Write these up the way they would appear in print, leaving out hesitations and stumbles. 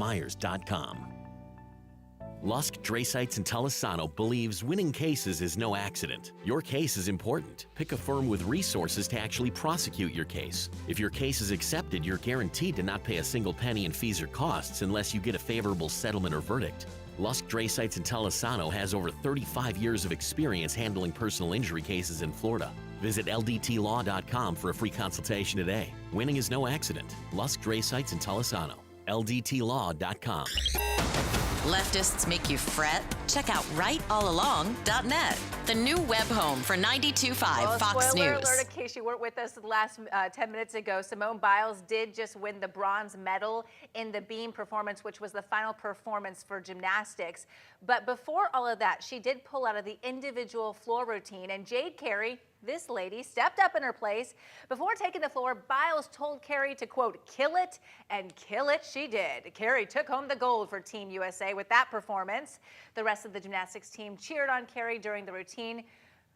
Myers.com. Lusk, Drasites, and Talisano believes winning cases is no accident. Your case is important. Pick a firm with resources to actually prosecute your case. If your case is accepted, you're guaranteed to not pay a single penny in fees or costs unless you get a favorable settlement or verdict. Lusk, Drasites, and Talisano has over 35 years of experience handling personal injury cases in Florida. Visit ldtlaw.com for a free consultation today. Winning is no accident. Lusk, Drasites, and Talisano. ldtlaw.com. Leftists make you fret? Check out rightallalong.net, the new web home for 92.5 Fox spoiler News. alert, in case you weren't with us the last 10 minutes ago, Simone Biles did just win the bronze medal in the beam performance, which was the final performance for gymnastics. But before all of that, she did pull out of the individual floor routine, and Jade Carey, this lady, stepped up in her place. Before taking the floor, Biles told Carey to, quote, kill it, and kill it she did. Carey took home the gold for Team USA with that performance. The rest of the gymnastics team cheered on Carey during the routine,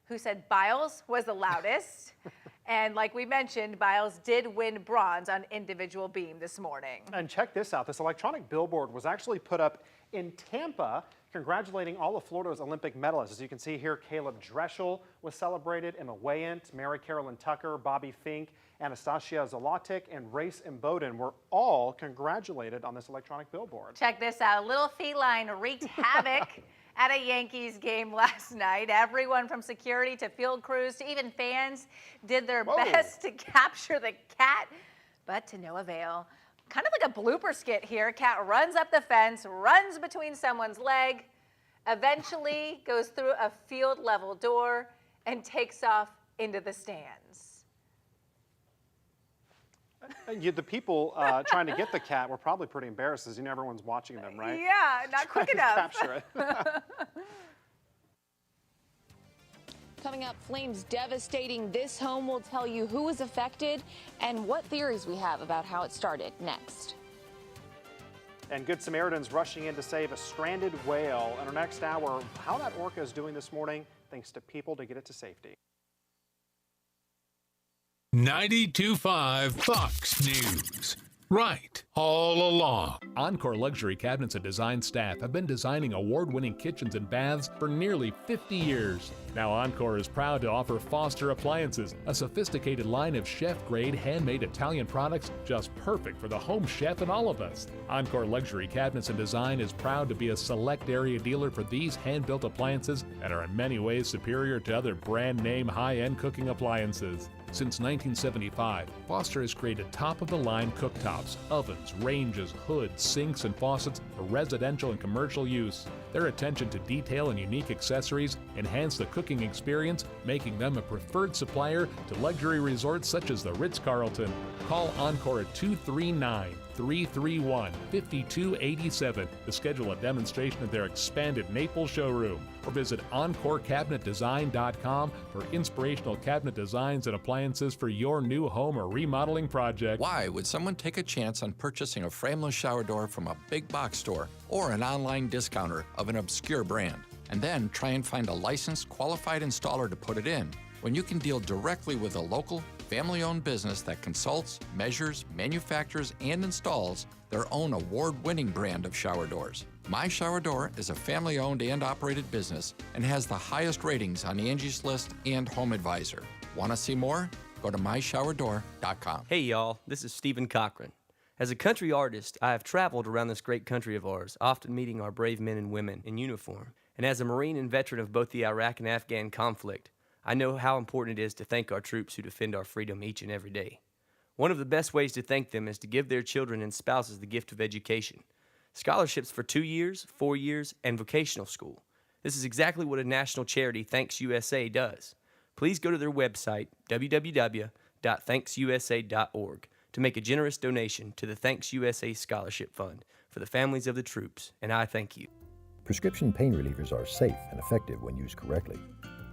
who said Biles was the loudest. And like we mentioned, Biles did win bronze on individual beam this morning. And check this out. This electronic billboard was actually put up in Tampa, congratulating all of Florida's Olympic medalists. As you can see here, Caleb Dreshel was celebrated, Emma Weyant, Mary Carolyn Tucker, Bobby Fink, Anastasia Zolotic, and Race Imboden were all congratulated on this electronic billboard. Check this out. Little feline wreaked havoc at a Yankees game last night. Everyone from security to field crews to even fans did their best to capture the cat, but to no avail. Kind of like a blooper skit here. Cat runs up the fence, runs between someone's leg, eventually goes through a field level door and takes off into the stands. The people trying to get the cat were probably pretty embarrassed, as you know everyone's watching them, right? Yeah, not quick enough. Capture it. Coming up, flames devastating this home. We'll tell you who was affected and what theories we have about how it started next. And Good Samaritans rushing in to save a stranded whale. In our next hour, how that orca is doing this morning, thanks to people to get it to safety. 92.5 Fox News. Right all along. Encore Luxury Cabinets and Design staff have been designing award-winning kitchens and baths for nearly 50 years. Now Encore is proud to offer Foster Appliances, a sophisticated line of chef-grade handmade Italian products just perfect for the home chef and all of us. Encore Luxury Cabinets and Design is proud to be a select area dealer for these hand-built appliances and are in many ways superior to other brand-name high-end cooking appliances. Since 1975, Foster has created top-of-the-line cooktops, ovens, ranges, hoods, sinks, and faucets for residential and commercial use. Their attention to detail and unique accessories enhance the cooking experience, making them a preferred supplier to luxury resorts such as the Ritz-Carlton. Call Encore at 239-331-5287 to schedule a demonstration at their expanded Naples showroom, or visit EncoreCabinetDesign.com for inspirational cabinet designs and appliances for your new home or remodeling project. Why would someone take a chance on purchasing a frameless shower door from a big box store or an online discounter of an obscure brand, and then try and find a licensed, qualified installer to put it in, when you can deal directly with a local, family-owned business that consults, measures, manufactures, and installs their own award-winning brand of shower doors? My Shower Door is a family-owned and operated business and has the highest ratings on Angie's List and Home Advisor. Want to see more? Go to myshowerdor.com. Hey y'all, this is Stephen Cochran. As a country artist, I have traveled around this great country of ours, often meeting our brave men and women in uniform. And as a Marine and veteran of both the Iraq and Afghan conflict, I know how important it is to thank our troops who defend our freedom each and every day. One of the best ways to thank them is to give their children and spouses the gift of education. Scholarships for 2 years, 4 years, and vocational school. This is exactly what a national charity, Thanks USA, does. Please go to their website, www.thanksusa.org, to make a generous donation to the Thanks USA Scholarship Fund for the families of the troops, and I thank you. Prescription pain relievers are safe and effective when used correctly,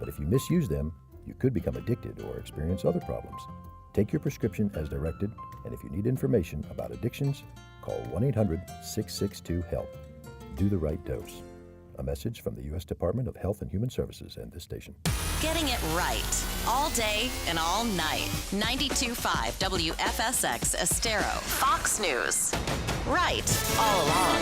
but if you misuse them, you could become addicted or experience other problems. Take your prescription as directed, and if you need information about addictions, call 1-800-662-HELP. Do the right dose. A message from the U.S. Department of Health and Human Services and this station. Getting it right, all day and all night. 92.5 WFSX Estero, Fox News. Right all along.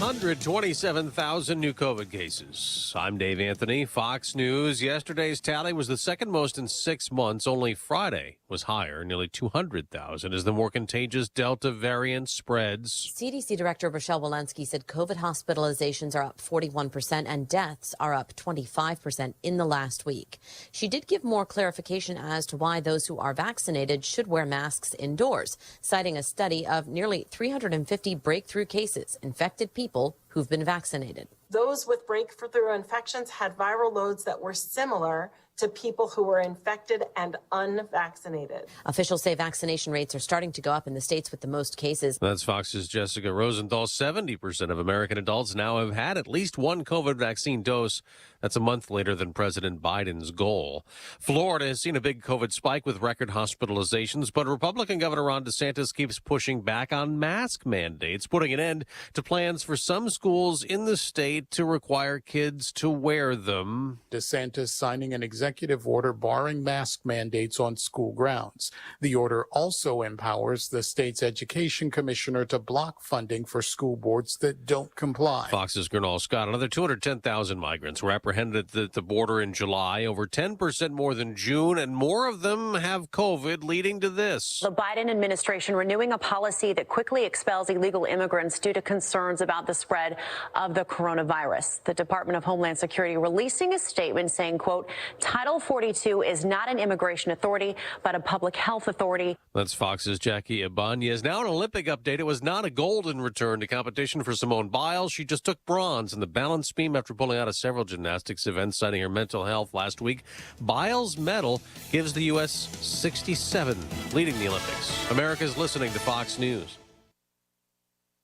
127,000 new COVID cases. I'm Dave Anthony, Fox News. Yesterday's tally was the second most in 6 months. Only Friday was higher, nearly 200,000, as the more contagious Delta variant spreads. CDC Director Rochelle Walensky said COVID hospitalizations are up 41% and deaths are up 25% in the last week. She did give more clarification as to why those who are vaccinated should wear masks indoors, citing a study of nearly 350 breakthrough cases, infected people who've been vaccinated. Those with breakthrough infections had viral loads that were similar to people who were infected and unvaccinated. Officials say vaccination rates are starting to go up in the states with the most cases. That's Fox's Jessica Rosenthal. 70% of American adults now have had at least one COVID vaccine dose. That's a month later than President Biden's goal. Florida has seen a big COVID spike with record hospitalizations, but Republican Governor Ron DeSantis keeps pushing back on mask mandates, putting an end to plans for some schools in the state to require kids to wear them. DeSantis signing an executive order barring mask mandates on school grounds. The order also empowers the state's education commissioner to block funding for school boards that don't comply. Fox's Gernal Scott. Another 210,000 migrants were apprehended at the border in July, over 10% more than June, and more of them have COVID, leading to this. The Biden administration renewing a policy that quickly expels illegal immigrants due to concerns about the spread of the coronavirus. The Department of Homeland Security releasing a statement saying, quote, Title 42 is not an immigration authority, but a public health authority. That's Fox's Jackie Ibanez. Now an Olympic update. It was not a golden return to competition for Simone Biles. She just took bronze in the balance beam after pulling out of several gymnastics events, citing her mental health last week. Biles' medal gives the U.S. 67, leading the Olympics. America's listening to Fox News.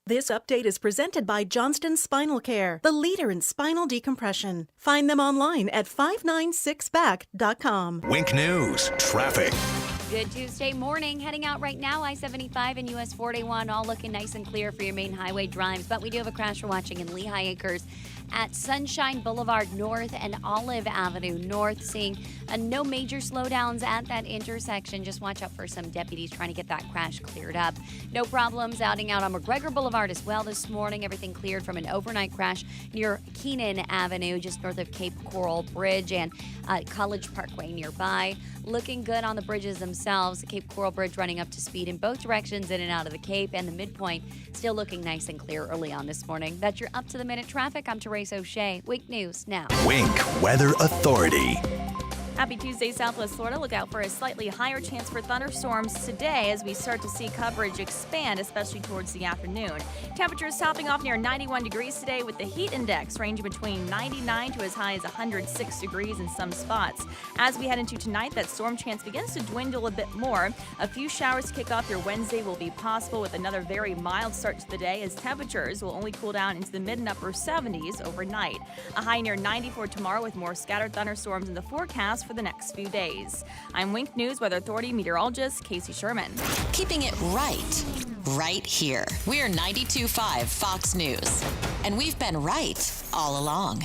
This update is presented by Johnston Spinal Care, the leader in spinal decompression. Find them online at 596back.com. Wink News, traffic. Good Tuesday morning. Heading out right now, I-75 and US 41, all looking nice and clear for your main highway drives. But we do have a crash we're watching in Lehigh Acres at Sunshine Boulevard North and Olive Avenue North. Seeing no major slowdowns at that intersection. Just watch out for some deputies trying to get that crash cleared up. No problems outing out on McGregor Boulevard as well this morning. Everything cleared from an overnight crash near Keenan Avenue, just north of Cape Coral Bridge and College Parkway nearby. Looking good on the bridges themselves. The Cape Coral Bridge running up to speed in both directions in and out of the Cape, and the midpoint still looking nice and clear early on this morning. That's your up-to-the-minute traffic. I'm Therese O'Shea. Wink News now. Wink Weather Authority. Happy Tuesday, Southwest Florida. Look out for a slightly higher chance for thunderstorms today as we start to see coverage expand, especially towards the afternoon. Temperatures topping off near 91 degrees today with the heat index ranging between 99 to as high as 106 degrees in some spots. As we head into tonight, that storm chance begins to dwindle a bit more. A few showers to kick off your Wednesday will be possible with another very mild start to the day as temperatures will only cool down into the mid and upper 70s overnight. A high near 94 tomorrow with more scattered thunderstorms in the forecast for the next few days. I'm Wink News Weather Authority meteorologist Casey Sherman. Keeping it right here. We're 92.5 Fox News. And we've been right all along.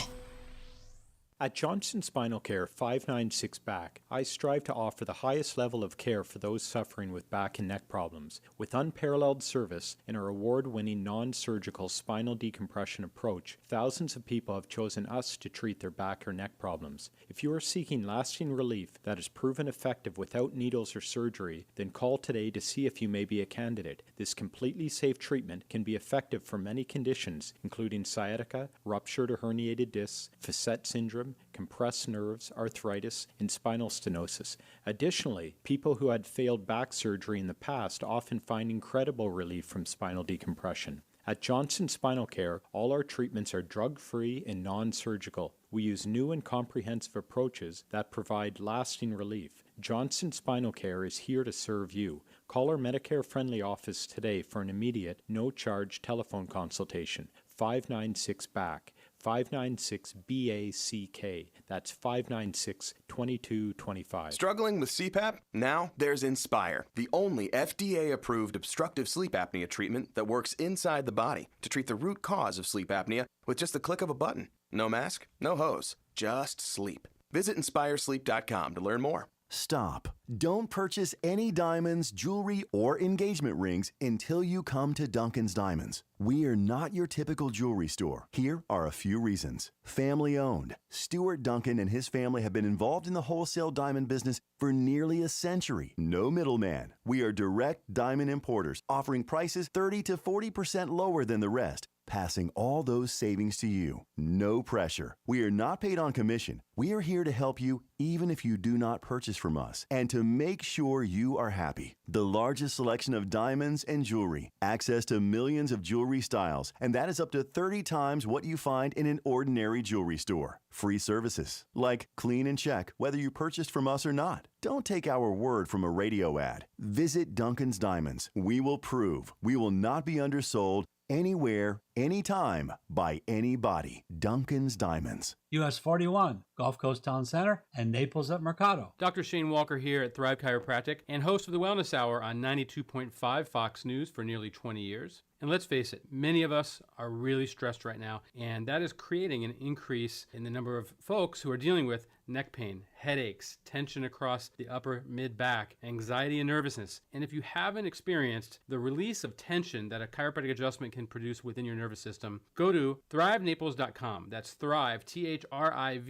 At Johnston Spinal Care 596 Back, I strive to offer the highest level of care for those suffering with back and neck problems. With unparalleled service and our award-winning non-surgical spinal decompression approach, thousands of people have chosen us to treat their back or neck problems. If you are seeking lasting relief that is proven effective without needles or surgery, then call today to see if you may be a candidate. This completely safe treatment can be effective for many conditions, including sciatica, ruptured or herniated discs, facet syndrome, compressed nerves, arthritis, and spinal stenosis. Additionally, people who had failed back surgery in the past often find incredible relief from spinal decompression. At Johnston Spinal Care, all our treatments are drug-free and non-surgical. We use new and comprehensive approaches that provide lasting relief. Johnston Spinal Care is here to serve you. Call our Medicare-friendly office today for an immediate, no-charge telephone consultation. 596-BACK. 596-BACK. That's 596-2225. Struggling with CPAP? Now there's Inspire, the only FDA-approved obstructive sleep apnea treatment that works inside the body to treat the root cause of sleep apnea with just the click of a button. No mask, no hose, just sleep. Visit InspireSleep.com to learn more. Stop. Don't purchase any diamonds, jewelry, or engagement rings until you come to Duncan's Diamonds. We are not your typical jewelry store. Here are a few reasons. Family owned. Stuart Duncan and his family have been involved in the wholesale diamond business for nearly a century. No middleman. We are direct diamond importers, offering prices 30 to 40% lower than the rest, passing all those savings to you. No pressure. We are not paid on commission. We are here to help you even if you do not purchase from us, and to make sure you are happy. The largest selection of diamonds and jewelry, access to millions of jewelry styles, and that is up to 30 times what you find in an ordinary jewelry store. Free services, like clean and check whether you purchased from us or not. Don't take our word from a radio ad. Visit Duncan's Diamonds. We will prove we will not be undersold anywhere, anytime, by anybody. Duncan's Diamonds. US 41, Gulf Coast Town Center, and Naples at Mercado. Dr. Shane Walker here at Thrive Chiropractic and host of the Wellness Hour on 92.5 Fox News for nearly 20 years. And let's face it, many of us are really stressed right now, and that is creating an increase in the number of folks who are dealing with neck pain, headaches, tension across the upper mid-back, anxiety and nervousness. And if you haven't experienced the release of tension that a chiropractic adjustment can produce within your nervous system, go to thrivenaples.com. That's Thrive, Thrive,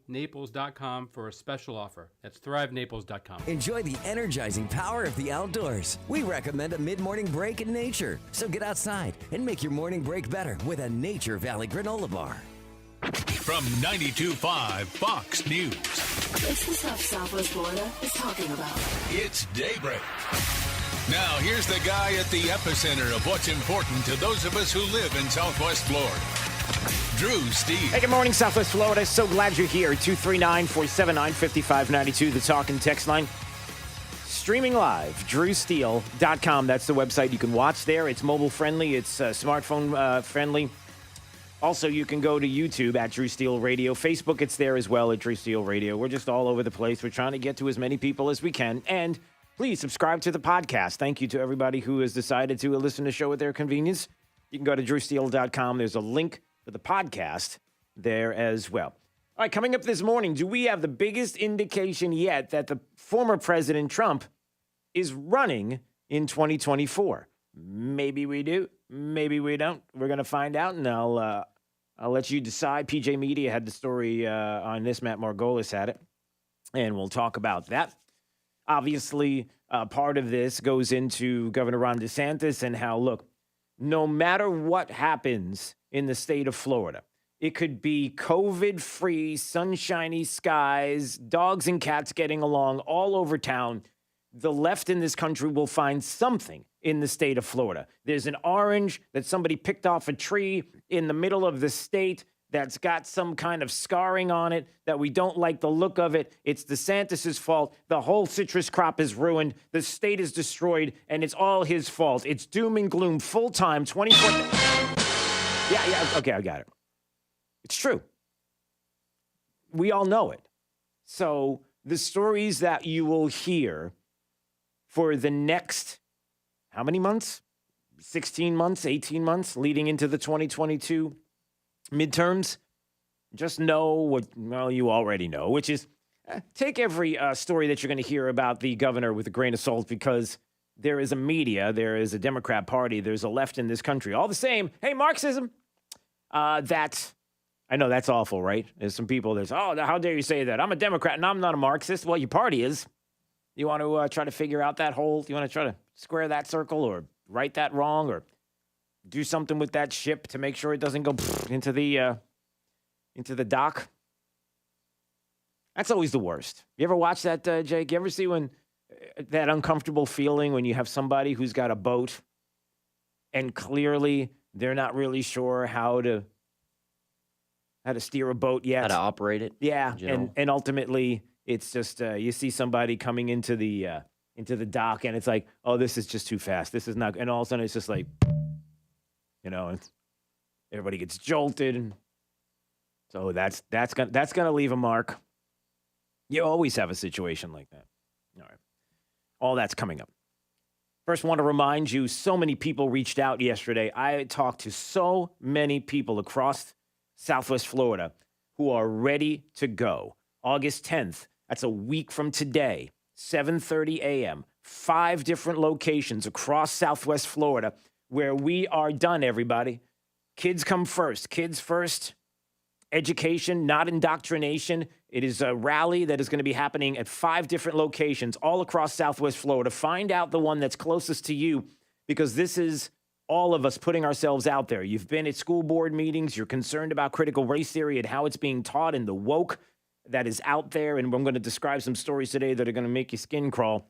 Naples.com for a special offer. That's thrivenaples.com. Enjoy the energizing power of the outdoors. We recommend a mid-morning break in nature. So get outside and make your morning break better with a Nature Valley granola bar. From 92.5 Fox News. It's the stuff Southwest Florida is talking about. It's Daybreak. Now, here's the guy at the epicenter of what's important to those of us who live in Southwest Florida. Drew Steele. Hey, good morning, Southwest Florida. So glad you're here. 239-479-5592, the talk and text line. Streaming live, drewsteele.com. That's the website you can watch there. It's mobile friendly. It's smartphone friendly. Also, you can go to YouTube at Drew Steele Radio. Facebook, it's there as well at Drew Steele Radio. We're just all over the place. We're trying to get to as many people as we can. And please subscribe to the podcast. Thank you to everybody who has decided to listen to the show at their convenience. You can go to drewsteele.com. There's a link for the podcast there as well. All right, coming up this morning, do we have the biggest indication yet that the former President Trump is running in 2024? Maybe we do. Maybe we don't. We're going to find out, and I'll let you decide. PJ Media had the story on this. Matt Margolis had it, and we'll talk about that. Obviously, part of this goes into Governor Ron DeSantis and how, look, no matter what happens in the state of Florida, it could be COVID-free, sunshiny skies, dogs and cats getting along all over town. The left in this country will find something in the state of Florida. There's an orange that somebody picked off a tree in the middle of the state that's got some kind of scarring on it that we don't like the look of it. It's DeSantis' fault. The whole citrus crop is ruined. The state is destroyed, and it's all his fault. It's doom and gloom full-time, 24... Yeah, okay, I got it. It's true. We all know it. So the stories that you will hear for the next, how many months? 16 months, 18 months leading into the 2022 midterms. Just know what, well, you already know, which is take every story that you're going to hear about the governor with a grain of salt, because there is a media, there is a Democrat Party, there's a left in this country. All the same, hey, Marxism, I know that's awful, right? There's some people that's, oh, how dare you say that? I'm a Democrat and I'm not a Marxist. Well, your party is. You want to try to figure out that whole, you want to try to square that circle or right that wrong or do something with that ship to make sure it doesn't go into the dock? That's always the worst. You ever watch that, Jake? You ever see when that uncomfortable feeling when you have somebody who's got a boat and clearly they're not really sure how to steer a boat yet. How to operate it. Yeah, and ultimately it's just you see somebody coming into the dock and it's like, oh, this is just too fast. This is not, and all of a sudden it's just like, you know, everybody gets jolted. So that's gonna leave a mark. You always have a situation like that. All right, all that's coming up. First, want to remind you, so many people reached out yesterday. I talked to so many people across Southwest Florida who are ready to go. August 10th, that's a week from today. 7:30 a.m., 5 different locations across Southwest Florida where we are done, everybody. Kids come first. Kids first. Education, not indoctrination. It is a rally that is going to be happening at 5 different locations all across Southwest Florida. Find out the one that's closest to you, because this is all of us putting ourselves out there. You've been at school board meetings. You're concerned about critical race theory and how it's being taught and the woke that is out there. And I'm going to describe some stories today that are going to make your skin crawl.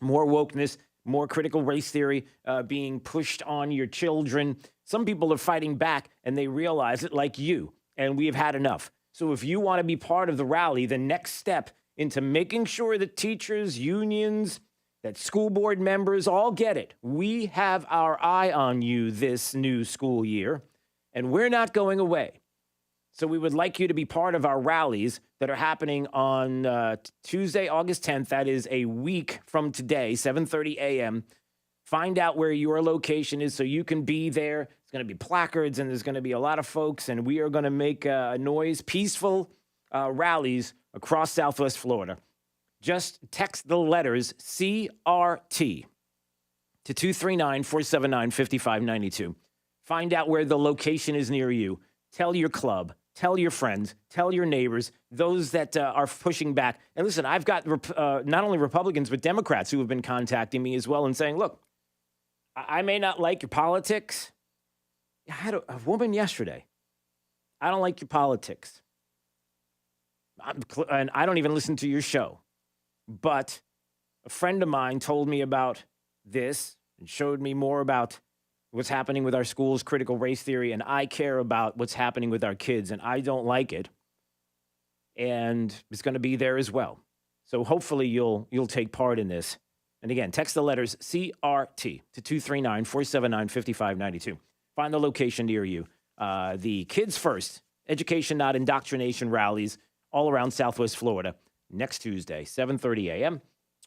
More wokeness, more critical race theory being pushed on your children. Some people are fighting back, and they realize it, like you. And we have had enough. So if you want to be part of the rally, the next step into making sure that teachers, unions, that school board members all get it. We have our eye on you this new school year, and we're not going away. So we would like you to be part of our rallies that are happening on Tuesday, August 10th. That is a week from today, 7:30 a.m. Find out where your location is so you can be there. It's going to be placards, and there's going to be a lot of folks, and we are going to make a noise, peaceful rallies across Southwest Florida. Just text the letters CRT to 239-479-5592. Find out where the location is near you. Tell your club, tell your friends, tell your neighbors, those that are pushing back. And listen, I've got not only Republicans, but Democrats who have been contacting me as well and saying, look, I may not like your politics. I had a woman yesterday. I don't like your politics. And I don't even listen to your show. But a friend of mine told me about this and showed me more about what's happening with our schools, critical race theory, and I care about what's happening with our kids, and I don't like it. And it's going to be there as well. So hopefully you'll take part in this. And again, text the letters CRT to 239-479-5592. Find the location near you. The Kids First, Education Not Indoctrination rallies all around Southwest Florida next Tuesday, 7:30 a.m.,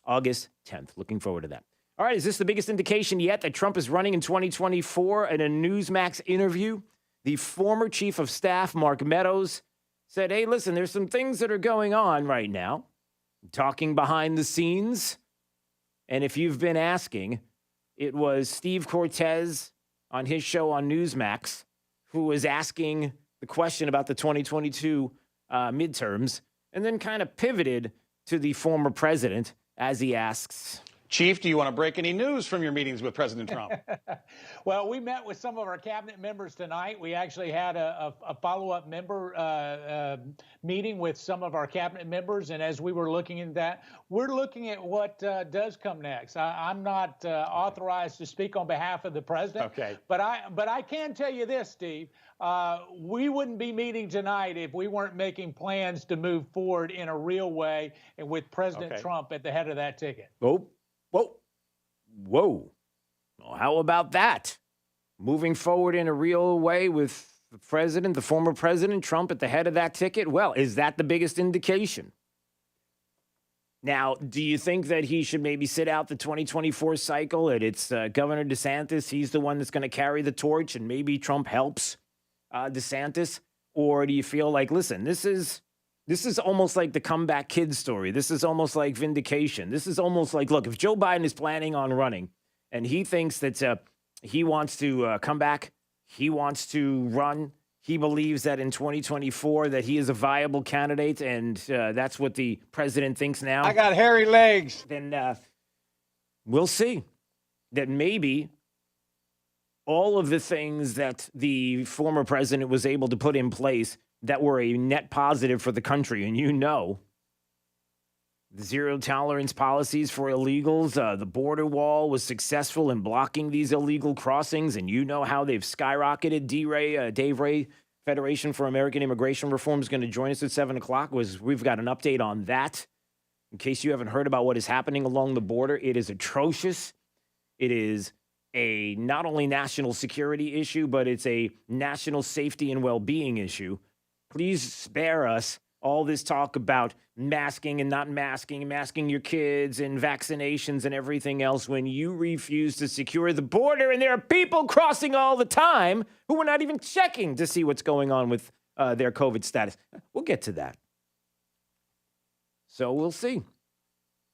August 10th. Looking forward to that. All right, is this the biggest indication yet that Trump is running in 2024? In a Newsmax interview, the former chief of staff, Mark Meadows, said, hey, listen, there's some things that are going on right now, talking behind the scenes. And if you've been asking, it was Steve Cortez on his show on Newsmax who was asking the question about the 2022 midterms, and then kind of pivoted to the former president as he asks, Chief, do you want to break any news from your meetings with President Trump? Well, we met with some of our cabinet members tonight. We actually had a follow-up member meeting with some of our cabinet members. And as we were looking at that, we're looking at what does come next. I'm not authorized to speak on behalf of the president. Okay. But I can tell you this, Steve. We wouldn't be meeting tonight if we weren't making plans to move forward in a real way and with President Trump at the head of that ticket. Whoa. Well, how about that? Moving forward in a real way with the president, the former president, Trump at the head of that ticket? Well, is that the biggest indication? Now, do you think that he should maybe sit out the 2024 cycle and it's Governor DeSantis? He's the one that's going to carry the torch and maybe Trump helps DeSantis? Or do you feel like, listen, this is almost like the comeback kid story. This is almost like vindication. This is almost like, look, if Joe Biden is planning on running and he thinks that he wants to come back, he wants to run, he believes that in 2024 that he is a viable candidate, and that's what the president thinks now. I got hairy legs. Then we'll see that maybe all of the things that the former president was able to put in place that were a net positive for the country. And the zero tolerance policies for illegals, the border wall was successful in blocking these illegal crossings. And you know how they've skyrocketed. Dave Ray, Federation for American Immigration Reform, is going to join us at 7 o'clock. We've got an update on that. In case you haven't heard about what is happening along the border, it is atrocious. It is a not only national security issue, but it's a national safety and well-being issue. Please spare us all this talk about masking and not masking, masking your kids and vaccinations and everything else when you refuse to secure the border and there are people crossing all the time who are not even checking to see what's going on with their COVID status. We'll get to that. So we'll see.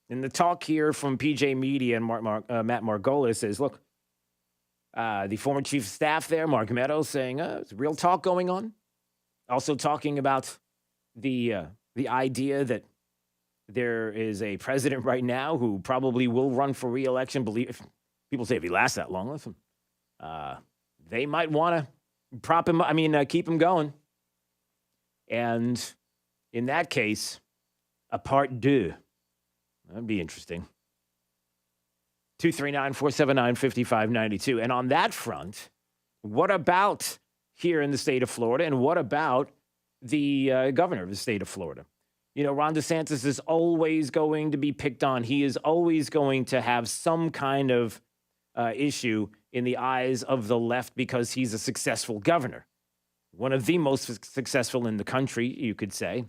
And the talk here from PJ Media and Matt Margolis is, look, the former chief of staff there, Mark Meadows, saying it's real talk going on. Also talking about the idea that there is a president right now who probably will run for re-election. If people say if he lasts that long, listen, they might want to keep him going. And in that case, a part deux. That'd be interesting. 239-479-5592. And on that front, what about here in the state of Florida? And what about the governor of the state of Florida? You know, Ron DeSantis is always going to be picked on. He is always going to have some kind of issue in the eyes of the left because he's a successful governor. One of the most successful in the country, you could say,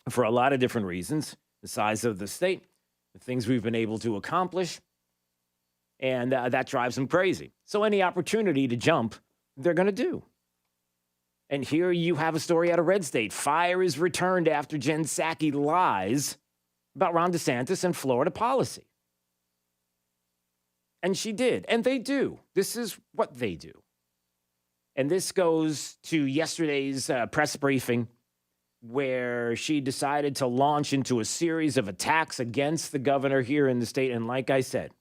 for a lot of different reasons. The size of the state, the things we've been able to accomplish, and that drives them crazy. So any opportunity to jump, they're going to do. And here you have a story out of Red State. Fire is returned after Jen Psaki lies about Ron DeSantis and Florida policy. And she did, and they do. This is what they do. And this goes to yesterday's press briefing, where she decided to launch into a series of attacks against the governor here in the state. And like I said,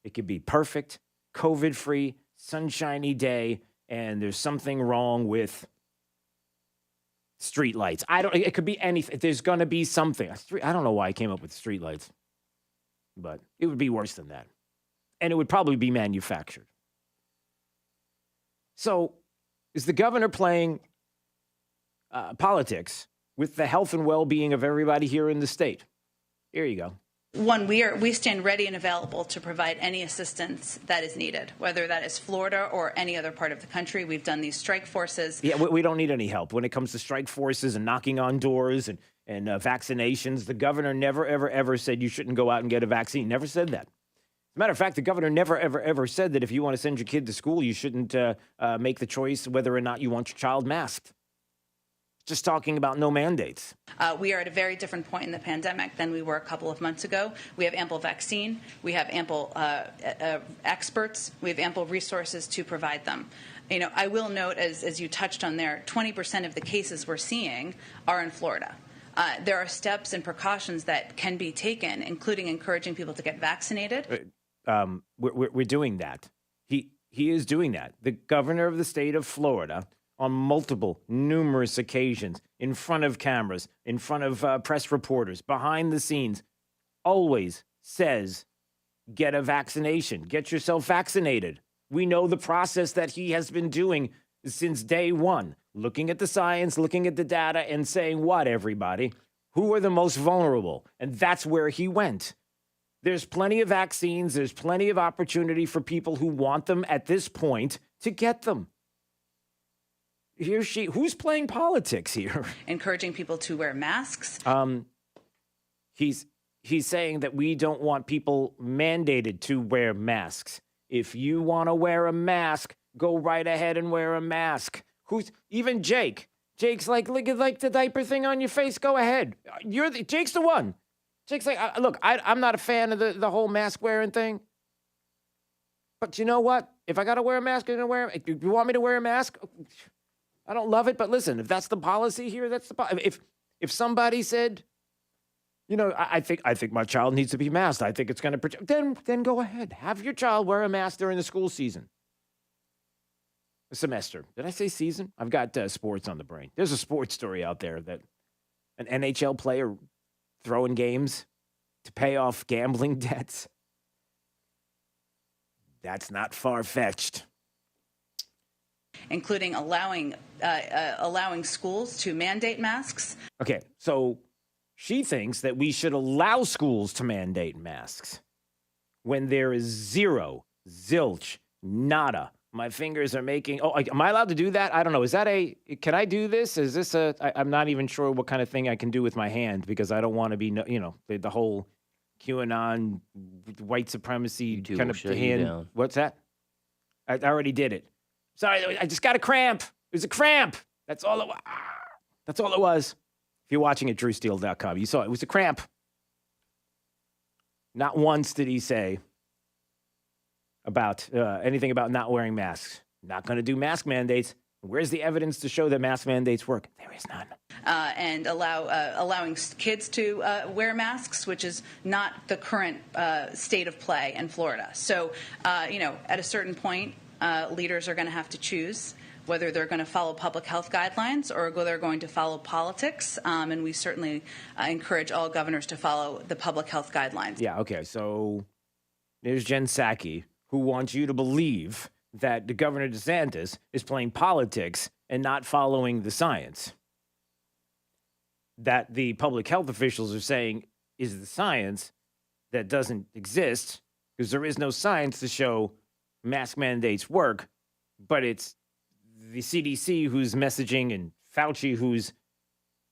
it could be perfect, COVID-free, sunshiny day, and there's something wrong with streetlights. It could be anything. There's going to be something. I don't know why I came up with streetlights, but it would be worse than that. And it would probably be manufactured. So is the governor playing politics with the health and well-being of everybody here in the state? Here you go. One, we stand ready and available to provide any assistance that is needed, whether that is Florida or any other part of the country. We've done these strike forces. Yeah, we don't need any help when it comes to strike forces and knocking on doors and vaccinations. The governor never, ever, ever said you shouldn't go out and get a vaccine. Never said that. As a matter of fact, the governor never, ever, ever said that if you want to send your kid to school, you shouldn't make the choice whether or not you want your child masked. Just talking about no mandates. We are at a very different point in the pandemic than we were a couple of months ago. We have ample vaccine. We have ample experts. We have ample resources to provide them. You know, I will note, as you touched on there, 20% of the cases we're seeing are in Florida. There are steps and precautions that can be taken, including encouraging people to get vaccinated. We're doing that. He is doing that. The governor of the state of Florida, on numerous occasions, in front of cameras, in front of press reporters, behind the scenes, always says, get a vaccination, get yourself vaccinated. We know the process that he has been doing since day one, looking at the science, looking at the data, and saying, what, everybody? Who are the most vulnerable? And that's where he went. There's plenty of vaccines. There's plenty of opportunity for people who want them at this point to get them. Who's playing politics here? Encouraging people to wear masks. He's saying that we don't want people mandated to wear masks. If you want to wear a mask, go right ahead and wear a mask. Even Jake? Jake's like, look at the diaper thing on your face. Go ahead. Jake's the one. Jake's like, look, I'm not a fan of the whole mask wearing thing. But you know what? If I got to wear a mask, I'm going to wear it. If you want me to wear a mask, I don't love it, but listen, if that's the policy here, that's the policy. If somebody said, you know, I think my child needs to be masked, I think it's going to protect, then go ahead. Have your child wear a mask during the school season. Semester. Did I say season? I've got sports on the brain. There's a sports story out there that an NHL player throwing games to pay off gambling debts. That's not far-fetched. Including allowing schools to mandate masks. Okay, so she thinks that we should allow schools to mandate masks when there is zero, zilch, nada. My fingers are making... Oh, am I allowed to do that? I don't know. Can I do this? Is this I'm not even sure what kind of thing I can do with my hand because I don't want to be, the whole QAnon, white supremacy kind of hand. What's that? I already did it. Sorry, I just got a cramp. It was a cramp. That's all it was. That's all it was. If you're watching at drewsteele.com, you saw it. It was a cramp. Not once did he say about anything about not wearing masks. Not going to do mask mandates. Where's the evidence to show that mask mandates work? There is none. And allowing kids to wear masks, which is not the current state of play in Florida. So, at a certain point, leaders are going to have to choose whether they're going to follow public health guidelines or whether they're going to follow politics. And we certainly encourage all governors to follow the public health guidelines. Yeah, okay. So there's Jen Psaki, who wants you to believe that the Governor DeSantis is playing politics and not following the science. That the public health officials are saying is the science that doesn't exist because there is no science to show mask mandates work, but it's the CDC who's messaging and Fauci who's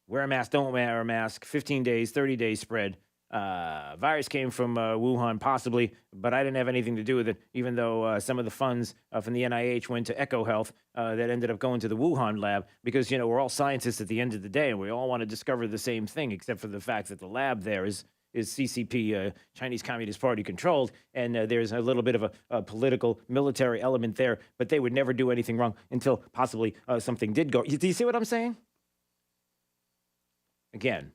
wear a mask, don't wear a mask, 15 days, 30 days spread. Virus came from Wuhan, possibly, but I didn't have anything to do with it, even though some of the funds from the NIH went to EcoHealth that ended up going to the Wuhan lab because, we're all scientists at the end of the day, and we all want to discover the same thing, except for the fact that the lab there is CCP, Chinese Communist Party controlled, and there's a little bit of a political, military element there, but they would never do anything wrong until possibly something did go. Do you see what I'm saying? Again,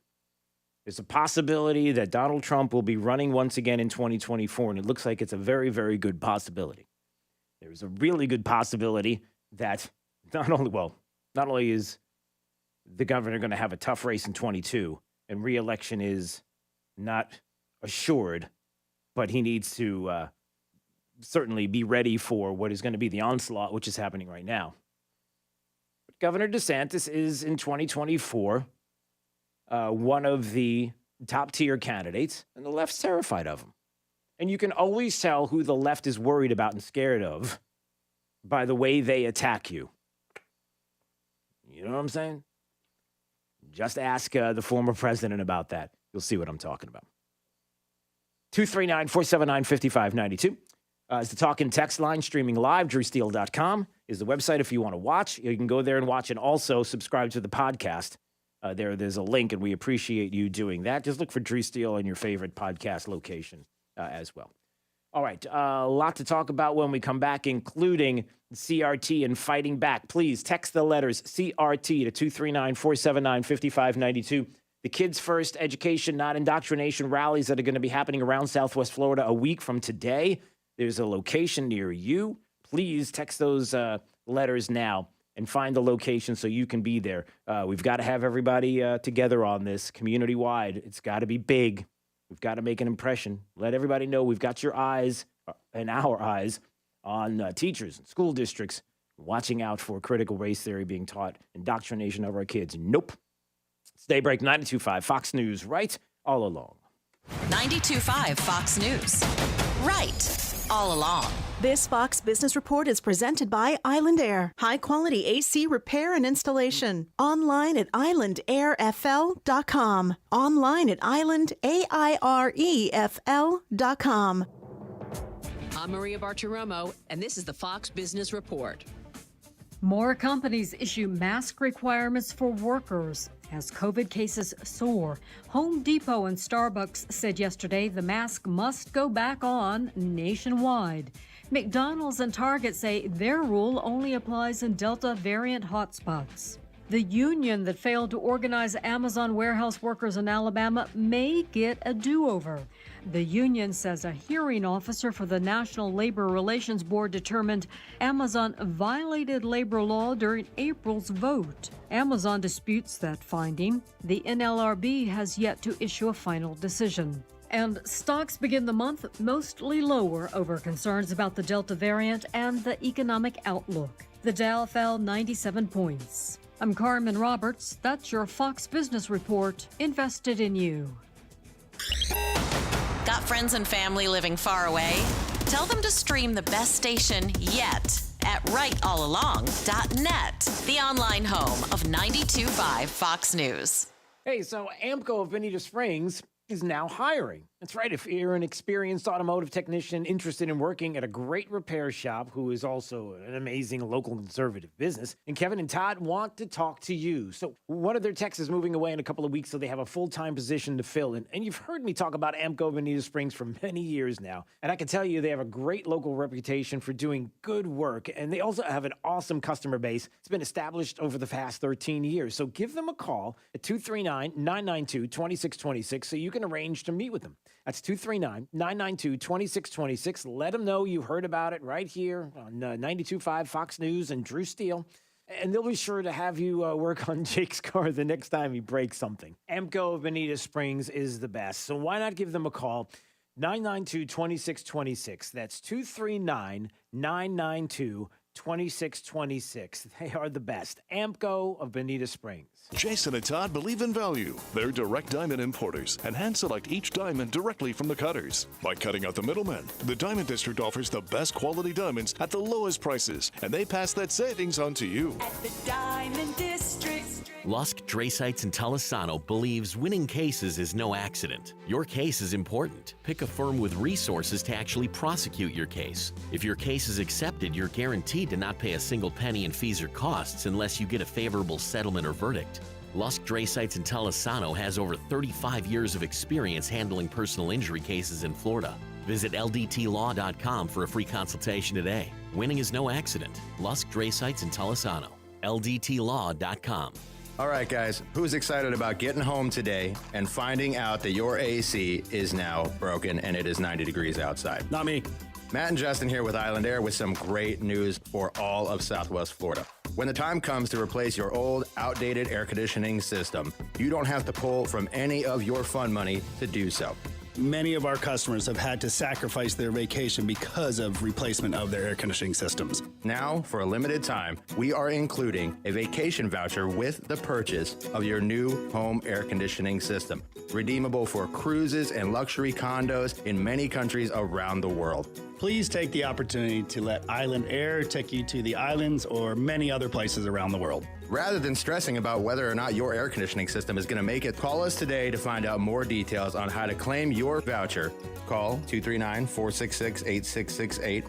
there's a possibility that Donald Trump will be running once again in 2024, and it looks like it's a very, very good possibility. There's a really good possibility that not only is the governor going to have a tough race in 22, and re-election is not assured, but he needs to certainly be ready for what is going to be the onslaught, which is happening right now. But Governor DeSantis is in 2024 one of the top-tier candidates, and the left's terrified of him. And you can always tell who the left is worried about and scared of by the way they attack you. You know what I'm saying? Just ask the former president about that. You'll see what I'm talking about. 239-479-5592 is the talk and text line, streaming live. DrewSteele.com is the website if you want to watch. You can go there and watch and also subscribe to the podcast. There's a link, and we appreciate you doing that. Just look for Drew Steele in your favorite podcast location as well. All right, a lot to talk about when we come back, including CRT and fighting back. Please text the letters CRT to 239-479-5592. The Kids First Education, Not Indoctrination rallies that are going to be happening around Southwest Florida a week from today. There's a location near you. Please text those letters now and find the location so you can be there. We've got to have everybody together on this community-wide. It's got to be big. We've got to make an impression. Let everybody know we've got your eyes and our eyes on teachers and school districts watching out for critical race theory being taught, indoctrination of our kids. Nope. It's Daybreak 92.5 Fox News, right all along. 92.5 Fox News. Right all along. This Fox Business Report is presented by Island Air. High-quality AC repair and installation. Online at islandairfl.com. Online at islandairefl.com. I'm Maria Bartiromo, and this is the Fox Business Report. More companies issue mask requirements for workers as COVID cases soar. Home Depot and Starbucks said yesterday the mask must go back on nationwide. McDonald's and Target say their rule only applies in Delta variant hotspots. The union that failed to organize Amazon warehouse workers in Alabama may get a do-over. The union says a hearing officer for the National Labor Relations Board determined Amazon violated labor law during April's vote. Amazon disputes that finding. The NLRB has yet to issue a final decision. And stocks begin the month mostly lower over concerns about the Delta variant and the economic outlook. The Dow fell 97 points. I'm Carmen Roberts. That's your Fox Business Report. Invested in you. Got friends and family living far away? Tell them to stream the best station yet at rightallalong.net, the online home of 92.5 Fox News. Hey, so AMCO of Bonita Springs is now hiring. That's right. If you're an experienced automotive technician interested in working at a great repair shop who is also an amazing local conservative business, and Kevin and Todd want to talk to you. So one of their techs is moving away in a couple of weeks, so they have a full-time position to fill. And you've heard me talk about AMCO Bonita Springs for many years now. And I can tell you they have a great local reputation for doing good work. And they also have an awesome customer base. It's been established over the past 13 years. So give them a call at 239-992-2626 so you can arrange to meet with them. That's 239-992-2626. Let them know you heard about it right here on 92.5 Fox News and Drew Steele. And they'll be sure to have you work on Jake's car the next time he breaks something. AMCO of Bonita Springs is the best. So why not give them a call? 992-2626. That's 239-992-2626. They are the best. AMCO of Bonita Springs. Jason and Todd believe in value. They're direct diamond importers and hand select each diamond directly from the cutters. By cutting out the middlemen, the Diamond District offers the best quality diamonds at the lowest prices, and they pass that savings on to you. At the Diamond District. Lusk, Drasites, and Talisano believes winning cases is no accident. Your case is important. Pick a firm with resources to actually prosecute your case. If your case is accepted, you're guaranteed to not pay a single penny in fees or costs unless you get a favorable settlement or verdict. Lusk, Drasites, and Talisano has over 35 years of experience handling personal injury cases in Florida. Visit ldtlaw.com for a free consultation today. Winning is no accident. Lusk, Drasites, and Talisano. ldtlaw.com. All right, guys, who's excited about getting home today and finding out that your AC is now broken and it is 90 degrees outside? Not me. Matt and Justin here with Island Air with some great news for all of Southwest Florida. When the time comes to replace your old, outdated air conditioning system, you don't have to pull from any of your fund money to do so. Many of our customers have had to sacrifice their vacation because of replacement of their air conditioning systems. Now, for a limited time, we are including a vacation voucher with the purchase of your new home air conditioning system, redeemable for cruises and luxury condos in many countries around the world. Please take the opportunity to let Island Air take you to the islands or many other places around the world. Rather than stressing about whether or not your air conditioning system is going to make it, call us today to find out more details on how to claim your voucher. Call 239-466-8668.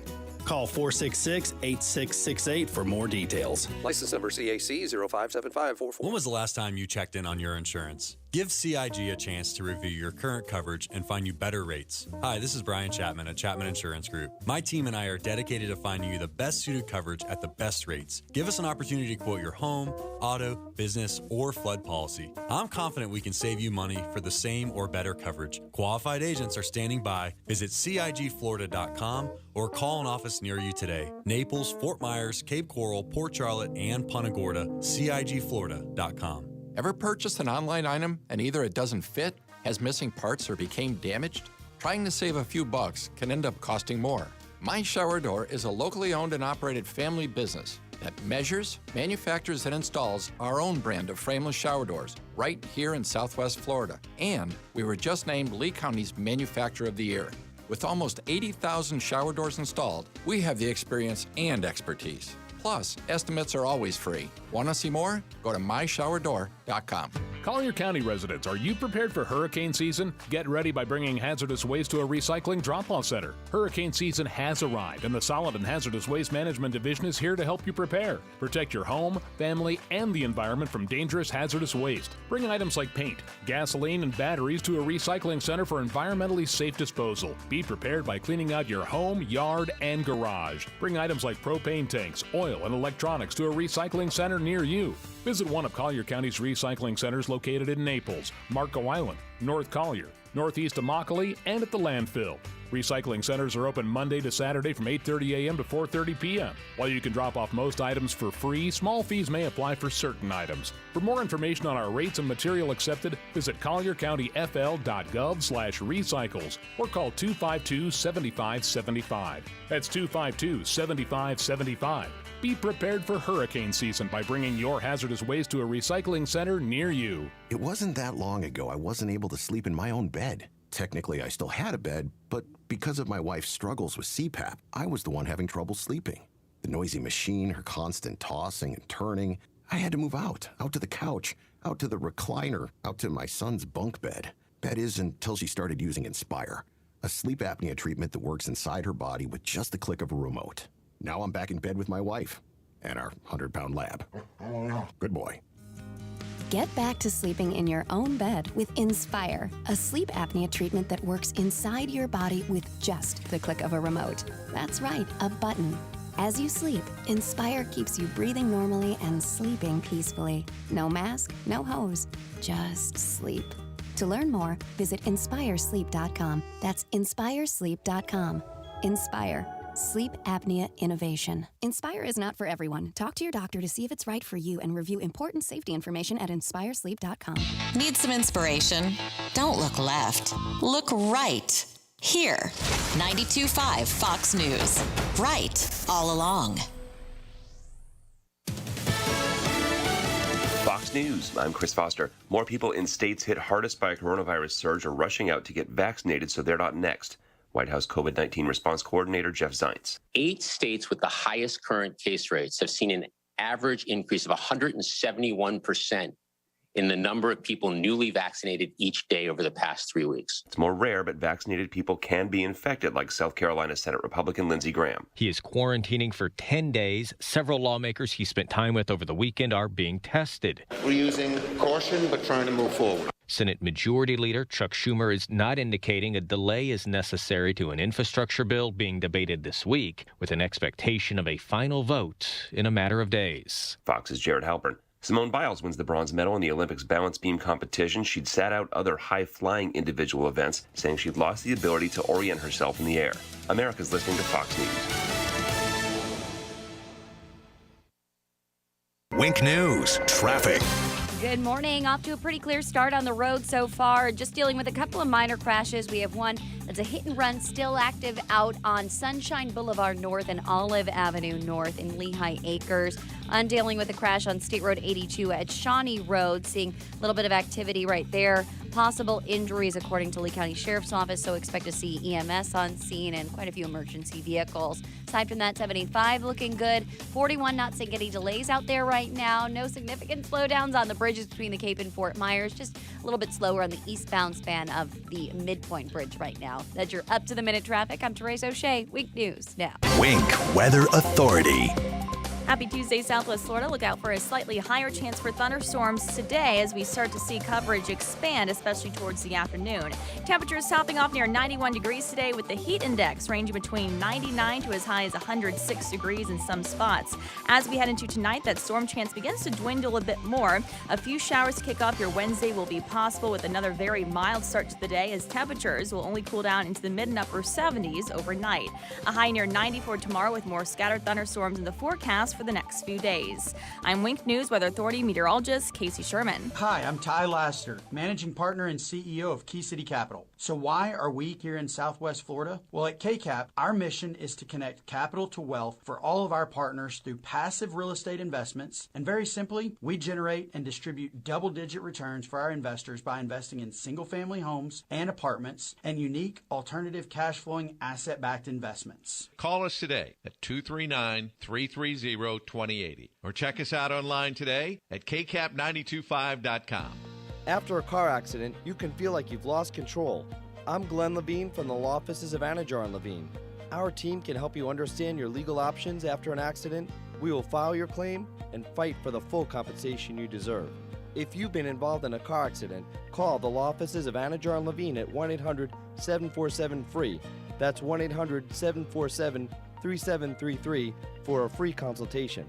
Call 466-8668 for more details. License number CAC 057544. When was the last time you checked in on your insurance? Give CIG a chance to review your current coverage and find you better rates. Hi, this is Brian Chapman at Chapman Insurance Group. My team and I are dedicated to finding you the best suited coverage at the best rates. Give us an opportunity to quote your home, auto, business, or flood policy. I'm confident we can save you money for the same or better coverage. Qualified agents are standing by. Visit CIGFlorida.com or call an office near you today. Naples, Fort Myers, Cape Coral, Port Charlotte, and Punta Gorda. CIGFlorida.com. Ever purchased an online item and either it doesn't fit, has missing parts, or became damaged? Trying to save a few bucks can end up costing more. My Shower Door is a locally owned and operated family business that measures, manufactures, and installs our own brand of frameless shower doors right here in Southwest Florida. And we were just named Lee County's Manufacturer of the Year. With almost 80,000 shower doors installed, we have the experience and expertise. Plus, estimates are always free. Want to see more? Go to myshowerdoor.com. Collier County residents, are you prepared for hurricane season? Get ready by bringing hazardous waste to a recycling drop-off center. Hurricane season has arrived, and the Solid and Hazardous Waste Management Division is here to help you prepare. Protect your home, family, and the environment from dangerous hazardous waste. Bring items like paint, gasoline, and batteries to a recycling center for environmentally safe disposal. Be prepared by cleaning out your home, yard, and garage. Bring items like propane tanks, oil, and electronics to a recycling center near you. Visit one of Collier County's recycling centers located in Naples, Marco Island, North Collier, northeast of Immokalee, and at the landfill. Recycling centers are open Monday to Saturday from 8:30 a.m. to 4:30 p.m. While you can drop off most items for free, small fees may apply for certain items. For more information on our rates and material accepted, visit colliercountyfl.gov/recycles or call 252-7575. That's 252-7575. Be prepared for hurricane season by bringing your hazardous waste to a recycling center near you. It wasn't that long ago I wasn't able to sleep in my own bed. Technically, I still had a bed, but because of my wife's struggles with CPAP, I was the one having trouble sleeping. The noisy machine, her constant tossing and turning. I had to move out to the couch, out to the recliner, out to my son's bunk bed. That is until she started using Inspire, a sleep apnea treatment that works inside her body with just the click of a remote. Now I'm back in bed with my wife and our 100-pound lab. Good boy. Get back to sleeping in your own bed with Inspire, a sleep apnea treatment that works inside your body with just the click of a remote. That's right, a button. As you sleep, Inspire keeps you breathing normally and sleeping peacefully. No mask, no hose, just sleep. To learn more, visit inspiresleep.com. That's inspiresleep.com. Inspire. Sleep apnea innovation. Inspire is not for everyone. Talk to your doctor to see if it's right for you and review important safety information at inspiresleep.com. Need some inspiration? Don't look left. Look right. Here. 92.5 Fox News. Right all along. Fox News, I'm Chris Foster. More people in states hit hardest by a coronavirus surge are rushing out to get vaccinated so they're not next. White House COVID-19 response coordinator Jeff Zients. 8 states with the highest current case rates have seen an average increase of 171% in the number of people newly vaccinated each day over the past 3 weeks. It's more rare, but vaccinated people can be infected, like South Carolina Senate Republican Lindsey Graham. He is quarantining for 10 days. Several lawmakers he spent time with over the weekend are being tested. We're using caution, but trying to move forward. Senate Majority Leader Chuck Schumer is not indicating a delay is necessary to an infrastructure bill being debated this week, with an expectation of a final vote in a matter of days. Fox's Jared Halpern. Simone Biles wins the bronze medal in the Olympics balance beam competition. She'd sat out other high-flying individual events, saying she'd lost the ability to orient herself in the air. America's listening to Fox News. Wink News, traffic. Good morning. Off to a pretty clear start on the road so far. Just dealing with a couple of minor crashes. We have one that's a hit and run still active out on Sunshine Boulevard North and Olive Avenue North in Lehigh Acres. I'm dealing with a crash on State Road 82 at Shawnee Road. Seeing a little bit of activity right there. Possible injuries according to Lee County Sheriff's Office, so expect to see EMS on scene and quite a few emergency vehicles. Aside from that, 75 looking good. 41 not seeing any delays out there right now. No significant slowdowns on the bridges between the Cape and Fort Myers. Just a little bit slower on the eastbound span of the Midpoint Bridge right now. That's your up-to-the-minute traffic. I'm Therese O'Shea. Wink News now. Wink Weather Authority. Happy Tuesday, Southwest Florida. Look out for a slightly higher chance for thunderstorms today as we start to see coverage expand, especially towards the afternoon. Temperatures topping off near 91 degrees today with the heat index ranging between 99 to as high as 106 degrees in some spots. As we head into tonight, that storm chance begins to dwindle a bit more. A few showers to kick off your Wednesday will be possible with another very mild start to the day as temperatures will only cool down into the mid and upper 70s overnight. A high near 94 tomorrow with more scattered thunderstorms in the forecast for the next few days. I'm Wink News Weather Authority meteorologist Casey Sherman. Hi, I'm Ty Laster, managing partner and CEO of Key City Capital. So why are we here in Southwest Florida? Well, at KCAP, our mission is to connect capital to wealth for all of our partners through passive real estate investments. And very simply, we generate and distribute double-digit returns for our investors by investing in single-family homes and apartments and unique alternative cash-flowing asset-backed investments. Call us today at 239-330-2080 or check us out online today at kcap925.com. After a car accident, you can feel like you've lost control. I'm Glenn Levine from the law offices of Anajar and Levine. Our team can help you understand your legal options after an accident. We will file your claim and fight for the full compensation you deserve. If you've been involved in a car accident, call the law offices of Anajar and Levine at 1-800-747-FREE. That's 1-800-747-3733 for a free consultation.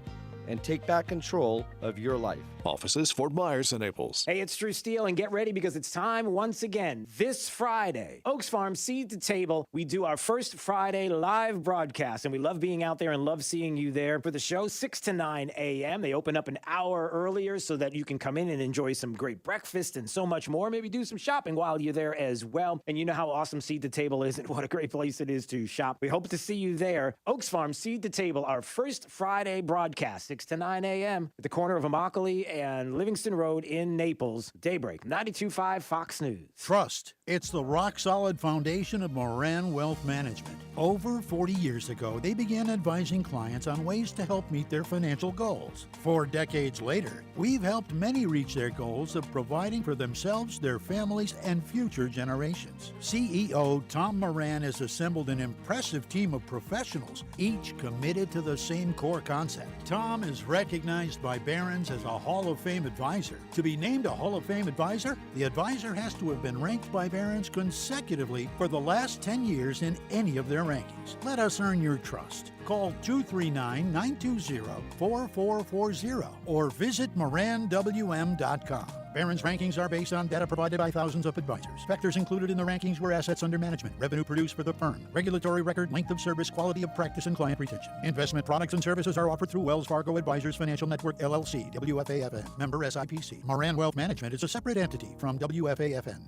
And take back control of your life. Offices Fort Myers and Naples. Hey, it's Drew Steele, and get ready because it's time once again. This Friday, Oaks Farm Seed to Table. We do our first Friday live broadcast, and we love being out there and love seeing you there for the show, 6 to 9 a.m. They open up an hour earlier so that you can come in and enjoy some great breakfast and so much more. Maybe do some shopping while you're there as well. And you know how awesome Seed to Table is and what a great place it is to shop. We hope to see you there. Oaks Farm Seed to Table, our first Friday broadcast, 6 6 to 9 a.m. at the corner of Immokalee and Livingston Road in Naples. Daybreak, 92.5 Fox News. Trust. It's the rock-solid foundation of Moran Wealth Management. Over 40 years ago, they began advising clients on ways to help meet their financial goals. 4 decades later, we've helped many reach their goals of providing for themselves, their families, and future generations. CEO Tom Moran has assembled an impressive team of professionals, each committed to the same core concept. Tom is recognized by Barron's as a Hall of Fame advisor. To be named a Hall of Fame advisor, the advisor has to have been ranked by Barron's consecutively for the last 10 years in any of their rankings. Let us earn your trust. Call 239-920-4440 or visit moranwm.com. Barron's rankings are based on data provided by thousands of advisors. Factors included in the rankings were assets under management, revenue produced for the firm, regulatory record, length of service, quality of practice, and client retention. Investment products and services are offered through Wells Fargo Advisors Financial Network, LLC, WFAFN, member SIPC. Moran Wealth Management is a separate entity from WFAFN.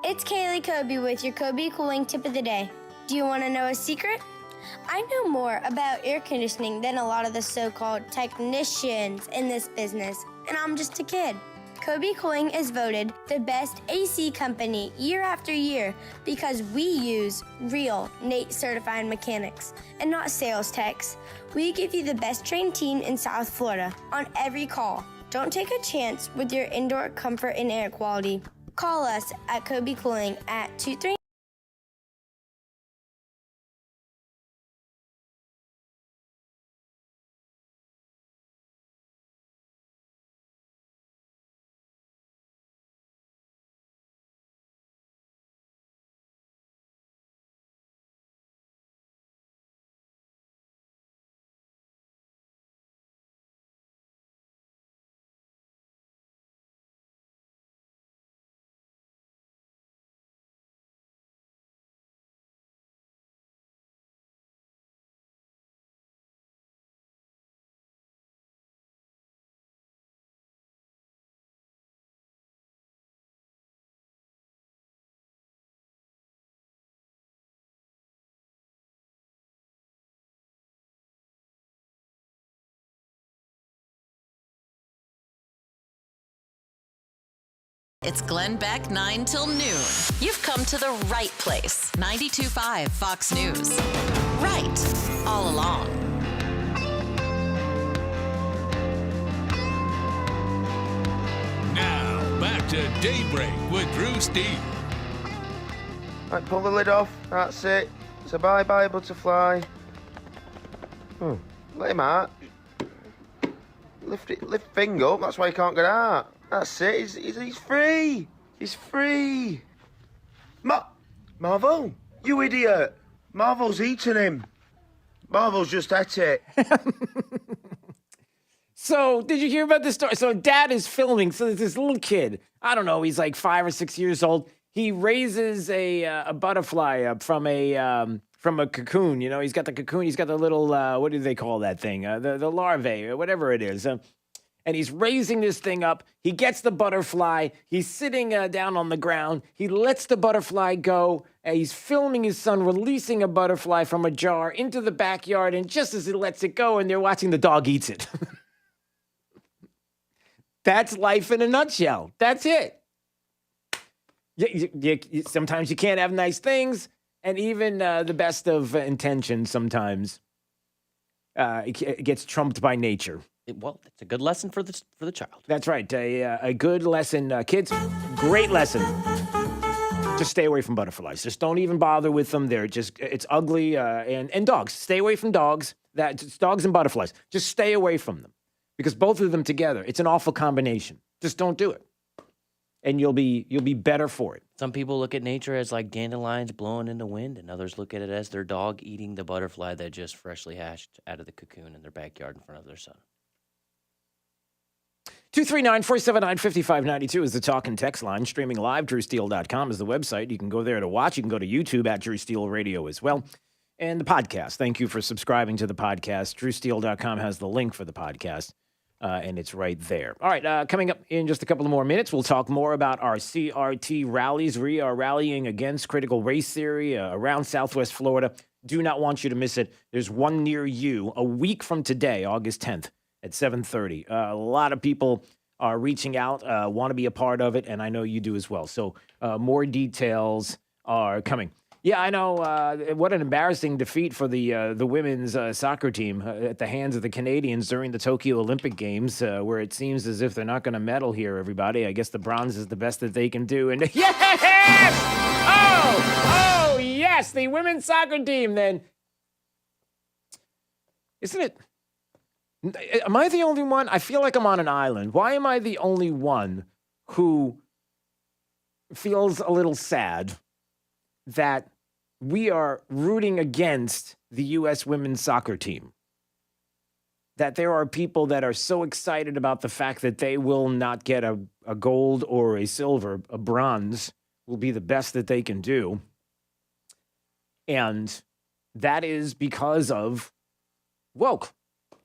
It's Kaylee Kobe with your Kobe Cooling Tip of the Day. Do you want to know a secret? I know more about air conditioning than a lot of the so-called technicians in this business, and I'm just a kid. Kobe Cooling is voted the best AC company year after year because we use real NATE certified mechanics and not sales techs. We give you the best trained team in South Florida on every call. Don't take a chance with your indoor comfort and air quality. Call us at Kobe Cooling at 23. It's Glenn Beck 9 till noon. You've come to the right place. 92.5 Fox News. Right all along. Now, back to Daybreak with Drew Steele. Right, pull the lid off. That's it. So bye-bye, butterfly. Let him out. Lift finger up. That's why he can't get out. That's it. He's free. He's free. Marvel, you idiot. Marvel's eating him. Marvel's just ate it. So, did you hear about this story? So, dad is filming. So, there's this little kid. I don't know. He's like 5 or 6 years old. He raises a butterfly up from a cocoon. You know, he's got the cocoon. He's got the little, what do they call that thing? The larvae or whatever it is. And he's raising this thing up. He gets the butterfly. He's sitting down on the ground. He lets the butterfly go. He's filming his son releasing a butterfly from a jar into the backyard. And just as he lets it go, and they're watching, the dog eats it. That's life in a nutshell. That's it. Sometimes you can't have nice things. And even the best of intentions sometimes it gets trumped by nature. Well, it's a good lesson for the child. That's right. A good lesson. Kids, great lesson. Just stay away from butterflies. Just don't even bother with them. It's ugly. And dogs. Stay away from dogs. It's dogs and butterflies. Just stay away from them. Because both of them together, it's an awful combination. Just don't do it. And you'll be better for it. Some people look at nature as like dandelions blowing in the wind, and others look at it as their dog eating the butterfly that just freshly hatched out of the cocoon in their backyard in front of their son. 239-479-5592 is the talk and text line. Streaming live, drewsteele.com is the website. You can go there to watch. You can go to YouTube at Drew Steele Radio as well. And the podcast. Thank you for subscribing to the podcast. drewsteele.com has the link for the podcast. and it's right there. All right, coming up in just a couple of more minutes, we'll talk more about our CRT rallies. We are rallying against critical race theory around Southwest Florida. Do not want you to miss it. There's one near you a week from today, August 10th at 7:30. A lot of people are reaching out, want to be a part of it, and I know you do as well. So more details are coming. Yeah, I know. What an embarrassing defeat for the women's soccer team at the hands of the Canadians during the Tokyo Olympic Games, where it seems as if they're not going to medal here, everybody. I guess the bronze is the best that they can do. And yes! Oh, yes, the women's soccer team then. Isn't it? Am I the only one? I feel like I'm on an island. Why am I the only one who feels a little sad that we are rooting against the U.S. women's soccer team? That there are people that are so excited about the fact that they will not get a gold or a silver, a bronze will be the best that they can do. And that is because of woke.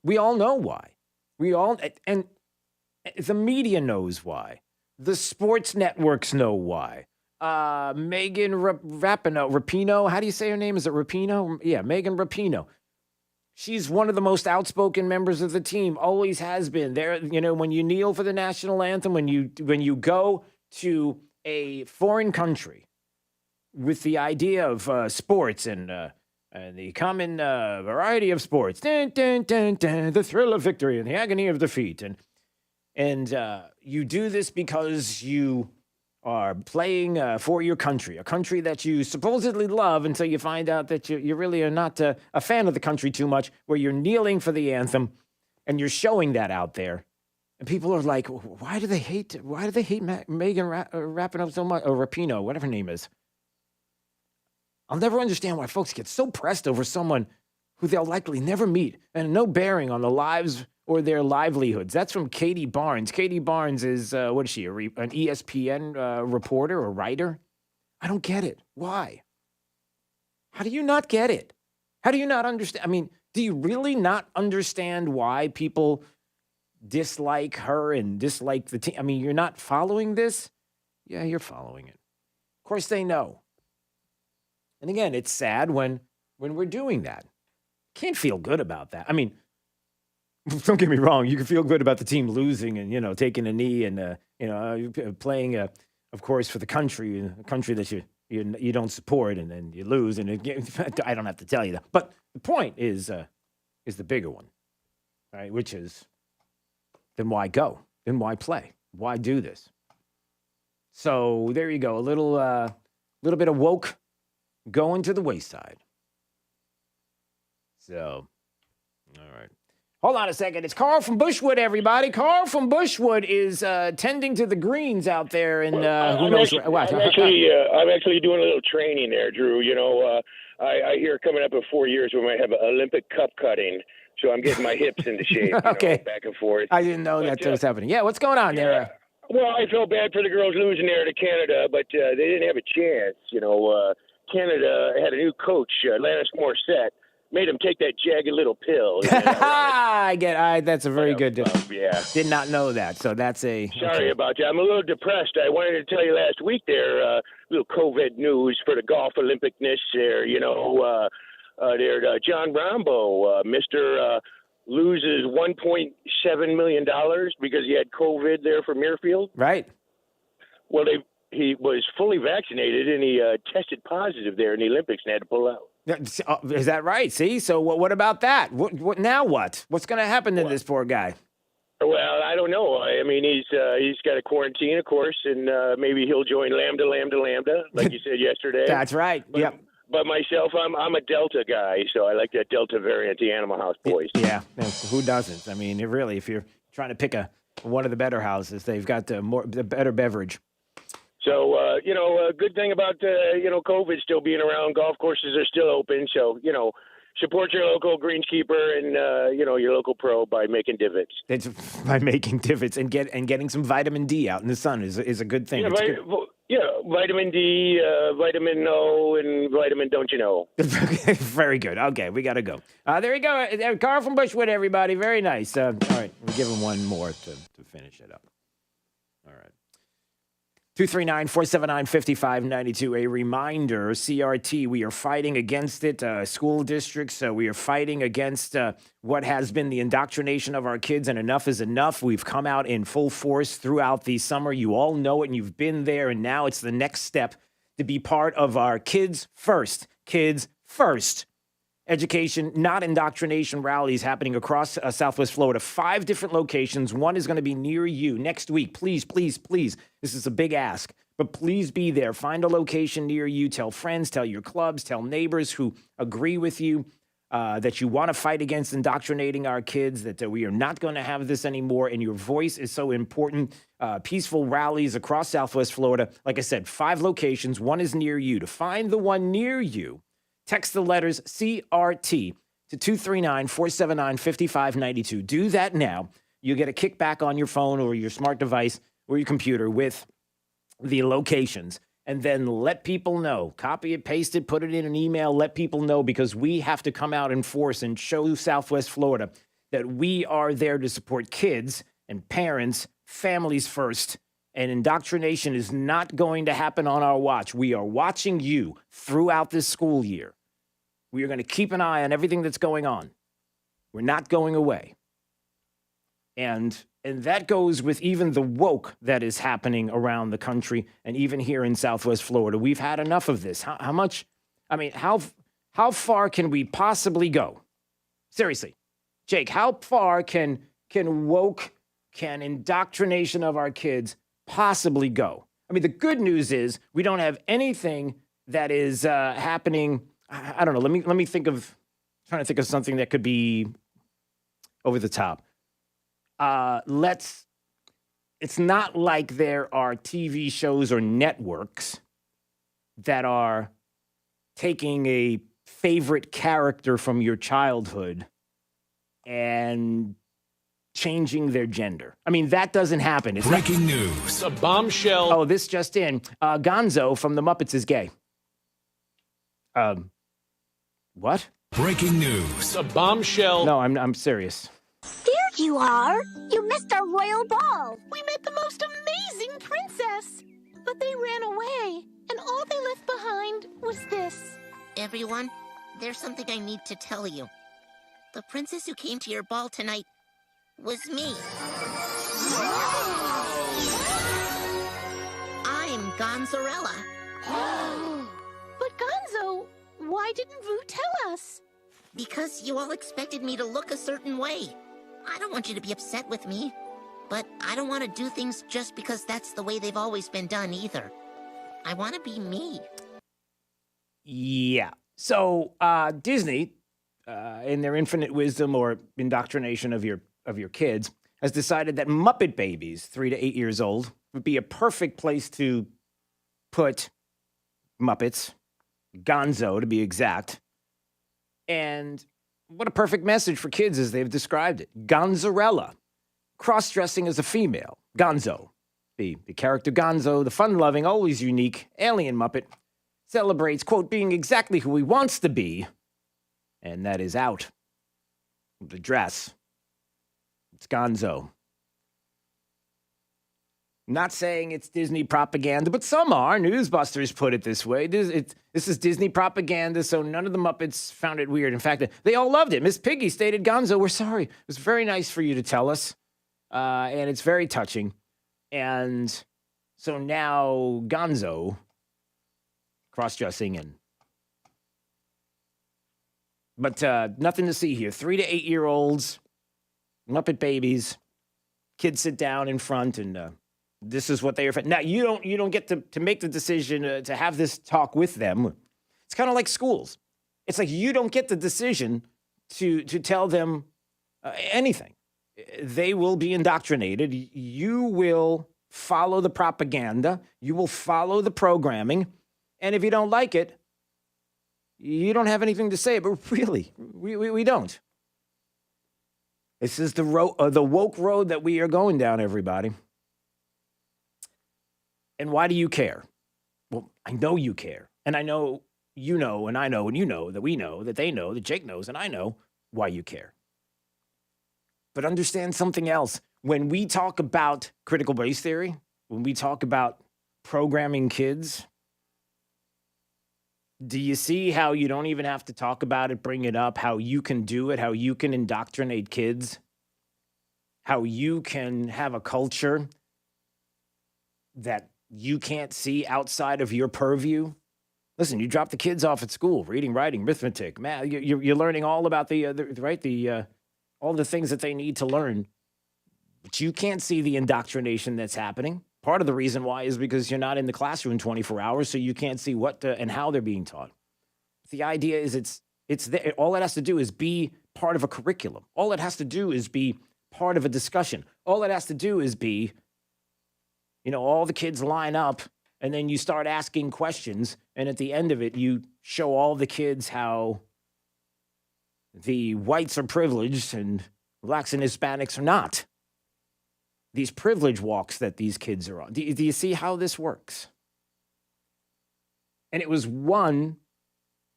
We all know why. And the media knows why. The sports networks know why. Megan Rapinoe, how do you say her name? Is it Rapinoe? Yeah, Megan Rapinoe. She's one of the most outspoken members of the team, always has been. There, when you kneel for the national anthem, when you go to a foreign country with the idea of sports and the common variety of sports, dun, dun, dun, dun, the thrill of victory and the agony of defeat, and you do this because you are playing for your country, a country that you supposedly love until you find out that you really are not a fan of the country too much, where you're kneeling for the anthem and you're showing that out there. And people are like, why do they hate Megan Rapinoe so much, or Rapinoe, whatever her name is? I'll never understand why folks get so pressed over someone who they'll likely never meet and no bearing on the lives or their livelihoods. That's from Katie Barnes. Katie Barnes is, what is she, an ESPN reporter or writer? I don't get it. Why? How do you not get it? How do you not understand? I mean, do you really not understand why people dislike her and dislike the team? I mean, you're not following this? Yeah, you're following it. Of course they know. And again, it's sad when we're doing that. Can't feel good about that. I mean, don't get me wrong. You can feel good about the team losing and, taking a knee and, playing, of course, for the country, a country that you don't support, and then you lose. And I don't have to tell you that. But the point is the bigger one, right? Which is, then why go? Then why play? Why do this? So there you go. A little bit of woke going to the wayside. So, all right. Hold on a second. It's Carl from Bushwood, everybody. Carl from Bushwood is tending to the greens out there, and who knows what. I'm actually doing a little training there, Drew. I hear coming up in 4 years we might have an Olympic cup cutting, so I'm getting my hips into shape. Okay. Back and forth. I didn't know that was happening. Yeah, what's going on there? Well, I felt bad for the girls losing there to Canada, but they didn't have a chance. Canada had a new coach, Lannis Morissette. Made him take that jagged little pill. That's a very good. Yeah. Did not know that. So that's a. Sorry about that. I'm a little depressed. I wanted to tell you last week there, little COVID news for the golf Olympicness there. John Rombo, Mr. Loses $1.7 million because he had COVID there for Muirfield. Right. Well, he was fully vaccinated and he tested positive there in the Olympics and had to pull out. Is that right? See, so what about that? What now? What's going to happen to this poor guy? Well, I don't know. I mean, he's got a quarantine, of course, and maybe he'll join Lambda, like you said yesterday. That's right. Yep. But myself, I'm a Delta guy, so I like that Delta variant, the Animal House boys. Yeah, who doesn't? I mean, really, if you're trying to pick one of the better houses, they've got the better beverage. So, a good thing about, COVID still being around, golf courses are still open. So, support your local greenskeeper and, your local pro by making divots. By making divots and getting some vitamin D out in the sun is a good thing. Yeah, Yeah, vitamin D, vitamin O, and vitamin don't you know. Very good. Okay, we got to go. There you go. Carl from Bushwood, everybody. Very nice. All right, we'll give him one more to finish it up. All right. 239-479-5592. A reminder, CRT, we are fighting against it. School districts, we are fighting against what has been the indoctrination of our kids, and enough is enough. We've come out in full force throughout the summer. You all know it, and you've been there, and now it's the next step to be part of our Kids First. Kids First. Education, not indoctrination rallies happening across Southwest Florida. 5 different locations. One is going to be near you next week. Please, please, please. This is a big ask, but please be there. Find a location near you. Tell friends, tell your clubs, tell neighbors who agree with you that you want to fight against indoctrinating our kids, that we are not going to have this anymore, and your voice is so important. Peaceful rallies across Southwest Florida. Like I said, 5 locations. One is near you. To find the one near you, text the letters CRT to 239-479-5592. Do that now. You get a kickback on your phone or your smart device or your computer with the locations. And then let people know. Copy it, paste it, put it in an email. Let people know, because we have to come out in force and show Southwest Florida that we are there to support kids and parents, families first. And indoctrination is not going to happen on our watch. We are watching you throughout this school year. We are going to keep an eye on everything that's going on. We're not going away. And that goes with even the woke that is happening around the country and even here in Southwest Florida. We've had enough of this. How much? I mean, how far can we possibly go? Seriously, Jake, how far can woke, can indoctrination of our kids possibly go? I mean, the good news is we don't have anything that is happening. I don't know. Let me think of, trying to think of something that could be over the top. It's not like there are TV shows or networks that are taking a favorite character from your childhood and changing their gender. I mean, that doesn't happen. It's Breaking news. A bombshell. Oh, this just in. Gonzo from the Muppets is gay. What? Breaking news. A bombshell. No, I'm serious. There you are. You missed our royal ball. We met the most amazing princess. But they ran away, and all they left behind was this. Everyone, there's something I need to tell you. The princess who came to your ball tonight was me. I'm Gonzarella. But Gonzo, why didn't Vu tell us? Because you all expected me to look a certain way. I don't want you to be upset with me, but I don't want to do things just because that's the way they've always been done either. I want to be me. Yeah. So Disney, in their infinite wisdom or indoctrination of your kids, has decided that Muppet Babies, 3 to 8 years old, would be a perfect place to put Muppets, Gonzo to be exact. And what a perfect message for kids as they've described it. Gonzarella, cross-dressing as a female. Gonzo, the character Gonzo, the fun-loving, always unique alien Muppet, celebrates, quote, being exactly who he wants to be, and that is out of the dress. It's Gonzo. Not saying it's Disney propaganda, but some are. Newsbusters put it this way. This is Disney propaganda, so none of the Muppets found it weird. In fact, they all loved it. Miss Piggy stated, Gonzo, we're sorry. It was very nice for you to tell us, and it's very touching. And so now Gonzo, cross-dressing, but nothing to see here. 3 to 8 year olds, Muppet Babies, kids sit down in front and this is what they are. Now, you don't get to make the decision to have this talk with them. It's kind of like schools. It's like you don't get the decision to tell them anything. They will be indoctrinated. You will follow the propaganda. You will follow the programming. And if you don't like it, you don't have anything to say. But really, we don't. This is the woke road that we are going down, everybody. And why do you care? Well, I know you care. And I know you know, and I know, and you know, that we know, that they know, that Jake knows, and I know why you care. But understand something else. When we talk about critical race theory, when we talk about programming kids, do you see how you don't even have to talk about it, bring it up, how you can do it, how you can indoctrinate kids, how you can have a culture that you can't see outside of your purview? Listen, you drop the kids off at school, reading, writing, arithmetic, math. You're learning all about all the things that they need to learn. But you can't see the indoctrination that's happening. Part of the reason why is because you're not in the classroom 24 hours, so you can't see what and how they're being taught. The idea is it's there. All it has to do is be part of a curriculum. All it has to do is be part of a discussion. All it has to do is be, all the kids line up, and then you start asking questions, and at the end of it, you show all the kids how the whites are privileged and blacks and Hispanics are not. These privilege walks that these kids are on. Do you see how this works? And it was one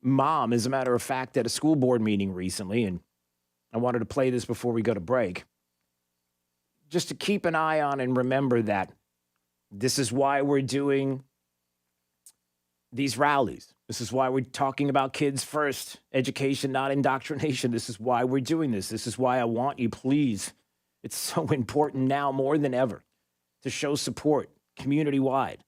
mom, as a matter of fact, at a school board meeting recently, and I wanted to play this before we go to break, just to keep an eye on and remember that this is why we're doing these rallies. This is why we're talking about kids first, education, not indoctrination. This is why we're doing this. This is why I want you, please. It's so important now more than ever to show support community-wide.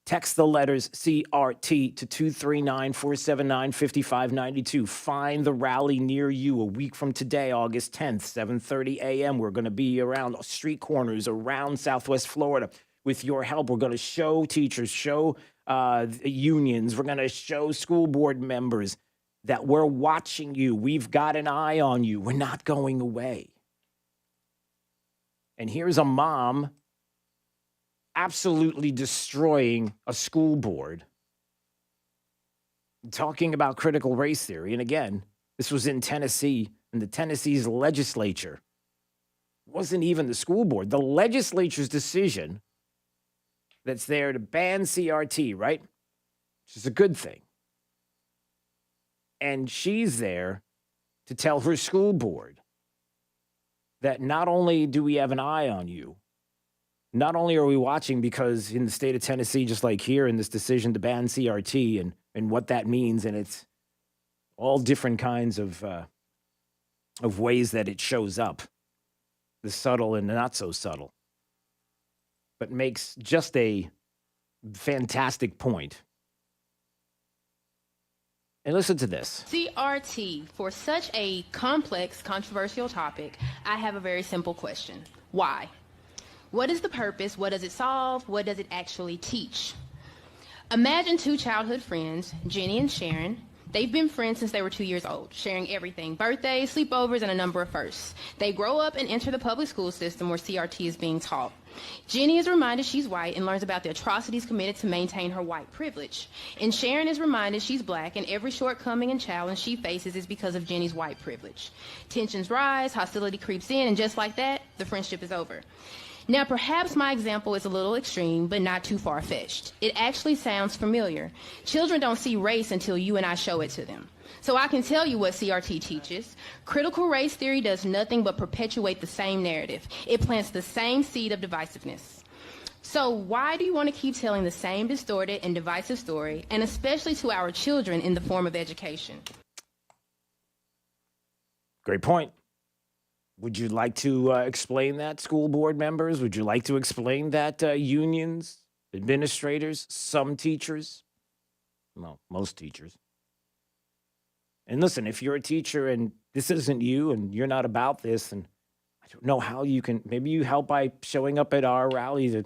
Text the letters CRT to 239-479-5592. Find the rally near you a week from today, August 10th, 7:30 a.m. We're going to be around street corners around Southwest Florida. With your help, we're going to show teachers, show unions. We're going to show school board members that we're watching you. We've got an eye on you. We're not going away. And here's a mom absolutely destroying a school board, talking about critical race theory. And again, this was in Tennessee, and the Tennessee's legislature wasn't even the school board. The legislature's decision that's there to ban CRT, right? Which is a good thing. And she's there to tell her school board that not only do we have an eye on you, not only are we watching, because in the state of Tennessee, just like here, in this decision to ban CRT and what that means, and it's all different kinds of ways that it shows up, the subtle and the not so subtle, but makes just a fantastic point. And listen to this. CRT, for such a complex, controversial topic, I have a very simple question. Why? What is the purpose? What does it solve? What does it actually teach? Imagine two childhood friends, Jenny and Sharon. They've been friends since they were 2 years old, sharing everything, birthdays, sleepovers, and a number of firsts. They grow up and enter the public school system where CRT is being taught. Jenny is reminded she's white and learns about the atrocities committed to maintain her white privilege. And Sharon is reminded she's black, and every shortcoming and challenge she faces is because of Jenny's white privilege. Tensions rise, hostility creeps in, and just like that, the friendship is over. Now, perhaps my example is a little extreme, but not too far-fetched. It actually sounds familiar. Children don't see race until you and I show it to them. So I can tell you what CRT teaches. Critical race theory does nothing but perpetuate the same narrative. It plants the same seed of divisiveness. So why do you want to keep telling the same distorted and divisive story, and especially to our children, in the form of education? Great point. Would you like to explain that, school board members? Would you like to explain that, unions, administrators, some teachers? Well, most teachers. And listen, if you're a teacher and this isn't you and you're not about this, and I don't know how you can, maybe you help by showing up at our rally to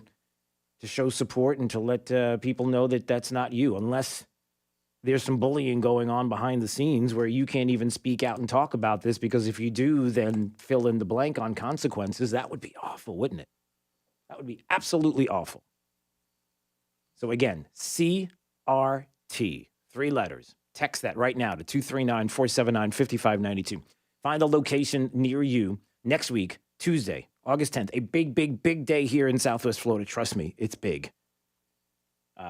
show support and to let people know that that's not you, unless there's some bullying going on behind the scenes where you can't even speak out and talk about this, because if you do, then fill in the blank on consequences. That would be awful, wouldn't it? That would be absolutely awful. So again, CRT, 3 letters. Text that right now to 239-479-5592. Find a location near you next week, Tuesday, August 10th. A big, big, big day here in Southwest Florida. Trust me, it's big.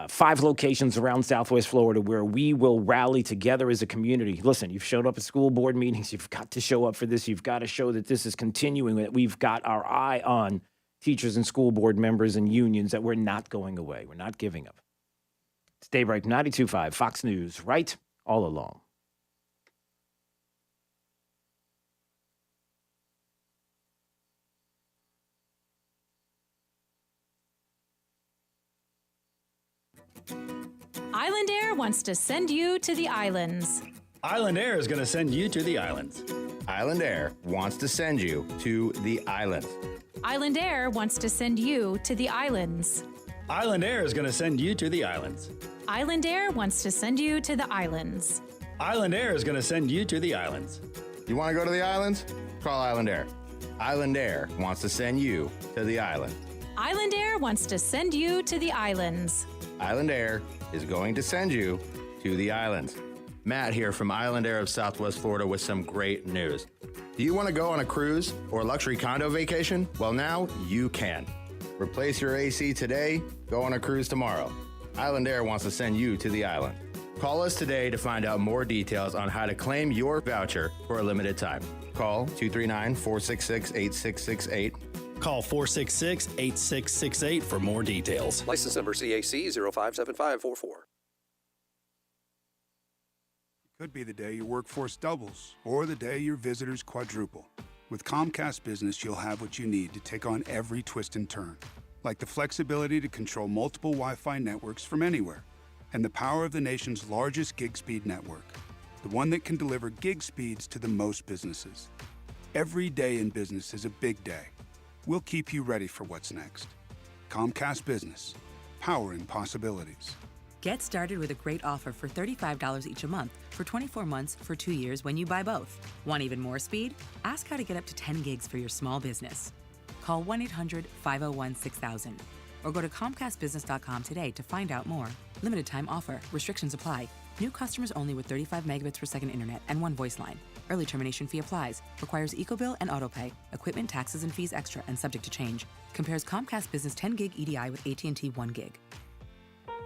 5 locations around Southwest Florida where we will rally together as a community. Listen, you've showed up at school board meetings. You've got to show up for this. You've got to show that this is continuing, that we've got our eye on teachers and school board members and unions, that we're not going away. We're not giving up. It's Daybreak 92.5, Fox News, right all along. Island Air wants to send you to the islands. Island Air is going to send you to the islands. Island Air wants to send you to the islands. Island Air wants to send you to the islands. Island Air is going to send you to the islands. Island Air wants to send you to the islands. Island Air is going to send you to the islands. You want to go to the islands? Call Island Air. Island Air wants to send you to the island. Island Air wants to send you to the islands. Island Air is going to send you to the islands. Matt here from Island Air of Southwest Florida with some great news. Do you want to go on a cruise or luxury condo vacation? Well, now you can. Replace your AC today, go on a cruise tomorrow. Island Air wants to send you to the island. Call us today to find out more details on how to claim your voucher for a limited time. Call 239-466-8668. Call 466-8668 for more details. License number CAC 057544. Could be the day your workforce doubles or the day your visitors quadruple. With Comcast Business, you'll have what you need to take on every twist and turn, like the flexibility to control multiple Wi-Fi networks from anywhere, and the power of the nation's largest gig speed network, the one that can deliver gig speeds to the most businesses. Every day in business is a big day. We'll keep you ready for what's next. Comcast Business, powering possibilities. Get started with a great offer for $35 each a month for 24 months for 2 years when you buy both. Want even more speed? Ask how to get up to 10 gigs for your small business. Call 1-800-501-6000 or go to ComcastBusiness.com today to find out more. Limited time offer. Restrictions apply. New customers only with 35 megabits per second internet and 1 voice line. Early termination fee applies. Requires EcoBill and AutoPay. Equipment, taxes, and fees extra and subject to change. Compares Comcast Business 10 gig EDI with AT&T 1 gig.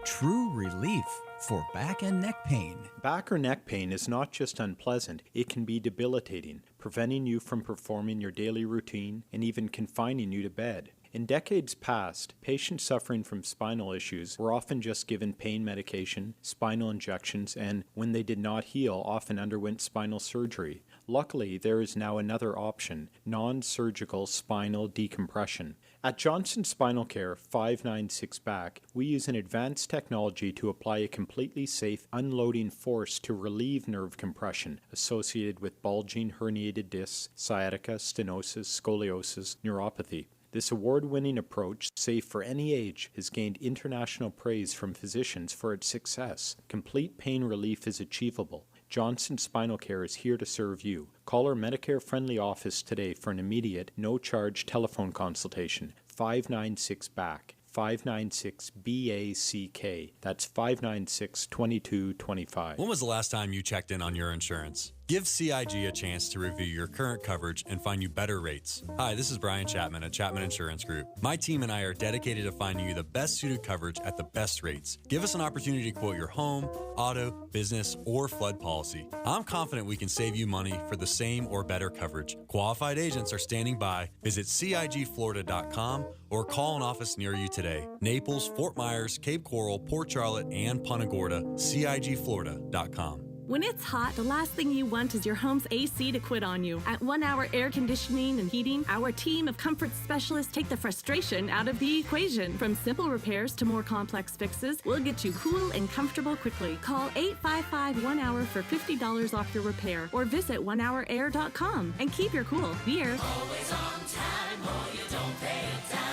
True relief for back and neck pain. Back or neck pain is not just unpleasant, it can be debilitating, preventing you from performing your daily routine and even confining you to bed. In decades past, patients suffering from spinal issues were often just given pain medication, spinal injections, and when they did not heal, often underwent spinal surgery. Luckily, there is now another option, non-surgical spinal decompression. At Johnson Spinal Care 596 Back, we use an advanced technology to apply a completely safe unloading force to relieve nerve compression associated with bulging herniated discs, sciatica, stenosis, scoliosis, neuropathy. This award-winning approach, safe for any age, has gained international praise from physicians for its success. Complete pain relief is achievable. Johnson Spinal Care is here to serve you. Call our Medicare-friendly office today for an immediate, no-charge telephone consultation. 596-BACK. 596-BACK. That's 596-2225. When was the last time you checked in on your insurance? Give CIG a chance to review your current coverage and find you better rates. Hi, this is Brian Chapman at Chapman Insurance Group. My team and I are dedicated to finding you the best suited coverage at the best rates. Give us an opportunity to quote your home, auto, business, or flood policy. I'm confident we can save you money for the same or better coverage. Qualified agents are standing by. Visit CIGFlorida.com or call an office near you today. Naples, Fort Myers, Cape Coral, Port Charlotte, and Punta Gorda. CIGFlorida.com. When it's hot, the last thing you want is your home's AC to quit on you. At 1 Hour Air Conditioning and Heating, our team of comfort specialists take the frustration out of the equation. From simple repairs to more complex fixes, we'll get you cool and comfortable quickly. Call 855-1-HOUR for $50 off your repair or visit onehourair.com and keep your cool. Beer. Always on time or you don't pay time.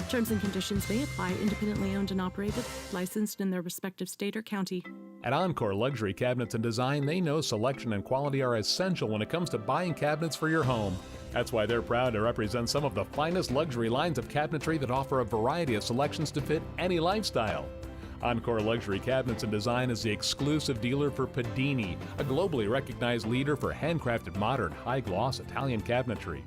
Terms and conditions may apply. Independently owned and operated, licensed in their respective state or county. At Encore Luxury Cabinets and Design, they know selection and quality are essential when it comes to buying cabinets for your home. That's why they're proud to represent some of the finest luxury lines of cabinetry that offer a variety of selections to fit any lifestyle. Encore Luxury Cabinets and Design is the exclusive dealer for Padini, a globally recognized leader for handcrafted modern high-gloss Italian cabinetry.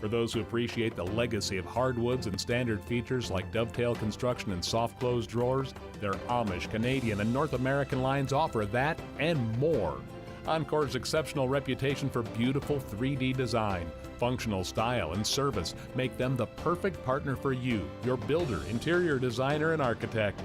For those who appreciate the legacy of hardwoods and standard features like dovetail construction and soft close drawers, their Amish, Canadian, and North American lines offer that and more. Encore's exceptional reputation for beautiful 3D design, functional style, and service make them the perfect partner for you, your builder, interior designer, and architect.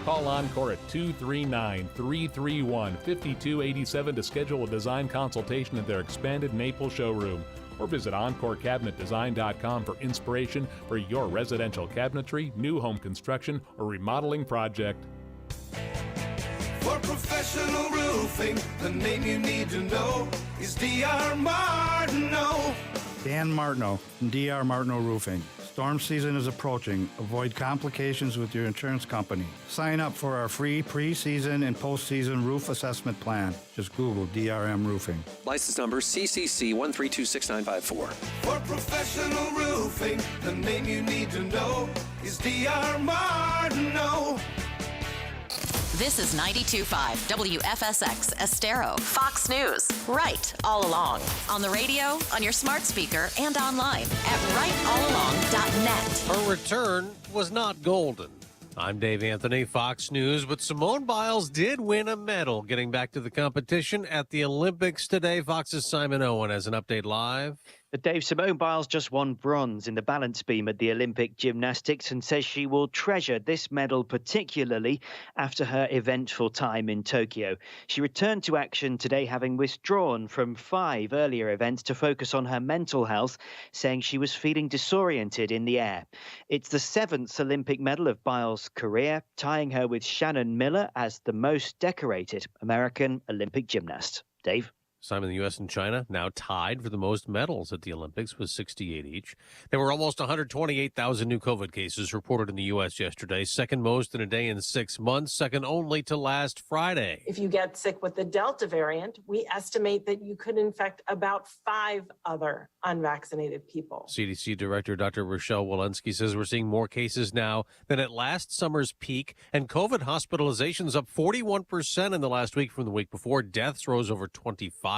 Call Encore at 239-331-5287 to schedule a design consultation at their expanded Naples showroom, or visit EncoreCabinetDesign.com for inspiration for your residential cabinetry, new home construction, or remodeling project. For professional roofing, the name you need to know is D.R. Martineau. Dan Martineau from D.R. Martineau Roofing. Storm season is approaching. Avoid complications with your insurance company. Sign up for our free pre-season and post-season roof assessment plan. Just Google DRM Roofing. License number CCC 1326954. For professional roofing, the name you need to know is D.R. Martineau. This is 92.5 WFSX Estero, Fox News, right all along. On the radio, on your smart speaker, and online at rightallalong.net. Her return was not golden. I'm Dave Anthony, Fox News, but Simone Biles did win a medal getting back to the competition at the Olympics today. Fox's Simon Owen has an update live. But Dave, Simone Biles just won bronze in the balance beam at the Olympic gymnastics and says she will treasure this medal particularly after her eventful time in Tokyo. She returned to action today, having withdrawn from 5 earlier events to focus on her mental health, saying she was feeling disoriented in the air. It's the 7th Olympic medal of Biles' career, tying her with Shannon Miller as the most decorated American Olympic gymnast. Dave? Simon, the U.S. and China now tied for the most medals at the Olympics with 68 each. There were almost 128,000 new COVID cases reported in the U.S. yesterday, second most in a day in 6 months, second only to last Friday. If you get sick with the Delta variant, we estimate that you could infect about 5 other unvaccinated people. CDC Director Dr. Rochelle Walensky says we're seeing more cases now than at last summer's peak, and COVID hospitalizations up 41% in the last week from the week before. Deaths rose over 25%.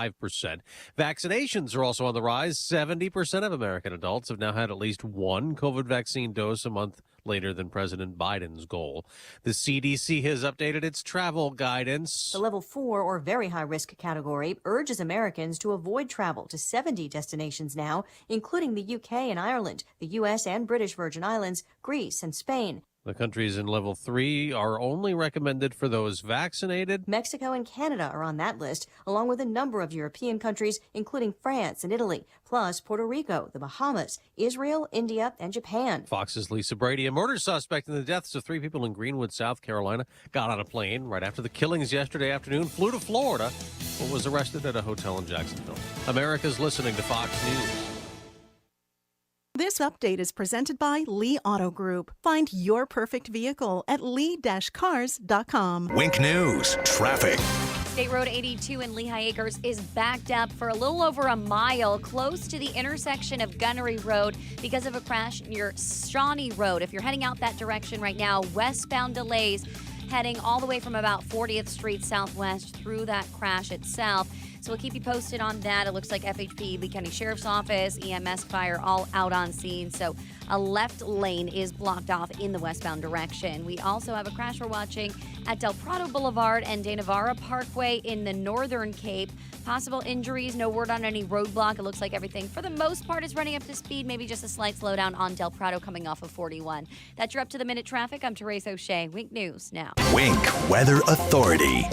Vaccinations are also on the rise. 70% of American adults have now had at least one COVID vaccine dose a month later than President Biden's goal. The CDC has updated its travel guidance. The level 4 or very high risk category urges Americans to avoid travel to 70 destinations now, including the UK and Ireland, the US and British Virgin Islands, Greece and Spain. The countries in level 3 are only recommended for those vaccinated. Mexico and Canada are on that list, along with a number of European countries, including France and Italy, plus Puerto Rico, the Bahamas, Israel, India, and Japan. Fox's Lisa Brady, a murder suspect in the deaths of 3 people in Greenwood, South Carolina, got on a plane right after the killings yesterday afternoon, flew to Florida, but was arrested at a hotel in Jacksonville. America's listening to Fox News. This update is presented by Lee Auto Group. Find your perfect vehicle at lee-cars.com. Wink News, traffic. State Road 82 in Lehigh Acres is backed up for a little over a mile close to the intersection of Gunnery Road because of a crash near Shawnee Road. If you're heading out that direction right now, westbound delays heading all the way from about 40th Street Southwest through that crash itself. So we'll keep you posted on that. It looks like FHP, Lee County Sheriff's Office, EMS, fire, all out on scene. So a left lane is blocked off in the westbound direction. We also have a crash we're watching at Del Prado Boulevard and De Navarra Parkway in the Northern Cape. Possible injuries, no word on any roadblock. It looks like everything, for the most part, is running up to speed. Maybe just a slight slowdown on Del Prado coming off of 41. That's your up-to-the-minute traffic. I'm Therese O'Shea. Wink News now. Wink Weather Authority.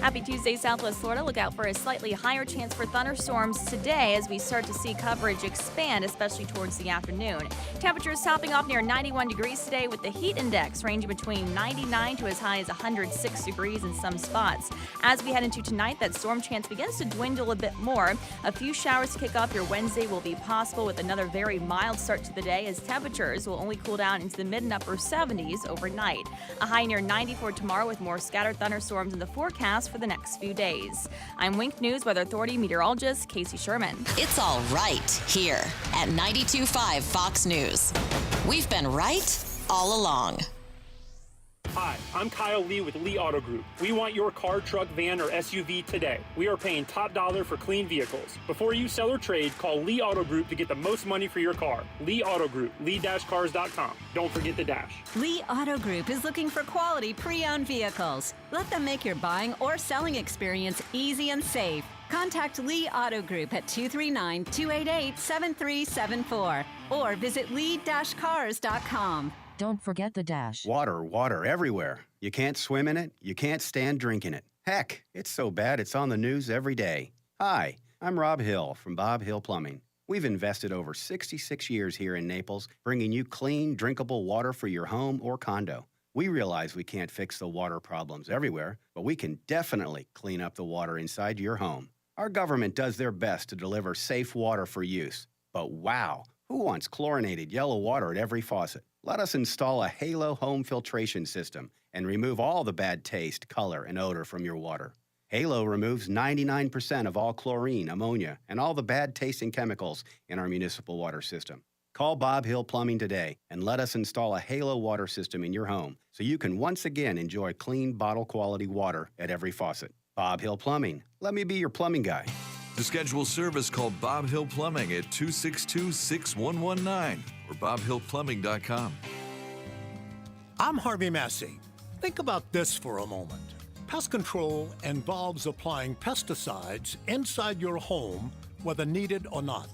Happy Tuesday, Southwest Florida. Look out for a slightly higher chance for thunderstorms today as we start to see coverage expand, especially towards the afternoon. Temperatures topping off near 91 degrees today with the heat index ranging between 99 to as high as 106 degrees in some spots. As we head into tonight, that storm chance begins to dwindle a bit more. A few showers to kick off your Wednesday will be possible with another very mild start to the day as temperatures will only cool down into the mid and upper 70s overnight. A high near 94 tomorrow with more scattered thunderstorms in the forecast for the next few days. I'm Wink News Weather Authority meteorologist Casey Sherman. It's all right here at 92.5 Fox News. We've been right all along. Hi, I'm Kyle Lee with Lee Auto Group. We want your car, truck, van, or SUV today. We are paying top dollar for clean vehicles. Before you sell or trade, call Lee Auto Group to get the most money for your car. Lee Auto Group, lee-cars.com. Don't forget the dash. Lee Auto Group is looking for quality pre-owned vehicles. Let them make your buying or selling experience easy and safe. Contact Lee Auto Group at 239-288-7374 or visit lee-cars.com. Don't forget the dash. Water everywhere. You can't swim in it. You can't stand drinking it. Heck, it's so bad it's on the news every day. Hi, I'm Rob Hill from Bob Hill Plumbing. We've invested over 66 years here in Naples, bringing you clean, drinkable water for your home or condo. We realize we can't fix the water problems everywhere, but we can definitely clean up the water inside your home. Our government does their best to deliver safe water for use. But wow, who wants chlorinated yellow water at every faucet? Let us install a Halo home filtration system and remove all the bad taste, color, and odor from your water. Halo removes 99% of all chlorine, ammonia, and all the bad-tasting chemicals in our municipal water system. Call Bob Hill Plumbing today and let us install a Halo water system in your home so you can once again enjoy clean, bottle-quality water at every faucet. Bob Hill Plumbing. Let me be your plumbing guy. To schedule service, call Bob Hill Plumbing at 262-6119 or bobhillplumbing.com. I'm Harvey Massey. Think about this for a moment. Pest control involves applying pesticides inside your home, whether needed or not.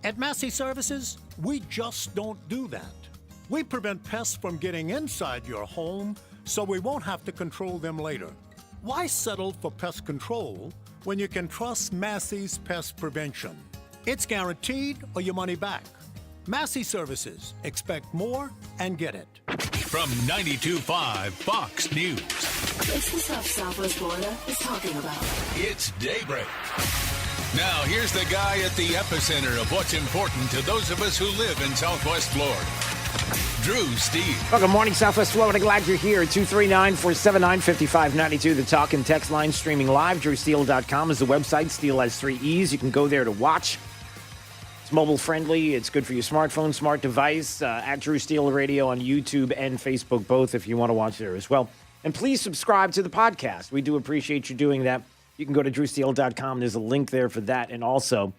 At Massey Services, we just don't do that. We prevent pests from getting inside your home so we won't have to control them later. Why settle for pest control when you can trust Massey's Pest Prevention? It's guaranteed or your money back. Massey Services. Expect more and get it. From 92.5 Fox News. It's the stuff Southwest Florida is talking about. It's Daybreak. Now, here's the guy at the epicenter of what's important to those of us who live in Southwest Florida. Drew Steele. Well, good morning, Southwest Florida. Glad you're here. 239-479-5592, the talk and text line, streaming live. DrewSteele.com is the website. Steele has 3 E's. You can go there to watch. It's mobile friendly. It's good for your smartphone, smart device. At Drew Steele Radio on YouTube and Facebook, both, if you want to watch there as well. And please subscribe to the podcast. We do appreciate you doing that. You can go to DrewSteele.com. There's a link there for that. And also,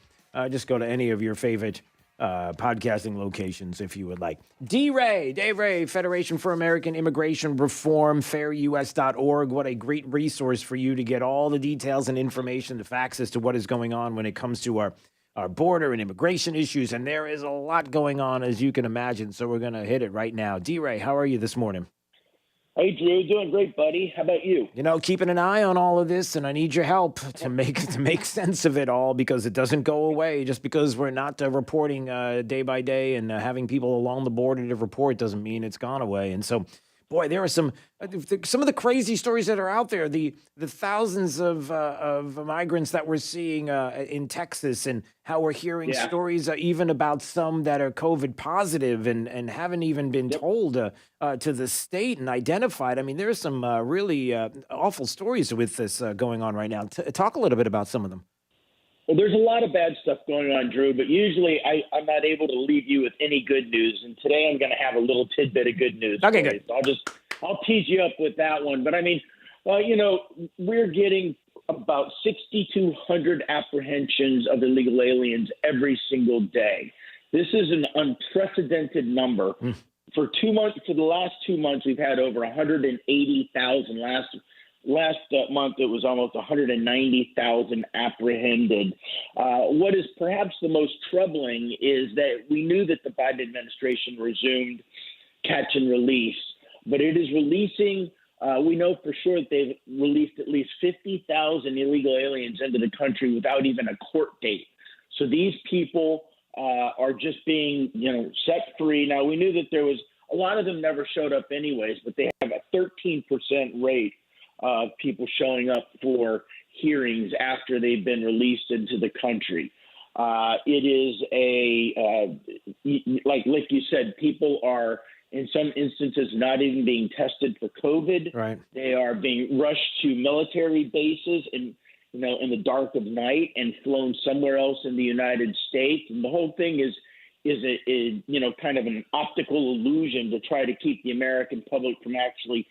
just go to any of your favorite podcasting locations if you would like. Dave Ray, Federation for American Immigration Reform, fairus.org. What a great resource for you to get all the details and information, the facts as to what is going on when it comes to our border and immigration issues. And there is a lot going on, as you can imagine. So we're going to hit it right now. D-Ray, how are you this morning? Hey, Drew, doing great, buddy. How about you? You know, keeping an eye on all of this, and I need your help to make sense of it all, because it doesn't go away. Just because we're not reporting day by day and having people along the border to report doesn't mean it's gone away. And so, boy, there are some of the crazy stories that are out there. The thousands of migrants that we're seeing in Texas, and how we're hearing stories even about some that are COVID positive and haven't even been told to the state and identified. I mean, there's some really awful stories with this going on right now. Talk a little bit about some of them. Well, there's a lot of bad stuff going on, Drew, but usually I'm not able to leave you with any good news. And today I'm going to have a little tidbit of good news. Okay, good. So I'll tease you up with that one. But I mean, we're getting about 6,200 apprehensions of illegal aliens every single day. This is an unprecedented number. For 2 months, for the last 2 months, we've had over 180,000. Last month, it was almost 190,000 apprehended. What is perhaps the most troubling is that we knew that the Biden administration resumed catch and release, but it is releasing. We know for sure that they've released at least 50,000 illegal aliens into the country without even a court date. So these people are just being, set free. Now, we knew that there was a lot of them never showed up anyways, but they have a 13% rate of people showing up for hearings after they've been released into the country. It is like you said, people are in some instances not even being tested for COVID. Right. They are being rushed to military bases in the dark of night and flown somewhere else in the United States. And the whole thing is kind of an optical illusion to try to keep the American public from actually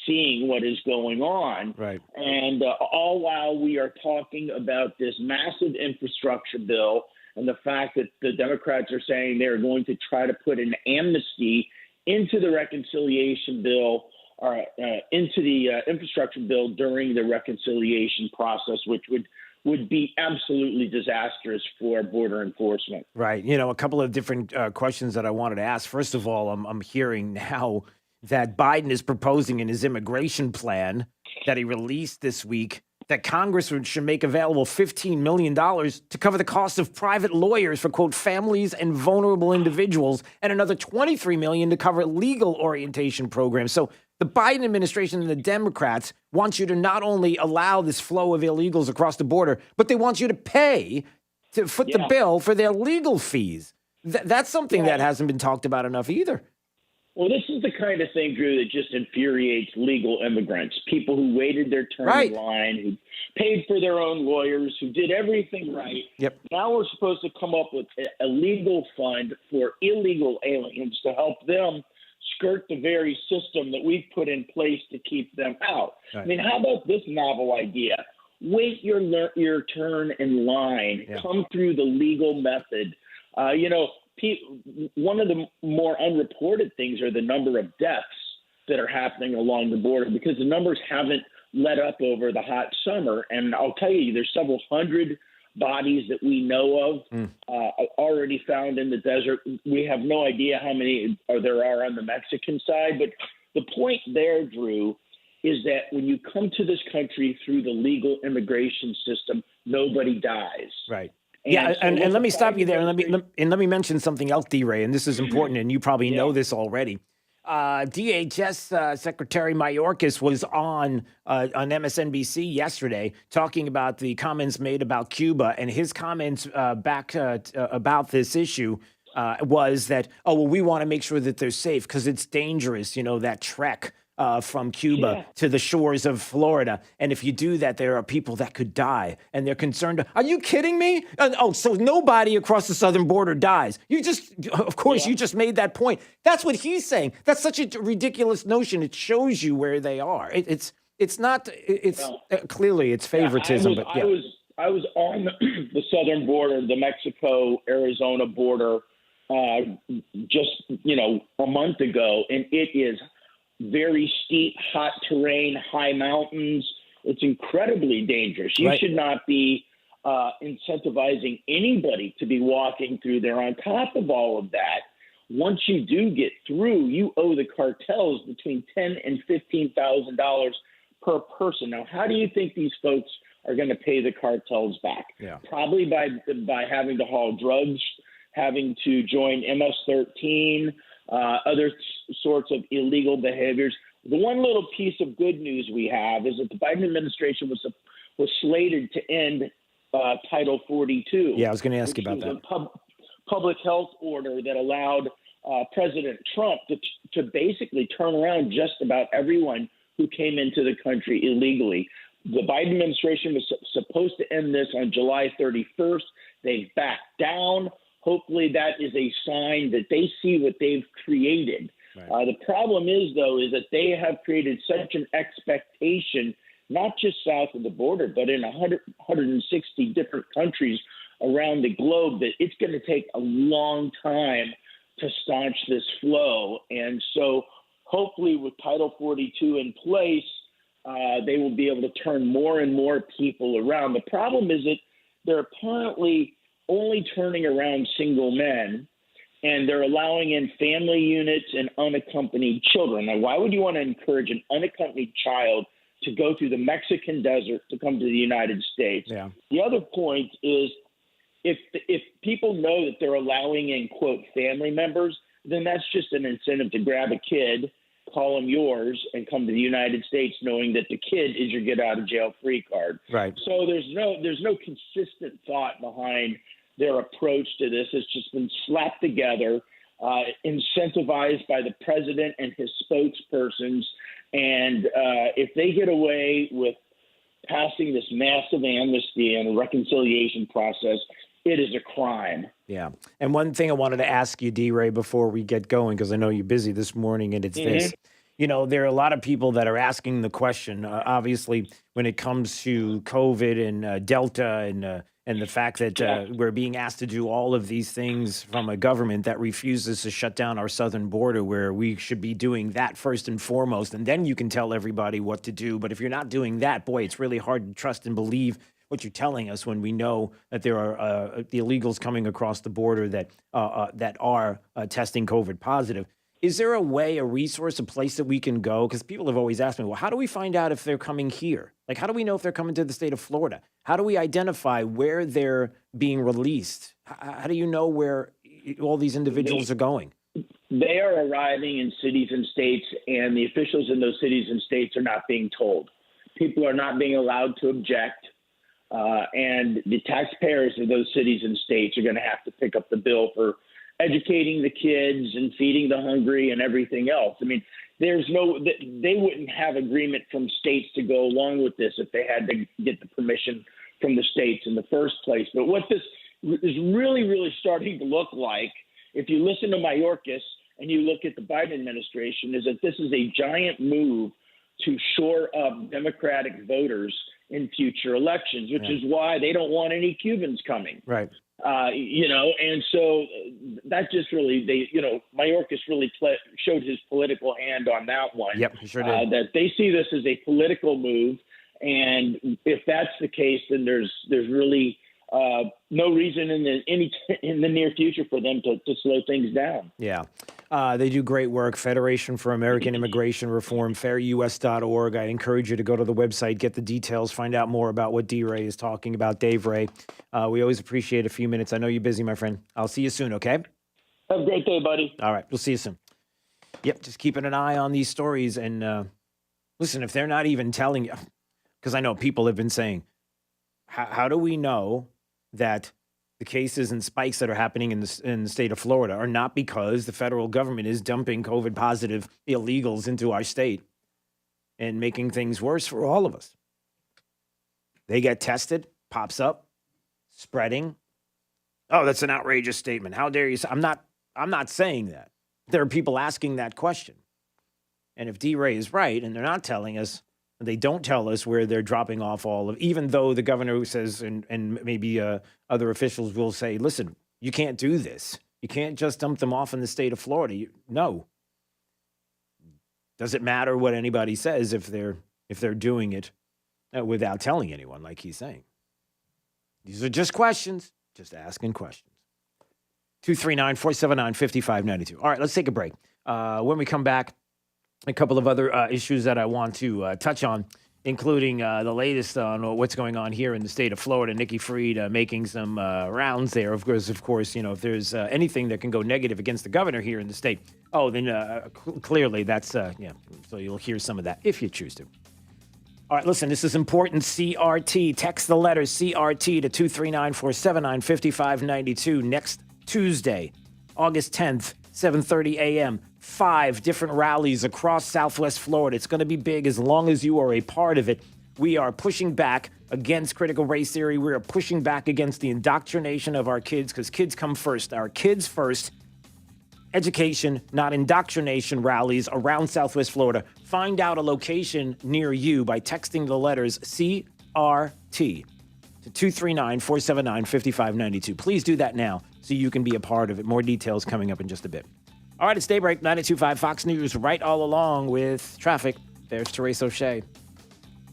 seeing what is going on. Right. And all while we are talking about this massive infrastructure bill and the fact that the Democrats are saying they're going to try to put an amnesty into the reconciliation bill or into the infrastructure bill during the reconciliation process, which would be absolutely disastrous for border enforcement. Right. You know, a couple of different questions that I wanted to ask. First of all, I'm hearing now that Biden is proposing in his immigration plan that he released this week that Congress should make available $15 million to cover the cost of private lawyers for, quote, families and vulnerable individuals, and another $23 million to cover legal orientation programs. So the Biden administration and the Democrats want you to not only allow this flow of illegals across the border, but they want you to pay to foot the bill for their legal fees. That's something that hasn't been talked about enough either. Well, this is the kind of thing, Drew, that just infuriates legal immigrants, people who waited their turn in line, who paid for their own lawyers, who did everything right. Yep. Now we're supposed to come up with a legal fund for illegal aliens to help them skirt the very system that we've put in place to keep them out. Right. I mean, how about this novel idea? Wait your turn in line. Yeah. Come through the legal method. One of the more unreported things are the number of deaths that are happening along the border, because the numbers haven't let up over the hot summer. And I'll tell you, there's several hundred bodies that we know of already found in the desert. We have no idea how many there are on the Mexican side. But the point there, Drew, is that when you come to this country through the legal immigration system, nobody dies. Right. And let me stop you there, and let me mention something else, D-Ray, and this is important, and you probably know this already. DHS Secretary Mayorkas was on MSNBC yesterday talking about the comments made about Cuba, and his comments about this issue was that, we want to make sure that they're safe because it's dangerous, that trek from Cuba to the shores of Florida. And if you do that, there are people that could die. And they're concerned. Are you kidding me? So nobody across the southern border dies. You just made that point. That's what he's saying. That's such a ridiculous notion. It shows you where they are. Clearly it's favoritism. I was on the southern border, the Mexico-Arizona border, just, a month ago. And it is very steep, hot terrain, high mountains. It's incredibly dangerous. You should not be incentivizing anybody to be walking through there. On top of all of that, once you do get through, you owe the cartels between $10,000 and $15,000 per person. Now, how do you think these folks are going to pay the cartels back? Yeah. Probably by having to haul drugs, having to join MS-13, other sorts of illegal behaviors. The one little piece of good news we have is that the Biden administration was slated to end Title 42. Yeah, I was going to ask you about that. A public health order that allowed President Trump to basically turn around just about everyone who came into the country illegally. The Biden administration was supposed to end this on July 31st. They've backed down. Hopefully that is a sign that they see what they've created. Right. The problem is, though, is that they have created such an expectation, not just south of the border, but in 160 different countries around the globe, that it's going to take a long time to staunch this flow. And so hopefully with Title 42 in place, they will be able to turn more and more people around. The problem is that they're apparently only turning around single men, and they're allowing in family units and unaccompanied children. Now, why would you want to encourage an unaccompanied child to go through the Mexican desert to come to the United States? Yeah. The other point is if people know that they're allowing in, quote, family members, then that's just an incentive to grab a kid, call them yours, and come to the United States knowing that the kid is your get-out-of-jail-free card. Right. So there's no consistent thought behind their approach to this. It's just been slapped together, incentivized by the president and his spokespersons. And if they get away with passing this massive amnesty and reconciliation process, it is a crime. Yeah. And one thing I wanted to ask you, D-Ray, before we get going, because I know you're busy this morning, and it's this. there are a lot of people that are asking the question, obviously, when it comes to COVID and Delta and the fact that we're being asked to do all of these things from a government that refuses to shut down our southern border, where we should be doing that first and foremost, and then you can tell everybody what to do. But if you're not doing that, boy, it's really hard to trust and believe what you're telling us when we know that there are the illegals coming across the border that are testing COVID positive. Is there a way, a resource, a place that we can go? Because people have always asked me, well, how do we find out if they're coming here? Like, how do we know if they're coming to the state of Florida? How do we identify where they're being released? How do you know where all these individuals are going? They are arriving in cities and states, and the officials in those cities and states are not being told. People are not being allowed to object, and the taxpayers of those cities and states are going to have to pick up the bill for educating the kids and feeding the hungry and everything else. I mean, they wouldn't have agreement from states to go along with this if they had to get the permission from the states in the first place. But what this is really, really starting to look like, if you listen to Mayorkas and you look at the Biden administration, is that this is a giant move to shore up Democratic voters in future elections, which is why they don't want any Cubans coming. Right. And so that just really, Mayorkas really showed his political hand on that one. Yep, he sure did. That they see this as a political move, and if that's the case, then there's really no reason in the near future for them to slow things down. Yeah. They do great work. Federation for American Immigration Reform, fairus.org. I encourage you to go to the website, get the details, find out more about what D. Ray is talking about. Dave Ray, we always appreciate a few minutes. I know you're busy, my friend. I'll see you soon, okay? Have a great day, buddy. All right. We'll see you soon. Yep. Just keeping an eye on these stories. And listen, if they're not even telling you, because I know people have been saying, how do we know that the cases and spikes that are happening in the state of Florida are not because the federal government is dumping COVID positive illegals into our state and making things worse for all of us? They get tested, pops up, spreading. Oh, that's an outrageous statement. How dare you? I'm not saying that. There are people asking that question. And if D. Ray is right and they're not telling us, they don't tell us where they're dropping off all of, even though the governor says, and maybe other officials will say, listen, you can't do this. You can't just dump them off in the state of Florida. No. Does it matter what anybody says if they're doing it without telling anyone, like he's saying? These are just questions, just asking questions. 239-479-5592. All right, let's take a break. When we come back, a couple of other issues that I want to touch on, including the latest on what's going on here in the state of Florida. Nikki Fried making some rounds there. Of course, if there's anything that can go negative against the governor here in the state, then clearly that's, so you'll hear some of that if you choose to. All right, listen, this is important. CRT. Text the letter CRT to 239-479-5592 next Tuesday, August 10th, 7:30 a.m. 5 different rallies across Southwest Florida. It's going to be big as long as you are a part of it. We are pushing back against critical race theory. We are pushing back against the indoctrination of our kids, because kids come first. Our kids first. Education, not indoctrination rallies around Southwest Florida. Find out a location near you by texting the letters CRT to 239-479-5592. Please do that now so you can be a part of it. More details coming up in just a bit. All right, it's Daybreak, 92.5 Fox News, right all along with traffic. There's Therese O'Shea.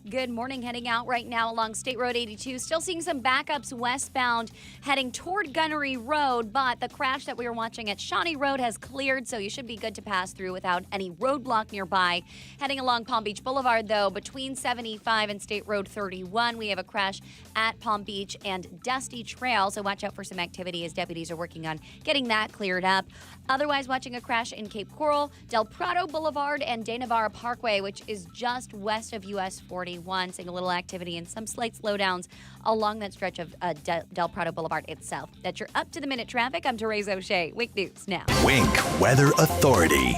Good morning. Heading out right now along State Road 82. Still seeing some backups westbound heading toward Gunnery Road, but the crash that we were watching at Shawnee Road has cleared, so you should be good to pass through without any roadblock nearby. Heading along Palm Beach Boulevard, though, between 75 and State Road 31, we have a crash at Palm Beach and Dusty Trail, so watch out for some activity as deputies are working on getting that cleared up. Otherwise, watching a crash in Cape Coral, Del Prado Boulevard, and De Navarra Parkway, which is just west of US 41. Seeing a little activity and some slight slowdowns along that stretch of Del Prado Boulevard itself. That's your up-to-the-minute traffic. I'm Therese O'Shea. Wink News now. Wink Weather Authority.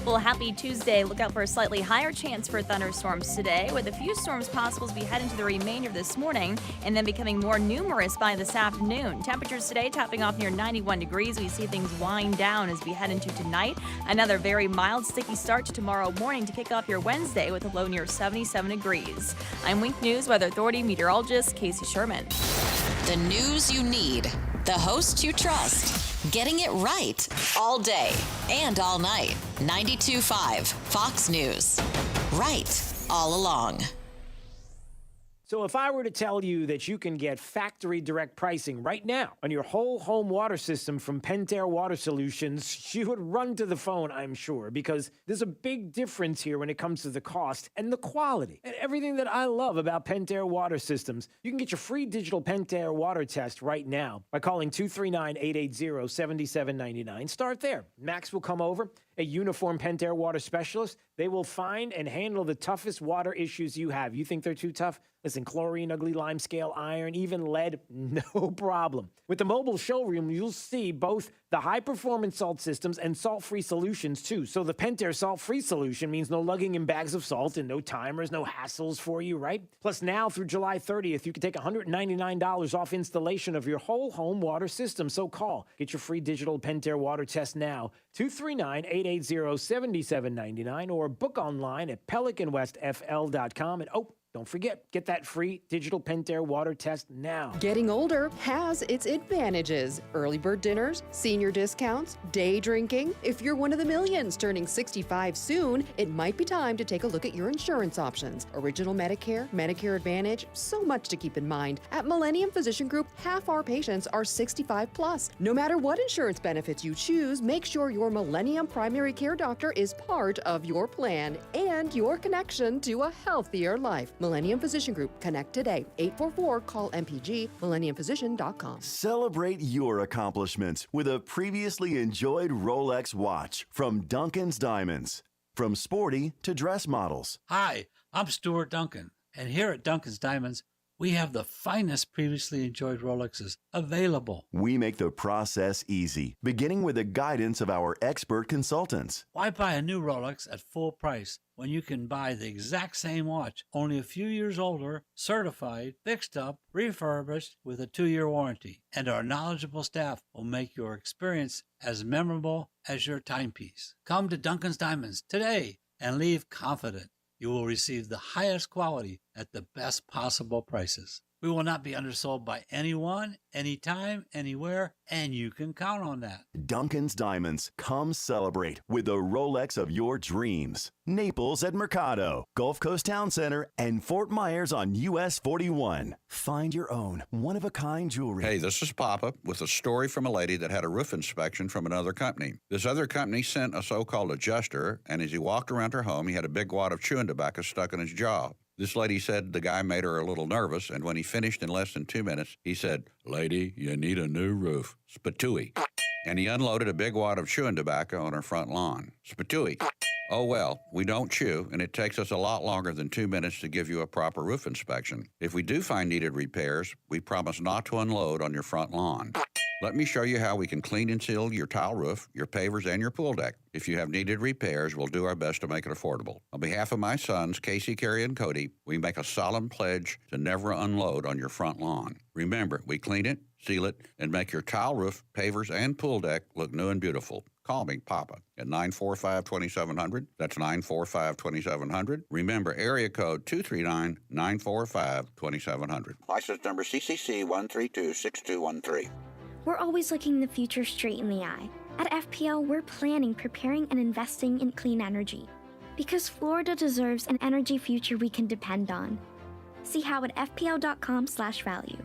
Well, happy Tuesday. Look out for a slightly higher chance for thunderstorms today, with a few storms possible as we head into the remainder of this morning and then becoming more numerous by this afternoon. Temperatures today topping off near 91 degrees. We see things wind down as we head into tonight. Another very mild, sticky start to tomorrow morning to kick off your Wednesday with a low near 77 degrees. I'm Wink News Weather Authority meteorologist Casey Sherman. The news you need. The host you trust. Getting it right all day and all night. 92.5 Fox News. Right all along. So if I were to tell you that you can get factory direct pricing right now on your whole home water system from Pentair Water Solutions, you would run to the phone, I'm sure, because there's a big difference here when it comes to the cost and the quality and everything that I love about Pentair Water Systems. You can get your free digital Pentair water test right now by calling 239-880-7799. Start there. Max will come over, a uniformed Pentair water specialist. They will find and handle the toughest water issues you have. You think they're too tough? Listen, chlorine, ugly lime scale, iron, even lead, no problem. With the mobile showroom, you'll see both the high-performance salt systems and salt-free solutions, too. So the Pentair salt-free solution means no lugging in bags of salt and no timers, no hassles for you, right? Plus, now through July 30th, you can take $199 off installation of your whole home water system. So call. Get your free digital Pentair water test now. 239-880-7799 or book online at pelicanwestfl.com. And don't forget, get that free digital Pentair water test now. Getting older has its advantages. Early bird dinners, senior discounts, day drinking. If you're one of the millions turning 65 soon, it might be time to take a look at your insurance options. Original Medicare, Medicare Advantage, so much to keep in mind. At Millennium Physician Group, half our patients are 65 plus. No matter what insurance benefits you choose, make sure your Millennium primary care doctor is part of your plan and your connection to a healthier life. Millennium Physician Group. Connect today. 844-CALL-MPG, millenniumphysician.com. Celebrate your accomplishments with a previously enjoyed Rolex watch from Duncan's Diamonds. From sporty to dress models. Hi, I'm Stuart Duncan, and here at Duncan's Diamonds, we have the finest previously enjoyed Rolexes available. We make the process easy, beginning with the guidance of our expert consultants. Why buy a new Rolex at full price when you can buy the exact same watch, only a few years older, certified, fixed up, refurbished with a 2-year warranty? And our knowledgeable staff will make your experience as memorable as your timepiece. Come to Duncan's Diamonds today and leave confident. You will receive the highest quality at the best possible prices. We will not be undersold by anyone, anytime, anywhere, and you can count on that. Duncan's Diamonds. Come celebrate with the Rolex of your dreams. Naples at Mercado, Gulf Coast Town Center, and Fort Myers on US 41. Find your own one-of-a-kind jewelry. Hey, this is Papa with a story from a lady that had a roof inspection from another company. This other company sent a so-called adjuster, and as he walked around her home, he had a big wad of chewing tobacco stuck in his jaw. This lady said the guy made her a little nervous, and when he finished in less than 2 minutes, he said, "Lady, you need a new roof." Spatooey. And he unloaded a big wad of chewing tobacco on her front lawn. Spatooey. Oh, well, we don't chew, and it takes us a lot longer than 2 minutes to give you a proper roof inspection. If we do find needed repairs, we promise not to unload on your front lawn. Let me show you how we can clean and seal your tile roof, your pavers, and your pool deck. If you have needed repairs, we'll do our best to make it affordable. On behalf of my sons, Casey, Carrie, and Cody, we make a solemn pledge to never unload on your front lawn. Remember, we clean it, seal it, and make your tile roof, pavers, and pool deck look new and beautiful. Call me, Papa, at 945-2700. That's 945-2700. Remember, area code 239-945-2700. License number CCC 1326213. We're always looking the future straight in the eye. At FPL, we're planning, preparing, and investing in clean energy. Because Florida deserves an energy future we can depend on. See how at fpl.com/value.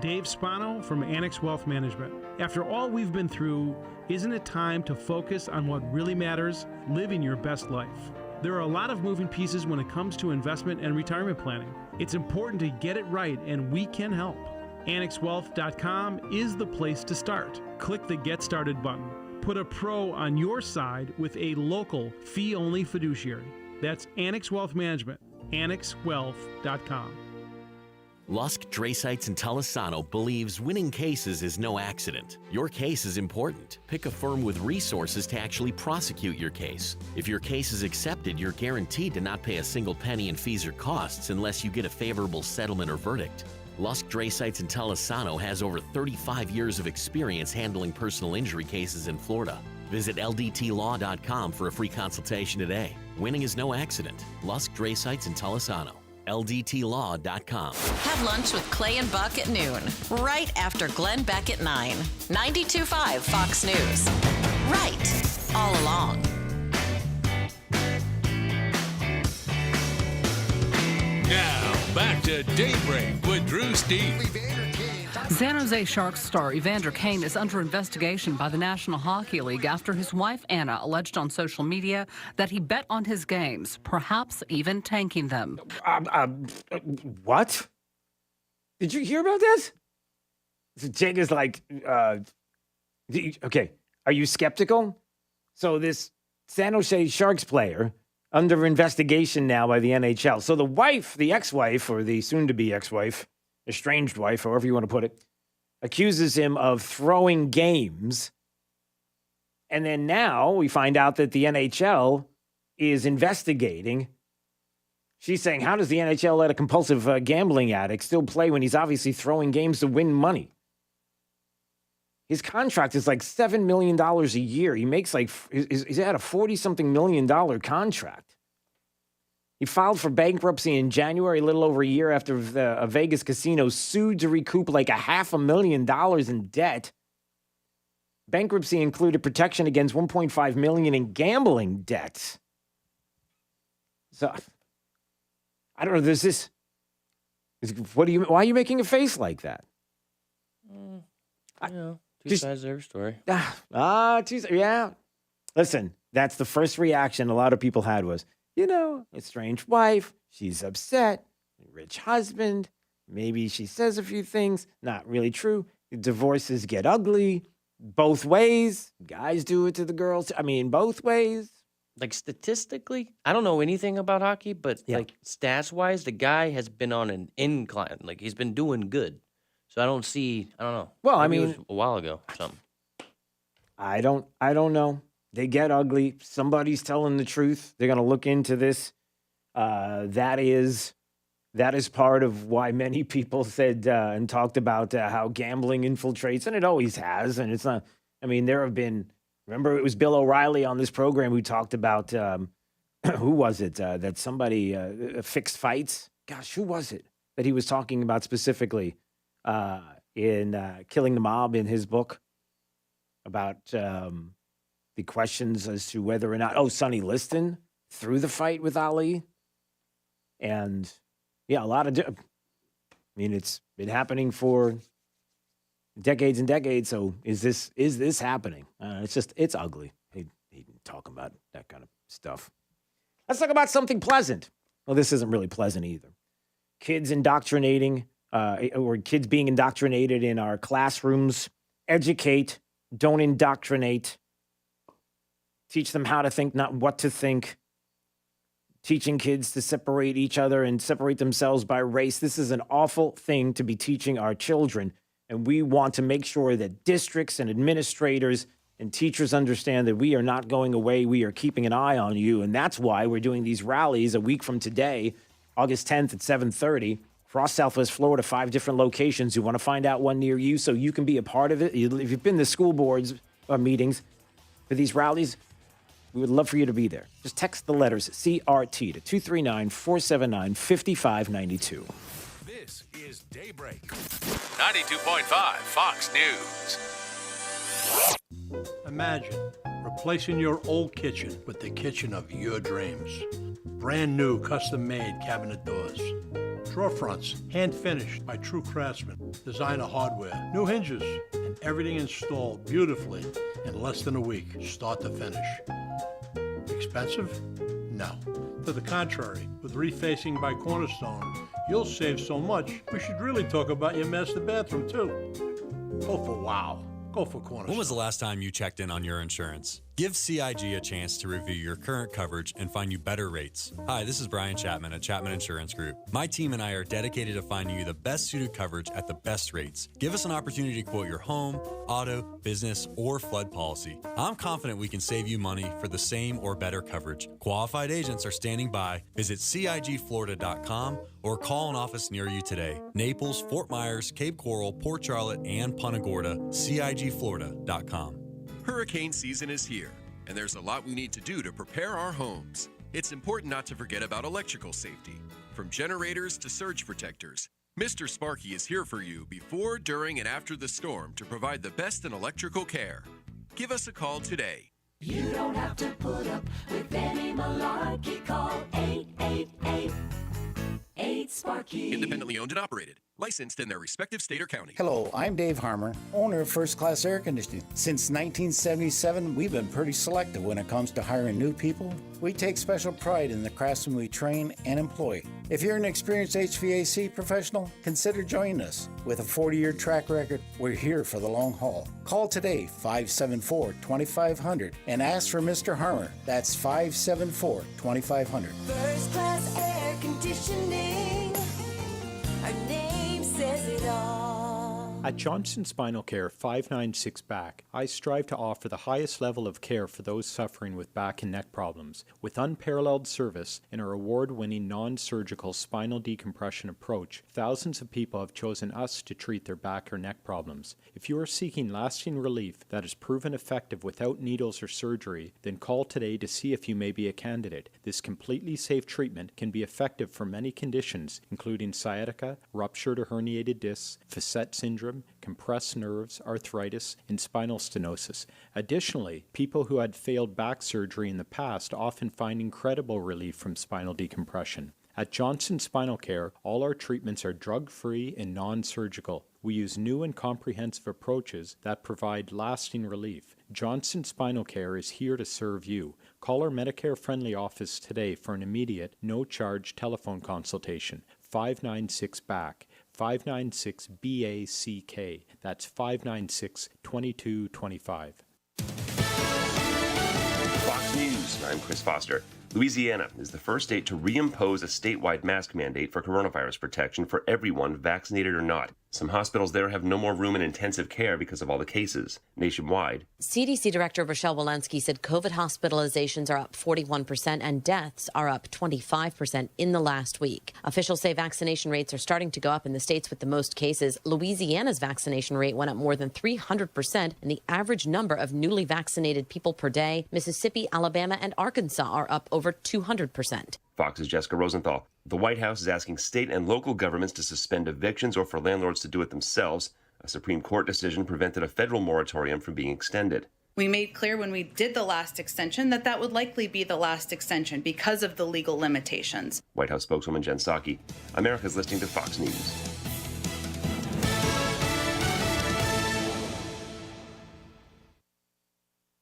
Dave Spinal from Annex Wealth Management. After all we've been through, isn't it time to focus on what really matters? Living your best life. There are a lot of moving pieces when it comes to investment and retirement planning. It's important to get it right, and we can help. AnnexWealth.com is the place to start. Click the Get Started button. Put a pro on your side with a local, fee-only fiduciary. That's Annex Wealth Management. AnnexWealth.com. Lusk, Drasites, and Talisano believes winning cases is no accident. Your case is important. Pick a firm with resources to actually prosecute your case. If your case is accepted, you're guaranteed to not pay a single penny in fees or costs unless you get a favorable settlement or verdict. Lusk, Drasites, and Talisano has over 35 years of experience handling personal injury cases in Florida. Visit LDTlaw.com for a free consultation today. Winning is no accident. Lusk, Drasites, and Talisano. LDTlaw.com. Have lunch with Clay and Buck at noon, right after Glenn Beck at 9. 92.5 Fox News. Right all along. Now, back to Daybreak with Drew Steve. San Jose Sharks star Evander Kane is under investigation by the National Hockey League after his wife Anna alleged on social media that he bet on his games, perhaps even tanking them. What? Did you hear about this? So Jake is like, okay, are you skeptical? So this San Jose Sharks player under investigation now by the NHL. So the wife, the ex-wife, or the soon-to-be ex-wife, estranged wife, however you want to put it, accuses him of throwing games. And then now we find out that the NHL is investigating. She's saying, how does the NHL let a compulsive gambling addict still play when he's obviously throwing games to win money? His contract is like $7 million a year. He makes like, he's had a 40-something million dollar contract. He filed for bankruptcy in January, a little over a year after a Vegas casino sued to recoup like $500,000 in debt. Bankruptcy included protection against $1.5 million in gambling debts. So, I don't know. There's this. Why are you making a face like that? Two sides of every story. Yeah. Listen, that's the first reaction a lot of people had was, estranged wife, she's upset, rich husband, maybe she says a few things, not really true. Divorces get ugly both ways. Guys do it to the girls. I mean, both ways. Like statistically, I don't know anything about hockey, but like stats-wise, the guy has been on an incline. Like he's been doing good. So I don't know. Well, Maybe I mean, it was a while ago or something. I don't know. They get ugly. Somebody's telling the truth. They're going to look into this. That is part of why many people said and talked about how gambling infiltrates, and it always has. And it's not. I mean, there have been. Remember, it was Bill O'Reilly on this program who talked about who was it that somebody fixed fights. Gosh, who was it that he was talking about specifically in Killing the Mob in his book about the questions as to whether or not, Sonny Liston threw the fight with Ali. And yeah, a lot of, it's been happening for decades and decades. So is this happening? It's ugly. He talk about that kind of stuff. Let's talk about something pleasant. Well, this isn't really pleasant either. Kids indoctrinating, or kids being indoctrinated in our classrooms. Educate, don't indoctrinate. Teach them how to think, not what to think. Teaching kids to separate each other and separate themselves by race. This is an awful thing to be teaching our children. And we want to make sure that districts and administrators and teachers understand that we are not going away. We are keeping an eye on you. And that's why we're doing these rallies a week from today, August 10th at 7:30, across Southwest Florida, 5 different locations. You want to find out one near you so you can be a part of it. If you've been to school boards meetings for these rallies, we would love for you to be there. Just text the letters CRT to 239-479-5592. This is Daybreak. 92.5 Fox News. Imagine replacing your old kitchen with the kitchen of your dreams. Brand new custom-made cabinet doors. Drawer fronts, hand-finished by true craftsmen. Designer hardware, new hinges, and everything installed beautifully in less than a week, start to finish. Expensive? No. To the contrary, with refacing by Cornerstone, you'll save so much, we should really talk about your master bathroom, too. Go for wow. Go for Cornerstone. When was the last time you checked in on your insurance? Give CIG a chance to review your current coverage and find you better rates. Hi, this is Brian Chapman at Chapman Insurance Group. My team and I are dedicated to finding you the best suited coverage at the best rates. Give us an opportunity to quote your home, auto, business, or flood policy. I'm confident we can save you money for the same or better coverage. Qualified agents are standing by. Visit CIGFlorida.com or call an office near you today. Naples, Fort Myers, Cape Coral, Port Charlotte, and Punta Gorda, CIGFlorida.com. Hurricane season is here, and there's a lot we need to do to prepare our homes. It's important not to forget about electrical safety. From generators to surge protectors, Mr. Sparky is here for you before, during, and after the storm to provide the best in electrical care. Give us a call today. You don't have to put up with any malarkey. Call 888-8-SPARKY. Independently owned and operated. Licensed in their respective state or county. Hello, I'm Dave Harmer, owner of First Class Air Conditioning. Since 1977, we've been pretty selective when it comes to hiring new people. We take special pride in the craftsmen we train and employ. If you're an experienced HVAC professional, consider joining us. With a 40-year track record, we're here for the long haul. Call today, 574-2500, and ask for Mr. Harmer. That's 574-2500. First Class Air Conditioning. Our name says it all. At Johnson Spinal Care 596 Back, I strive to offer the highest level of care for those suffering with back and neck problems. With unparalleled service and our award-winning non-surgical spinal decompression approach, thousands of people have chosen us to treat their back or neck problems. If you are seeking lasting relief that is proven effective without needles or surgery, then call today to see if you may be a candidate. This completely safe treatment can be effective for many conditions, including sciatica, ruptured or herniated discs, facet syndrome, compressed nerves, arthritis, and spinal stenosis. Additionally, people who had failed back surgery in the past often find incredible relief from spinal decompression. At Johnson Spinal Care, all our treatments are drug-free and non-surgical. We use new and comprehensive approaches that provide lasting relief. Johnson Spinal Care is here to serve you. Call our Medicare-friendly office today for an immediate, no-charge telephone consultation. 596-BACK. 596-BACK. That's 596-2225. Fox News, I'm Chris Foster. Louisiana is the first state to reimpose a statewide mask mandate for coronavirus protection for everyone, vaccinated or not. Some hospitals there have no more room in intensive care because of all the cases. Nationwide, CDC Director Rochelle Walensky said COVID hospitalizations are up 41% and deaths are up 25% in the last week. Officials say vaccination rates are starting to go up in the states with the most cases. Louisiana's vaccination rate went up more than 300%, and the average number of newly vaccinated people per day, Mississippi, Alabama, and Arkansas are up over 200%. Fox's Jessica Rosenthal. The White House is asking state and local governments to suspend evictions or for landlords to do it themselves. A Supreme Court decision prevented a federal moratorium from being extended. We made clear when we did the last extension that that would likely be the last extension because of the legal limitations. White House spokeswoman Jen Psaki. America's listening to Fox News.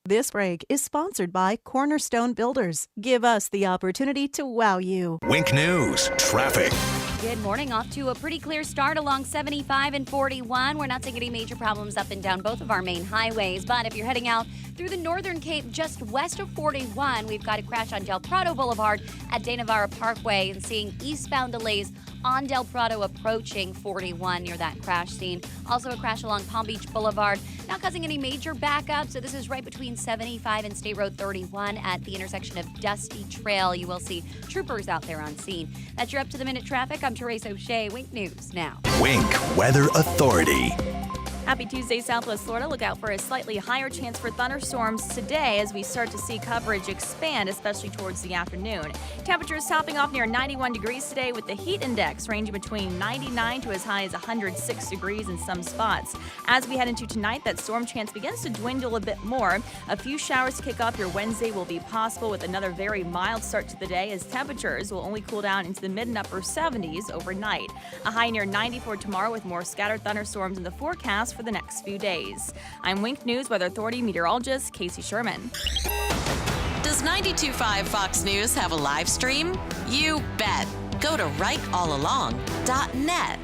This break is sponsored by Cornerstone Builders. Give us the opportunity to wow you. Wink News, traffic. Good morning. Off to a pretty clear start along 75 and 41. We're not seeing any major problems up and down both of our main highways. But if you're heading out through the Northern Cape just west of 41, we've got a crash on Del Prado Boulevard at De Navarra Parkway and seeing eastbound delays on Del Prado approaching 41 near that crash scene. Also a crash along Palm Beach Boulevard, not causing any major backup. So this is right between 75 and State Road 31 at the intersection of Dusty Trail. You will see troopers out there on scene. That's your up-to-the-minute traffic. I'm Therese O'Shea. Wink News now. Wink Weather Authority. Happy Tuesday, Southwest Florida. Look out for a slightly higher chance for thunderstorms today as we start to see coverage expand, especially towards the afternoon. Temperatures topping off near 91 degrees today with the heat index ranging between 99 to as high as 106 degrees in some spots. As we head into tonight, that storm chance begins to dwindle a bit more. A few showers to kick off your Wednesday will be possible with another very mild start to the day as temperatures will only cool down into the mid and upper 70s overnight. A high near 90 for tomorrow with more scattered thunderstorms in the forecast for the next few days. I'm Wink News Weather Authority meteorologist Casey Sherman. Does 92.5 Fox News have a live stream? You bet. Go to rightallalong.net.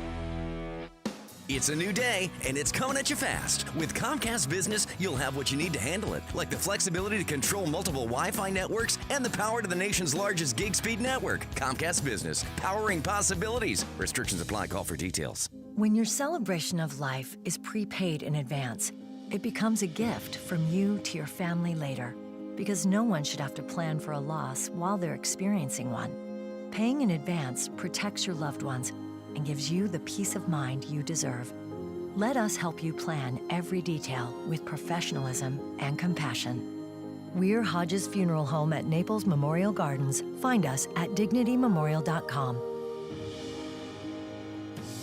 It's a new day, and it's coming at you fast. With Comcast Business, you'll have what you need to handle it, like the flexibility to control multiple Wi-Fi networks and the power to the nation's largest gig speed network. Comcast Business, powering possibilities. Restrictions apply. Call for details. When your celebration of life is prepaid in advance, it becomes a gift from you to your family later, because no one should have to plan for a loss while they're experiencing one. Paying in advance protects your loved ones and gives you the peace of mind you deserve. Let us help you plan every detail with professionalism and compassion. We're Hodges Funeral Home at Naples Memorial Gardens. Find us at dignitymemorial.com.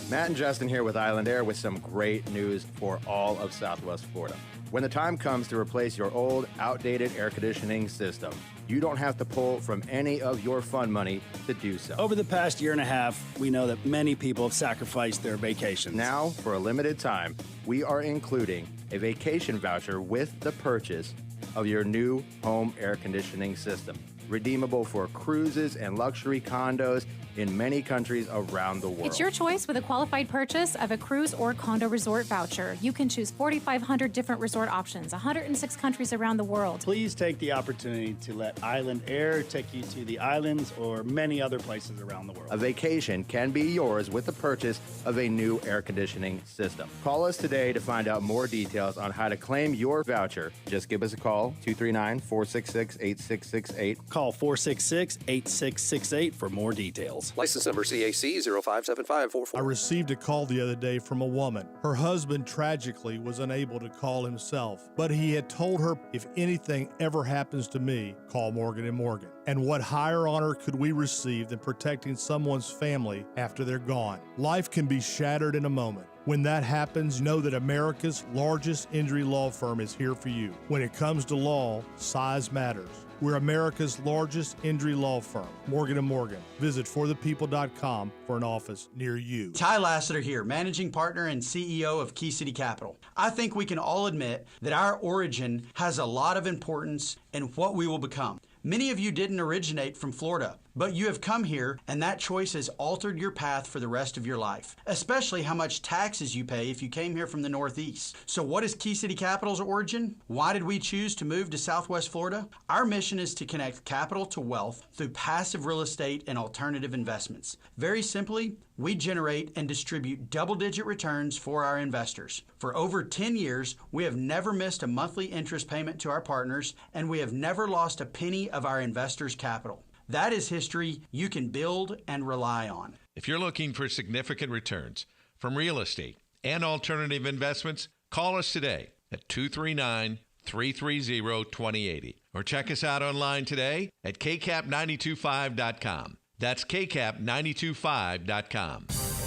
Matt and Justin here with Island Air with some great news for all of Southwest Florida. When the time comes to replace your old, outdated air conditioning system, you don't have to pull from any of your fund money to do so. Over the past year and a half, we know that many people have sacrificed their vacations. Now, for a limited time, we are including a vacation voucher with the purchase of your new home air conditioning system. Redeemable for cruises and luxury condos in many countries around the world. It's your choice with a qualified purchase of a cruise or condo resort voucher. You can choose 4,500 different resort options, 106 countries around the world. Please take the opportunity to let Island Air take you to the islands or many other places around the world. A vacation can be yours with the purchase of a new air conditioning system. Call us today to find out more details on how to claim your voucher. Just give us a call, 239-466-8668. Call 466-8668 for more details. License number CAC 057544. I received a call the other day from a woman. Her husband tragically was unable to call himself, but he had told her, if anything ever happens to me, call Morgan & Morgan. And what higher honor could we receive than protecting someone's family after they're gone? Life can be shattered in a moment. When that happens, know that America's largest injury law firm is here for you. When it comes to law, size matters. We're America's largest injury law firm, Morgan & Morgan. Visit forthepeople.com for an office near you. Ty Lassiter here, managing partner and CEO of Key City Capital. I think we can all admit that our origin has a lot of importance in what we will become. Many of you didn't originate from Florida, but you have come here, and that choice has altered your path for the rest of your life, especially how much taxes you pay if you came here from the Northeast. So what is Key City Capital's origin? Why did we choose to move to Southwest Florida? Our mission is to connect capital to wealth through passive real estate and alternative investments. Very simply, we generate and distribute double-digit returns for our investors. For over 10 years, we have never missed a monthly interest payment to our partners, and we have never lost a penny of our investors' capital. That is history you can build and rely on. If you're looking for significant returns from real estate and alternative investments, call us today at 239-330-2080 or check us out online today at kcap925.com. That's kcap925.com.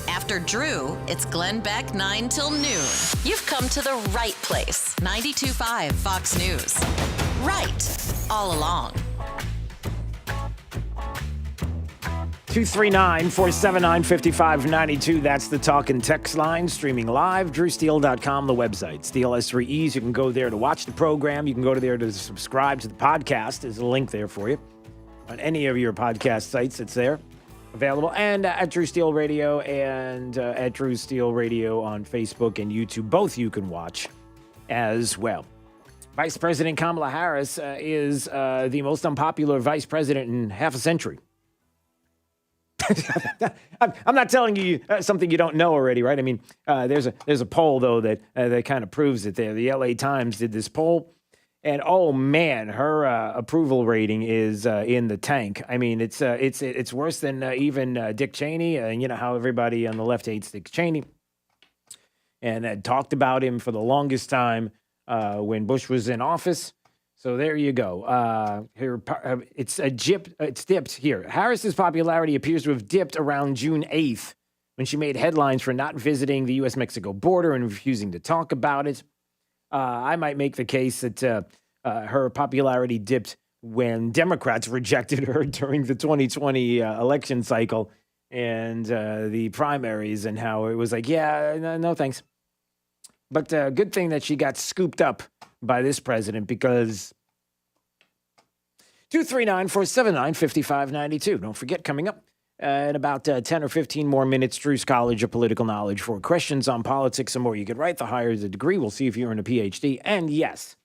After Drew, it's Glenn Beck 9 till noon. You've come to the right place. 92.5 Fox News. Right all along. 239-479-5592. That's the talk and text line. Streaming live, drewsteele.com, the website. Steele has 3 E's. You can go there to watch the program. You can go there to subscribe to the podcast. There's a link there for you. On any of your podcast sites, it's there. Available. And at Drew Steele Radio and at Drew Steele Radio on Facebook and YouTube. Both you can watch as well. Vice President Kamala Harris is the most unpopular vice president in half a century. I'm not telling you something you don't know already, right? I mean, there's a poll, though, that kind of proves it there. The LA Times did this poll, and oh man, her approval rating is in the tank. I mean, it's worse than even Dick Cheney. And you know how everybody on the left hates Dick Cheney, and talked about him for the longest time when Bush was in office. So there you go. It's dipped here. Harris's popularity appears to have dipped around June 8th when she made headlines for not visiting the U.S.-Mexico border and refusing to talk about it. I might make the case that her popularity dipped when Democrats rejected her during the 2020 election cycle and the primaries, and how it was like, yeah, no thanks. But good thing that she got scooped up by this president, because 239-479-5592. Don't forget, coming up, In about 10 or 15 more minutes, Drew's College of Political Knowledge for questions on politics and more. You could write, the higher the degree. We'll see if you earn a PhD. And yes,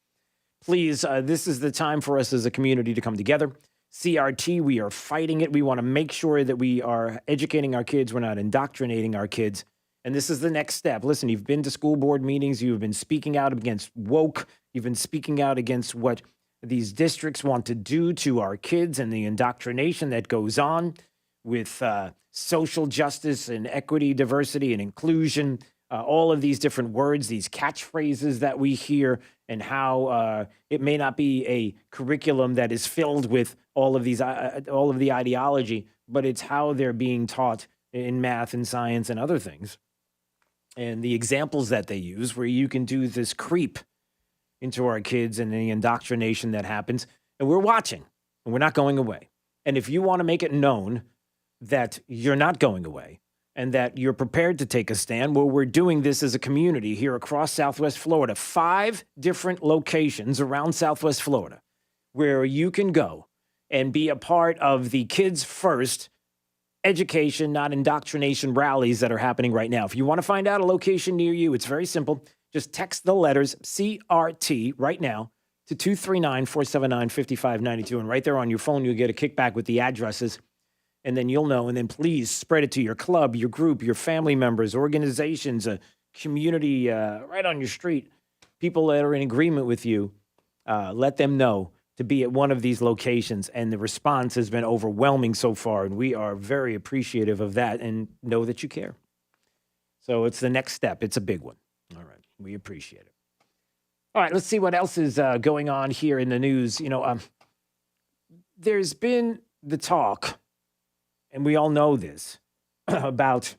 please, this is the time for us as a community to come together. CRT, we are fighting it. We want to make sure that we are educating our kids. We're not indoctrinating our kids. And this is the next step. Listen, you've been to school board meetings. You've been speaking out against woke. You've been speaking out against what these districts want to do to our kids and the indoctrination that goes on with social justice and equity, diversity and inclusion, all of these different words, these catchphrases that we hear, and how it may not be a curriculum that is filled with all of the ideology, but it's how they're being taught in math and science and other things. And the examples that they use where you can do this creep into our kids and the indoctrination that happens. And we're watching, and we're not going away. And if you want to make it known that you're not going away and that you're prepared to take a stand, well, we're doing this as a community here across Southwest Florida, 5 different locations around Southwest Florida where you can go and be a part of the Kids First education, not indoctrination rallies that are happening right now. If you want to find out a location near you, it's very simple. Just text the letters CRT right now to 239-479-5592. And right there on your phone, you'll get a kickback with the addresses. And then you'll know. And then please spread it to your club, your group, your family members, organizations, a community right on your street. People that are in agreement with you, let them know to be at one of these locations. And the response has been overwhelming so far. And we are very appreciative of that and know that you care. So it's the next step. It's a big one. All right. We appreciate it. All right. Let's see what else is going on here in the news. There's been the talk, and we all know this, about,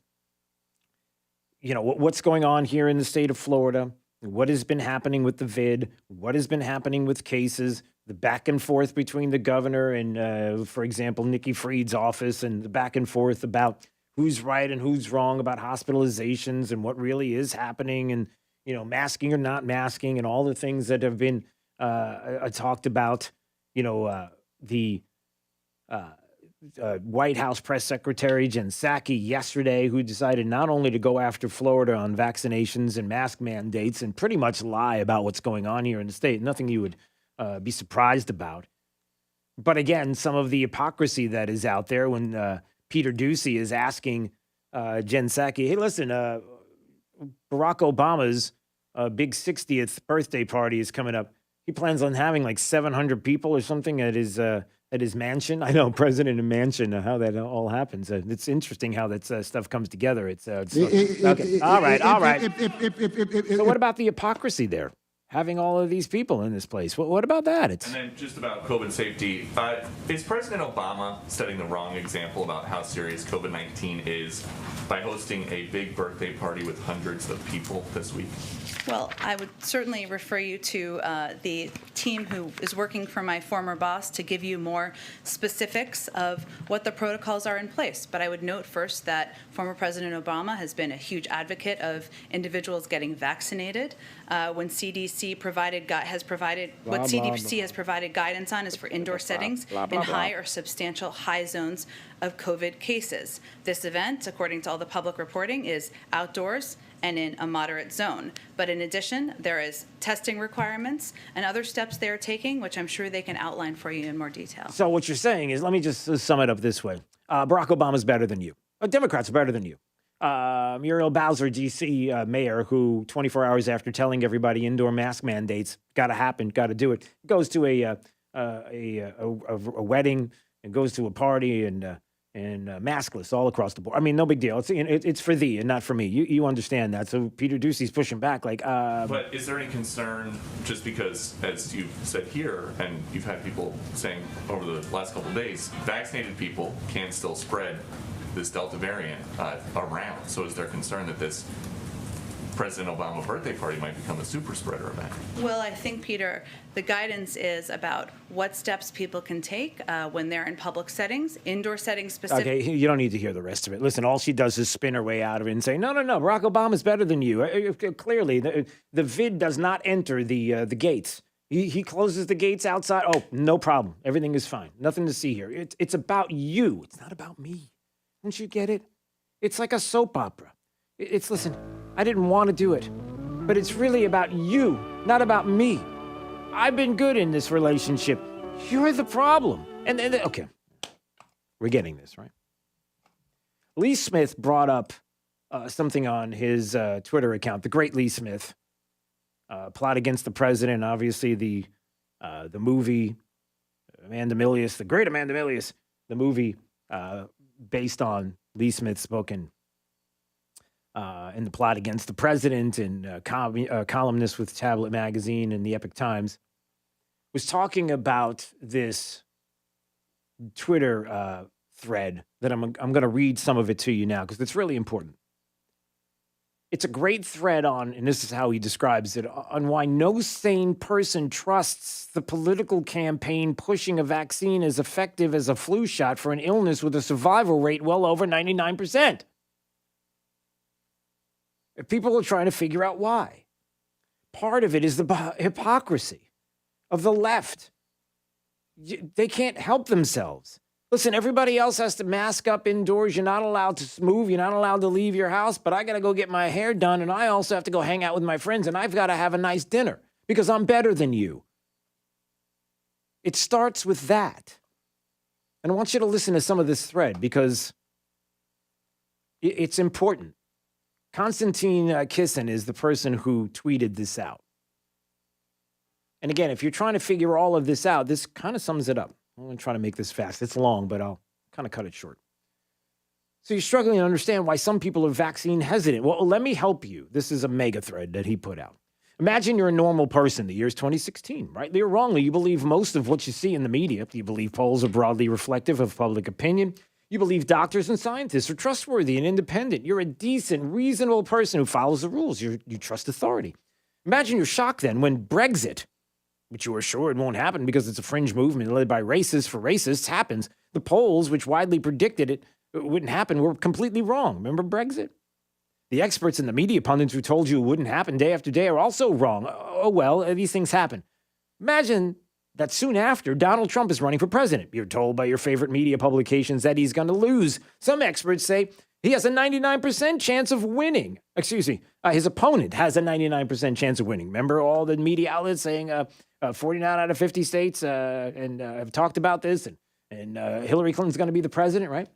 what's going on here in the state of Florida, what has been happening with the vid, what has been happening with cases, the back and forth between the governor and, for example, Nikki Fried's office, and the back and forth about who's right and who's wrong about hospitalizations and what really is happening, and, masking or not masking, and all the things that have been talked about, the White House press secretary Jen Psaki yesterday, who decided not only to go after Florida on vaccinations and mask mandates and pretty much lie about what's going on here in the state, nothing you would be surprised about. But again, some of the hypocrisy that is out there when Peter Doocy is asking Jen Psaki, hey, listen, Barack Obama's big 60th birthday party is coming up. He plans on having like 700 people or something at his mansion. I know, president and mansion, how that all happens. It's interesting how that stuff comes together. Okay. All right. So what about the hypocrisy there? Having all of these people in this place. What about that? And then just about COVID safety, is President Obama setting the wrong example about how serious COVID-19 is by hosting a big birthday party with hundreds of people this week? Well, I would certainly refer you to the team who is working for my former boss to give you more specifics of what the protocols are in place. But I would note first that former President Obama has been a huge advocate of individuals getting vaccinated. When CDC has provided guidance on is for indoor settings in high or substantial high zones of COVID cases. This event, according to all the public reporting, is outdoors and in a moderate zone. But in addition, there is testing requirements and other steps they are taking, which I'm sure they can outline for you in more detail. So what you're saying is, let me just sum it up this way. Barack Obama's better than you. Democrats are better than you. Muriel Bowser, D.C. Mayor, who 24 hours after telling everybody indoor mask mandates, got to happen, got to do it, goes to a wedding and goes to a party and maskless all across the board. I mean, no big deal. It's for thee and not for me. You understand that. So Peter Doocy's pushing back like... But is there any concern, just because, as you've said here, and you've had people saying over the last couple of days, vaccinated people can still spread this Delta variant around. So is there concern that this President Obama birthday party might become a super spreader event? Well, I think, Peter, the guidance is about what steps people can take when they're in public settings, indoor settings specifically. Okay, you don't need to hear the rest of it. Listen, all she does is spin her way out of it and say, no, Barack Obama's better than you. Clearly, the vid does not enter the gates. He closes the gates outside. Oh, no problem. Everything is fine. Nothing to see here. It's about you. It's not about me. Don't you get it? It's like a soap opera. Listen, I didn't want to do it, but it's really about you, not about me. I've been good in this relationship. You're the problem. And okay, we're getting this, right? Lee Smith brought up something on his Twitter account, the great Lee Smith, Plot Against the President, obviously the movie, Amanda Milius, the great Amanda Milius, the movie based on Lee Smith's book and the Plot Against the President, and columnist with Tablet Magazine and the Epoch Times, was talking about this Twitter thread that I'm going to read some of it to you now because it's really important. It's a great thread on, and this is how he describes it, on why no sane person trusts the political campaign pushing a vaccine as effective as a flu shot for an illness with a survival rate well over 99%. People are trying to figure out why. Part of it is the hypocrisy of the left. They can't help themselves. Listen, everybody else has to mask up indoors. You're not allowed to move. You're not allowed to leave your house. But I got to go get my hair done, and I also have to go hang out with my friends, and I've got to have a nice dinner because I'm better than you. It starts with that. And I want you to listen to some of this thread because it's important. Konstantin Kisin is the person who tweeted this out. And again, if you're trying to figure all of this out, this kind of sums it up. I'm going to try to make this fast. It's long, but I'll kind of cut it short. So you're struggling to understand why some people are vaccine hesitant. Well, let me help you. This is a mega thread that he put out. Imagine you're a normal person. The year's 2016, rightly or wrongly. You believe most of what you see in the media. You believe polls are broadly reflective of public opinion. You believe doctors and scientists are trustworthy and independent. You're a decent, reasonable person who follows the rules. You trust authority. Imagine you're shocked then when Brexit, which you were sure it won't happen because it's a fringe movement led by racists for racists, happens. The polls, which widely predicted it wouldn't happen, were completely wrong. Remember Brexit? The experts and the media pundits who told you it wouldn't happen day after day are also wrong. Oh, well, these things happen. Imagine that soon after, Donald Trump is running for president. You're told by your favorite media publications that he's going to lose. Some experts say he has a 99% chance of winning. Excuse me, his opponent has a 99% chance of winning. Remember all the media outlets saying 49 out of 50 states and have talked about this, and Hillary Clinton's going to be the president, right?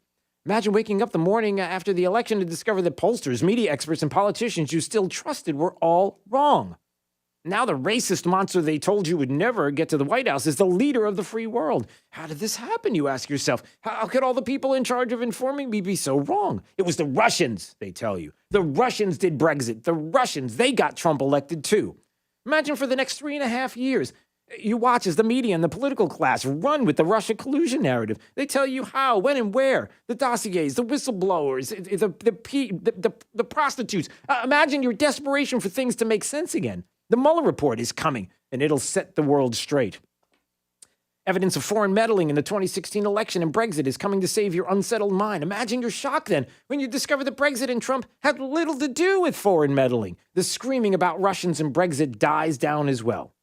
Imagine waking up the morning after the election to discover that pollsters, media experts, and politicians you still trusted were all wrong. Now the racist monster they told you would never get to the White House is the leader of the free world. How did this happen, you ask yourself? How could all the people in charge of informing me be so wrong? It was the Russians, they tell you. The Russians did Brexit. The Russians, they got Trump elected too. Imagine for the next 3.5 years, you watch as the media and the political class run with the Russia collusion narrative. They tell you how, when, and where. The dossiers, the whistleblowers, the prostitutes. Imagine your desperation for things to make sense again. The Mueller report is coming, and it'll set the world straight. Evidence of foreign meddling in the 2016 election and Brexit is coming to save your unsettled mind. Imagine your shock then when you discover that Brexit and Trump had little to do with foreign meddling. The screaming about Russians and Brexit dies down as well.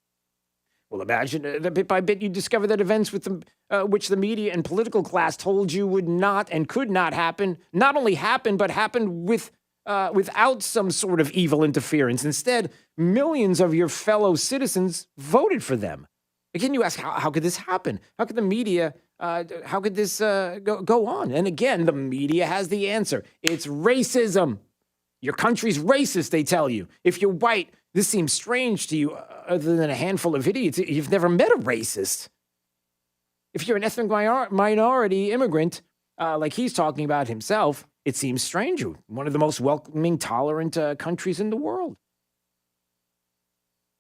Well, imagine that bit by bit you discover that events with which the media and political class told you would not and could not happen, not only happened, but happened without some sort of evil interference. Instead, millions of your fellow citizens voted for them. Again, you ask, how could this happen? How could the media, how could this go on? And again, the media has the answer. It's racism. Your country's racist, they tell you. If you're white, this seems strange to you, other than a handful of idiots. You've never met a racist. If you're an ethnic minority immigrant, like he's talking about himself, it seems strange. One of the most welcoming, tolerant countries in the world.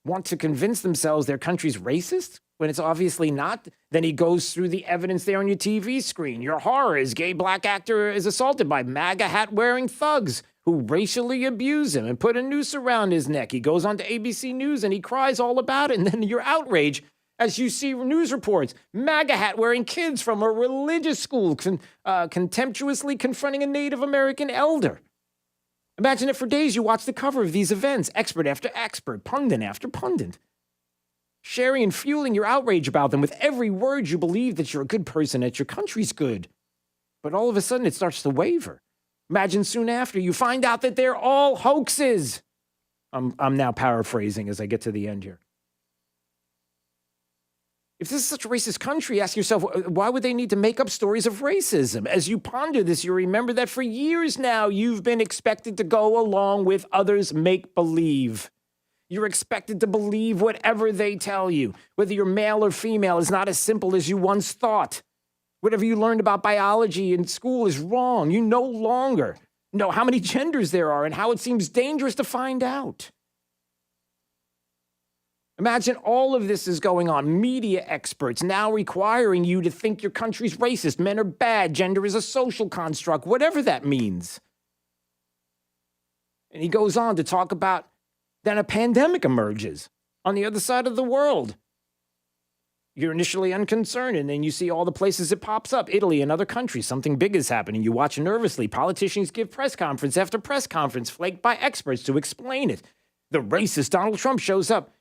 Want to convince themselves their country's racist when it's obviously not? Then he goes through the evidence there on your TV screen. Your horror is gay black actor is assaulted by MAGA hat-wearing thugs who racially abuse him and put a noose around his neck. He goes on to ABC News and he cries all about it. And then your outrage as you see news reports, MAGA hat-wearing kids from a religious school contemptuously confronting a Native American elder. Imagine it for days you watch the cover of these events, expert after expert, pundit after pundit, sharing and fueling your outrage about them with every word you believe that you're a good person, that your country's good. But all of a sudden, it starts to waver. Imagine soon after you find out that they're all hoaxes. I'm now paraphrasing as I get to the end here. If this is such a racist country, ask yourself, why would they need to make up stories of racism? As you ponder this, you remember that for years now, you've been expected to go along with others' make-believe. You're expected to believe whatever they tell you. Whether you're male or female is not as simple as you once thought. Whatever you learned about biology in school is wrong. You no longer know how many genders there are and how it seems dangerous to find out. Imagine all of this is going on. Media experts now requiring you to think your country's racist. Men are bad. Gender is a social construct, whatever that means. And he goes on to talk about then a pandemic emerges on the other side of the world. You're initially unconcerned, and then you see all the places it pops up. Italy and other countries, something big is happening. You watch nervously. Politicians give press conference after press conference, flaked by experts to explain it. The racist Donald Trump shows up.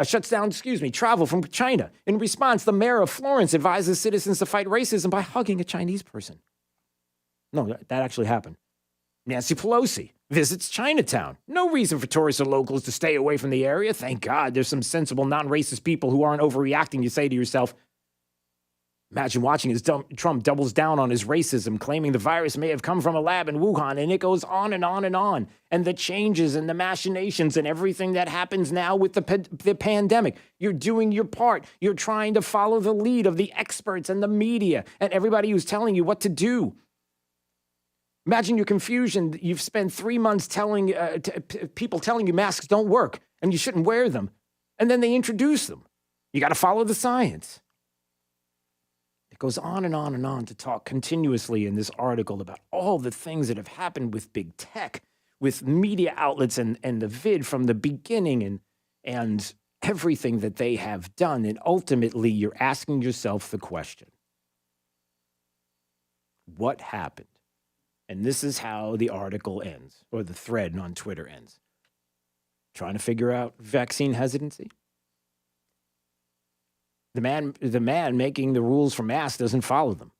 Shuts down, travel from China. In response, the mayor of Florence advises citizens to fight racism by hugging a Chinese person. No, that actually happened. Nancy Pelosi visits Chinatown. No reason for tourists or locals to stay away from the area. Thank God there's some sensible, non-racist people who aren't overreacting, you say to yourself. Imagine watching as Trump doubles down on his racism, claiming the virus may have come from a lab in Wuhan, and it goes on and on and on. And the changes and the machinations and everything that happens now with the pandemic. You're doing your part. You're trying to follow the lead of the experts and the media and everybody who's telling you what to do. Imagine your confusion. You've spent 3 months telling people telling you masks don't work and you shouldn't wear them. And then they introduce them. You got to follow the science. It goes on and on and on to talk continuously in this article about all the things that have happened with big tech, with media outlets and the vid from the beginning and everything that they have done. And ultimately, you're asking yourself the question, what happened? And this is how the article ends, or the thread on Twitter ends. Trying to figure out vaccine hesitancy. The man making the rules for masks doesn't follow them.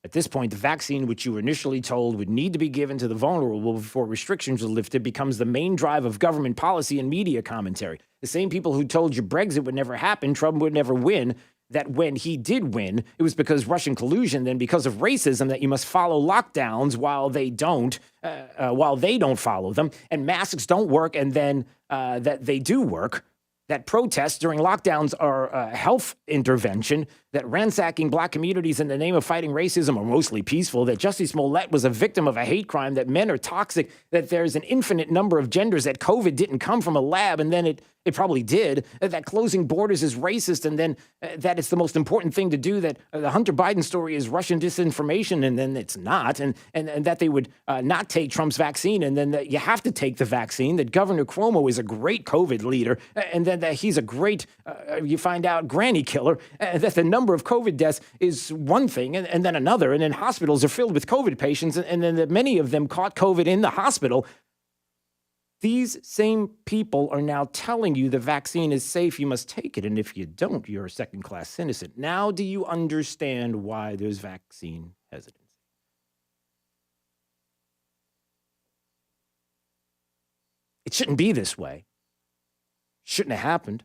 At this point, the vaccine, which you were initially told would need to be given to the vulnerable before restrictions are lifted, becomes the main drive of government policy and media commentary. The same people who told you Brexit would never happen, Trump would never win, that when he did win, it was because Russian collusion, then because of racism, that you must follow lockdowns while they don't follow them, and masks don't work, and then that they do work. That protests during lockdowns are a health intervention, that ransacking black communities in the name of fighting racism are mostly peaceful, that Jussie Smollett was a victim of a hate crime, that men are toxic, that there's an infinite number of genders, that COVID didn't come from a lab, and then it probably did, that closing borders is racist, and then that it's the most important thing to do, that the Hunter Biden story is Russian disinformation, and then it's not, and that they would not take Trump's vaccine, and then that you have to take the vaccine, that Governor Cuomo is a great COVID leader, and then that he's a great, you find out, granny killer, that the number of COVID deaths is one thing, and then another, and then hospitals are filled with COVID patients, and then that many of them caught COVID in the hospital. These same people are now telling you the vaccine is safe, you must take it, and if you don't, you're a second-class citizen. Now do you understand why there's vaccine hesitancy? It shouldn't be this way. Shouldn't have happened.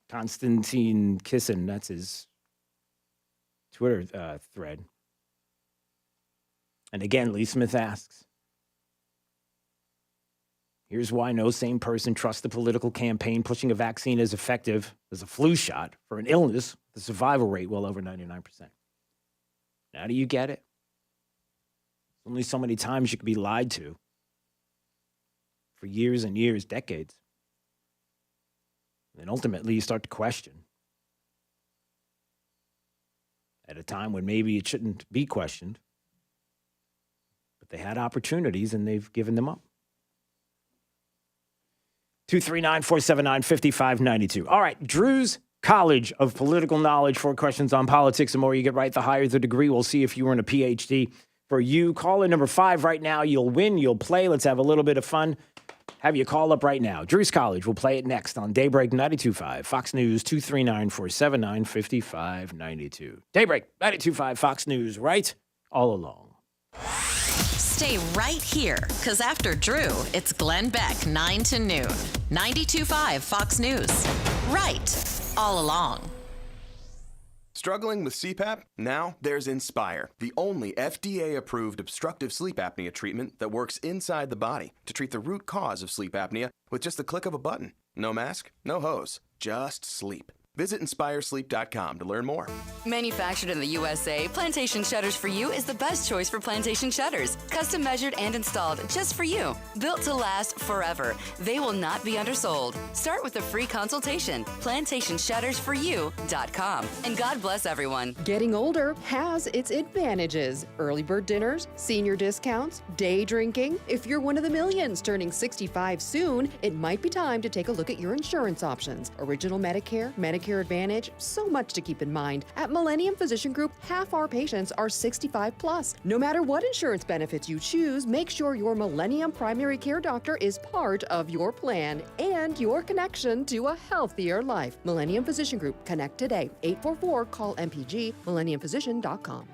Konstantin Kisin, that's his Twitter thread. And again, Lee Smith asks, here's why no sane person trusts the political campaign pushing a vaccine as effective as a flu shot for an illness with a survival rate well over 99%. Now do you get it? Only so many times you can be lied to for years and years, decades. And ultimately you start to question at a time when maybe it shouldn't be questioned. But they had opportunities and they've given them up. 239-479-5592. All right, Drew's College of Political Knowledge, 4 questions on politics. The more you get right, the higher the degree. We'll see if you earn a PhD. For you, caller number 5 right now. You'll win, you'll play. Let's have a little bit of fun. have you call up right now. Drew's College will play it next on Daybreak 92.5, Fox News 239-479-5592. Daybreak 92.5, Fox News, right all along. Stay right here, because after Drew, it's Glenn Beck, 9 to noon. 92.5 Fox News. Right all along. Struggling with CPAP? Now there's Inspire, the only FDA-approved obstructive sleep apnea treatment that works inside the body to treat the root cause of sleep apnea with just the click of a button. No mask, no hose, just sleep. Visit InspireSleep.com to learn more. Manufactured in the USA, Plantation Shutters for You is the best choice for plantation shutters. Custom measured and installed just for you. Built to last forever. They will not be undersold. Start with a free consultation. PlantationShuttersForYou.com. And God bless everyone. Getting older has its advantages. Early bird dinners, senior discounts, day drinking. If you're one of the millions turning 65 soon, it might be time to take a look at your insurance options. Original Medicare, Medicare Advantage, so much to keep in mind. At Millennium Physician Group, half our patients are 65 plus. No matter what insurance benefits you choose, make sure your Millennium primary care doctor is part of your plan and your connection to a healthier life. Millennium Physician Group. Connect today. 844-CALL-MPG, millenniumphysician.com.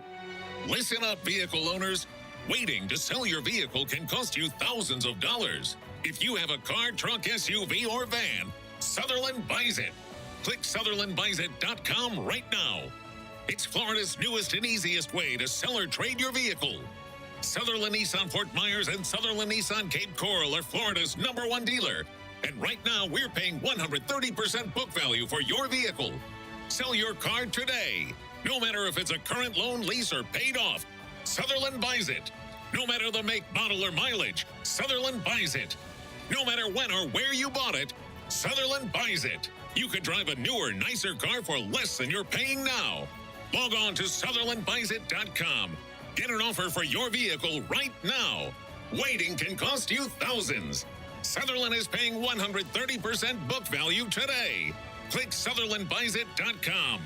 Listen up, vehicle owners. Waiting to sell your vehicle can cost you thousands of dollars. If you have a car, truck, SUV, or van, Sutherland buys it. Click SutherlandBuysIt.com right now. It's Florida's newest and easiest way to sell or trade your vehicle. Sutherland Nissan Fort Myers and Sutherland Nissan Cape Coral are Florida's #1 dealer. And right now, we're paying 130% book value for your vehicle. Sell your car today. No matter if it's a current loan, lease, or paid off, Sutherland buys it. No matter the make, model, or mileage, Sutherland buys it. No matter when or where you bought it, Sutherland buys it. You could drive a newer, nicer car for less than you're paying now. Log on to SutherlandBuysIt.com. Get an offer for your vehicle right now. Waiting can cost you thousands. Sutherland is paying 130% book value today. Click SutherlandBuysIt.com.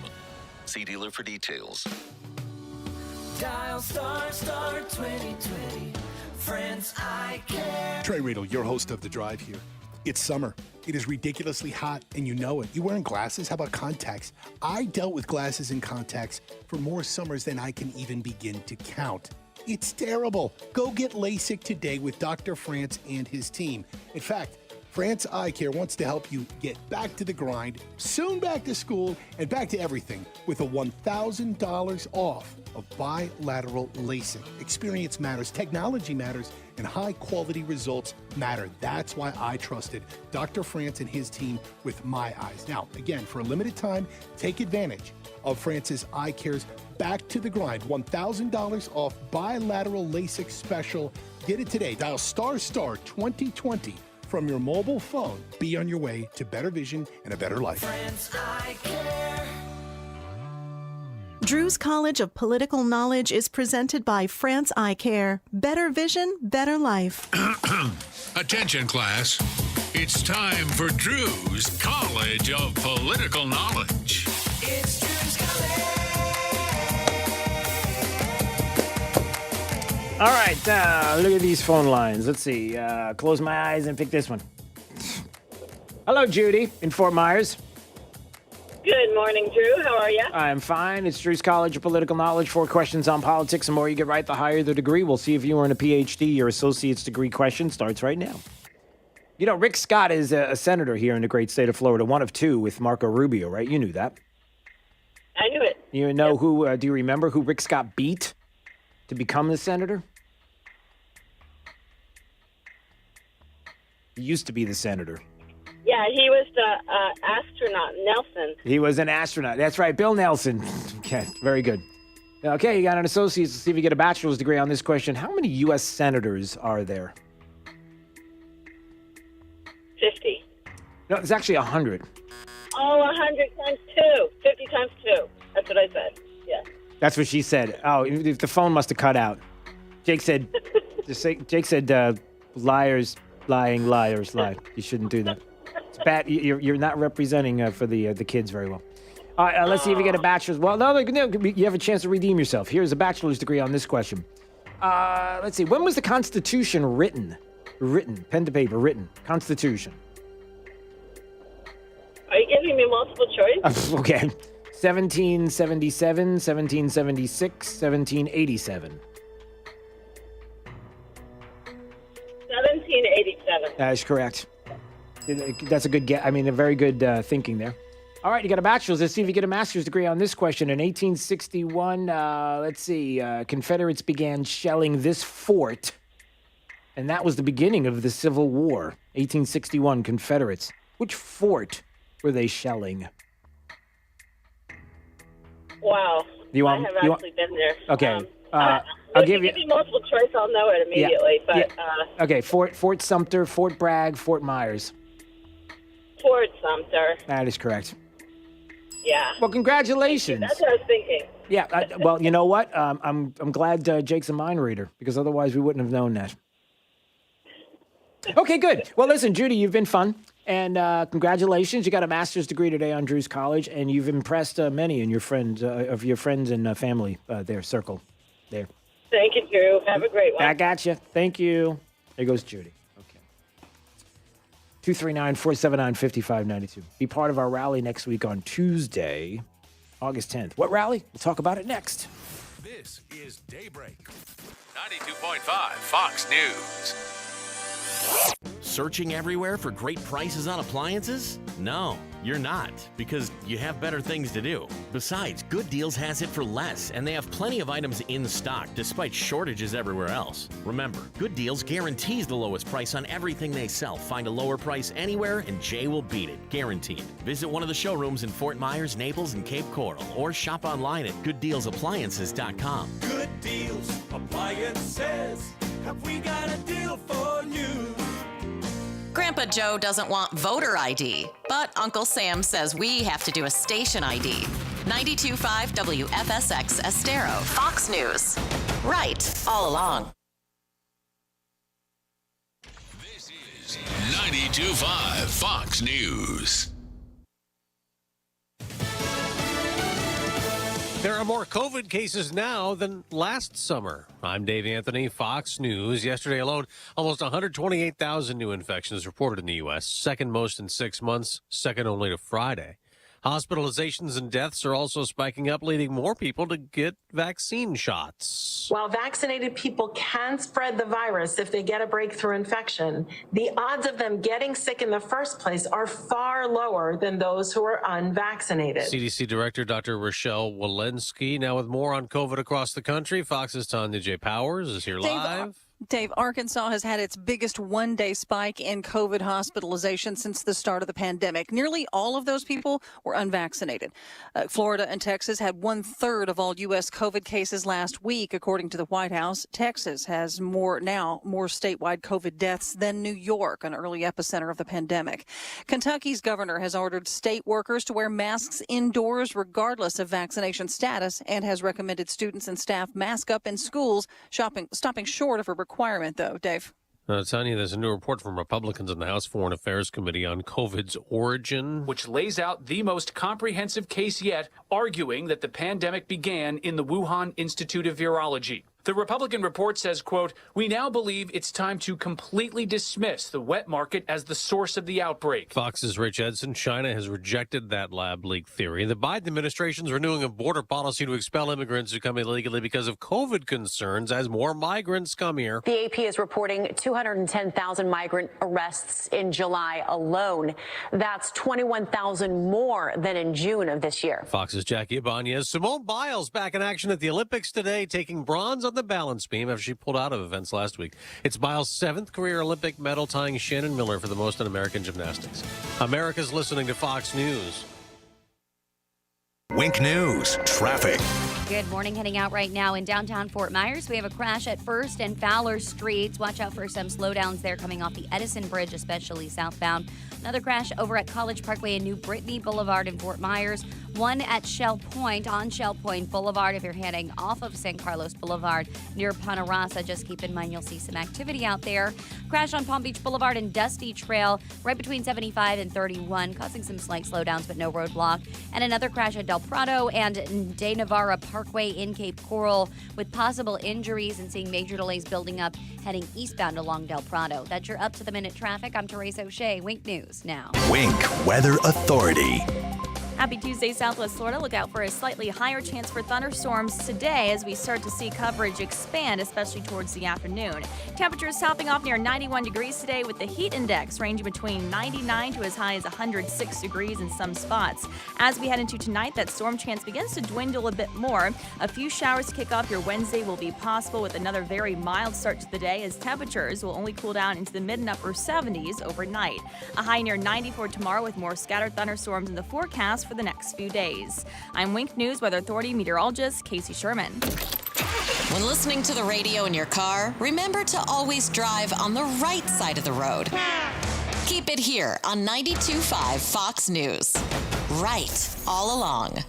See dealer for details. Dial star 2020. Friends, I care. Trey Riddle, your host of The Drive here. It's summer. It is ridiculously hot, and you know it. You wearing glasses? How about contacts? I dealt with glasses and contacts for more summers than I can even begin to count. It's terrible. Go get LASIK today with Dr. France and his team. In fact, France Eye Care wants to help you get back to the grind, soon back to school, and back to everything with a $1,000 off of bilateral LASIK. Experience matters, technology matters, and high-quality results matter. That's why I trusted Dr. France and his team with my eyes. Now, again, for a limited time, take advantage of France's Eye Care's Back to the Grind, $1,000 off bilateral LASIK special. Get it today. Dial star 2020 from your mobile phone. Be on your way to better vision and a better life. Friends, I care. Drew's College of Political Knowledge is presented by France Eye Care. Better vision, better life. Attention, class. It's time for Drew's College of Political Knowledge. It's Drew's College. All right, look at these phone lines. Let's see. Close my eyes and pick this one. Hello, Judy in Fort Myers. Good morning, Drew. How are you? I'm fine. It's Drew's College of Political Knowledge. 4 questions on politics. The more you get right, the higher the degree. We'll see if you earn a PhD. Your associate's degree question starts right now. You know, Rick Scott is a senator here in the great state of Florida, one of 2 with Marco Rubio, right? You knew that. I knew it. You know who, do you remember who Rick Scott beat to become the senator? He used to be the senator. Yeah, he was the astronaut, Nelson. He was an astronaut. That's right, Bill Nelson. Okay, very good. Okay, you got an associate's. Let's see if you get a bachelor's degree on this question. How many U.S. senators are there? 50. No, it's actually 100. Oh, 100 times 2. 50 times 2. That's what I said. Yeah. That's what she said. Oh, if the phone must have cut out. Jake said, liars, lying, liars, lie. You shouldn't do that. It's bad. You're not representing for the kids very well. All right, let's see if you get a bachelor's. Well, no, you have a chance to redeem yourself. Here's a bachelor's degree on this question. Let's see. When was the Constitution written? Written. Pen to paper. Written. Constitution. Are you giving me multiple choice? Okay. 1777, 1776, 1787. 1787. That is correct. That's a good guess. I mean, a very good thinking there. All right, you got a bachelor's. Let's see if you get a master's degree on this question. In 1861, let's see, Confederates began shelling this fort, and that was the beginning of the Civil War. 1861, Confederates. Which fort were they shelling? Wow. I have actually been there. Okay. I'll give you multiple choice. I'll know it immediately. Okay, Fort Sumter, Fort Bragg, Fort Myers. Fort Sumter. That is correct. Yeah. Well, congratulations. That's what I was thinking. Yeah. Well, you know what? I'm glad Jake's a mind reader, because otherwise we wouldn't have known that. Okay, good. Well, listen, Judy, you've been fun, and congratulations. You got a master's degree today on Drew's College, and you've impressed many in your friends and family circle there. Thank you, Drew. Have a great one. Back at you. Thank you. There goes Judy. 239-479-5592. Be part of our rally next week on Tuesday, August 10th. What rally? We'll talk about it next. This is Daybreak. 92.5 Fox News. Searching everywhere for great prices on appliances? No, you're not, because you have better things to do. Besides, Good Deals has it for less, and they have plenty of items in stock despite shortages everywhere else. Remember, Good Deals guarantees the lowest price on everything they sell. Find a lower price anywhere, and Jay will beat it, guaranteed. Visit one of the showrooms in Fort Myers, Naples, and Cape Coral, or shop online at GoodDealsAppliances.com. Good Deals Appliances. Have we got a deal for you? Grandpa Joe doesn't want voter ID, but Uncle Sam says we have to do a station ID. 92.5 WFSX Estero, Fox News. Right all along. This is 92.5 Fox News. There are more COVID cases now than last summer. I'm Dave Anthony, Fox News. Yesterday alone, almost 128,000 new infections reported in the U.S., second most in 6 months, second only to Friday. Hospitalizations and deaths are also spiking up, leading more people to get vaccine shots. While vaccinated people can spread the virus if they get a breakthrough infection, the odds of them getting sick in the first place are far lower than those who are unvaccinated. CDC Director Dr. Rochelle Walensky. Now with more on COVID across the country, Fox's Tanya J. Powers is here live. Dave, Arkansas has had its biggest one-day spike in COVID hospitalization since the start of the pandemic. Nearly all of those people were unvaccinated. Florida and Texas had 1/3 of all U.S. COVID cases last week, according to the White House. Texas has more statewide COVID deaths than New York, an early epicenter of the pandemic. Kentucky's governor has ordered state workers to wear masks indoors regardless of vaccination status, and has recommended students and staff mask up in schools, stopping short of a requirement, though, Dave. Tanya, there's a new report from Republicans in the House Foreign Affairs Committee on COVID's origin, which lays out the most comprehensive case yet, arguing that the pandemic began in the Wuhan Institute of Virology. The Republican report says, quote, "We now believe it's time to completely dismiss the wet market as the source of the outbreak." Fox's Rich Edson. China has rejected that lab leak theory. The Biden administration is renewing a border policy to expel immigrants who come illegally because of COVID concerns as more migrants come here. The AP is reporting 210,000 migrant arrests in July alone. That's 21,000 more than in June of this year. Fox's Jackie Ibanez. Simone Biles back in action at the Olympics today, taking bronze on the balance beam after she pulled out of events last week. It's Biles' 7th career Olympic medal, tying Shannon Miller for the most in American gymnastics. America's listening to Fox News. Wink News, traffic. Good morning. Heading out right now in downtown Fort Myers. We have a crash at 1st and Fowler Streets. Watch out for some slowdowns there coming off the Edison Bridge, especially southbound. Another crash over at College Parkway and New Brittany Boulevard in Fort Myers. One at Shell Point, on Shell Point Boulevard. If you're heading off of San Carlos Boulevard near Ponderosa, just keep in mind you'll see some activity out there. Crash on Palm Beach Boulevard and Dusty Trail right between 75 and 31, causing some slight slowdowns but no roadblock. And another crash at Del Prado and De Navarra Parkway in Cape Coral with possible injuries and seeing major delays building up heading eastbound along Del Prado. That's your up-to-the-minute traffic. I'm Teresa O'Shea. Wink News now. Wink Weather Authority. Happy Tuesday, Southwest Florida. Look out for a slightly higher chance for thunderstorms today as we start to see coverage expand, especially towards the afternoon. Temperatures topping off near 91 degrees today with the heat index ranging between 99 to as high as 106 degrees in some spots. As we head into tonight, that storm chance begins to dwindle a bit more. A few showers to kick off your Wednesday will be possible with another very mild start to the day as temperatures will only cool down into the mid and upper 70s overnight. A high near 94 tomorrow with more scattered thunderstorms in the forecast for the next few days. I'm Wink News Weather Authority meteorologist Casey Sherman. When listening to the radio in your car, remember to always drive on the right side of the road. Keep it here on 92.5 Fox News. Right all along.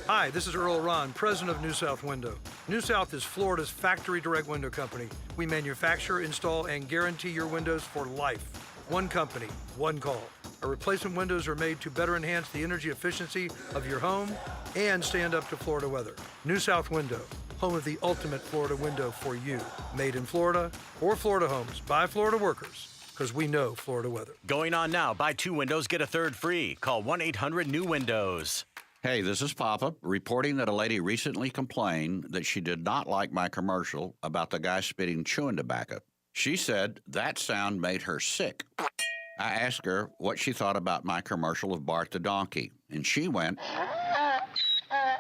Hi, this is Earl Ron, president of New South Window. New South is Florida's factory direct window company. We manufacture, install, and guarantee your windows for life. One company, one call. Our replacement windows are made to better enhance the energy efficiency of your home and stand up to Florida weather. New South Window, home of the ultimate Florida window for you. Made in Florida, for Florida homes, by Florida workers, because we know Florida weather. Going on now. Buy 2 windows, get a third free. Call 1-800-NEW-WINDOWS. Hey, this is Papa, reporting that a lady recently complained that she did not like my commercial about the guy spitting chewing tobacco. She said that sound made her sick. I asked her what she thought about my commercial of Bart the Donkey, and she went.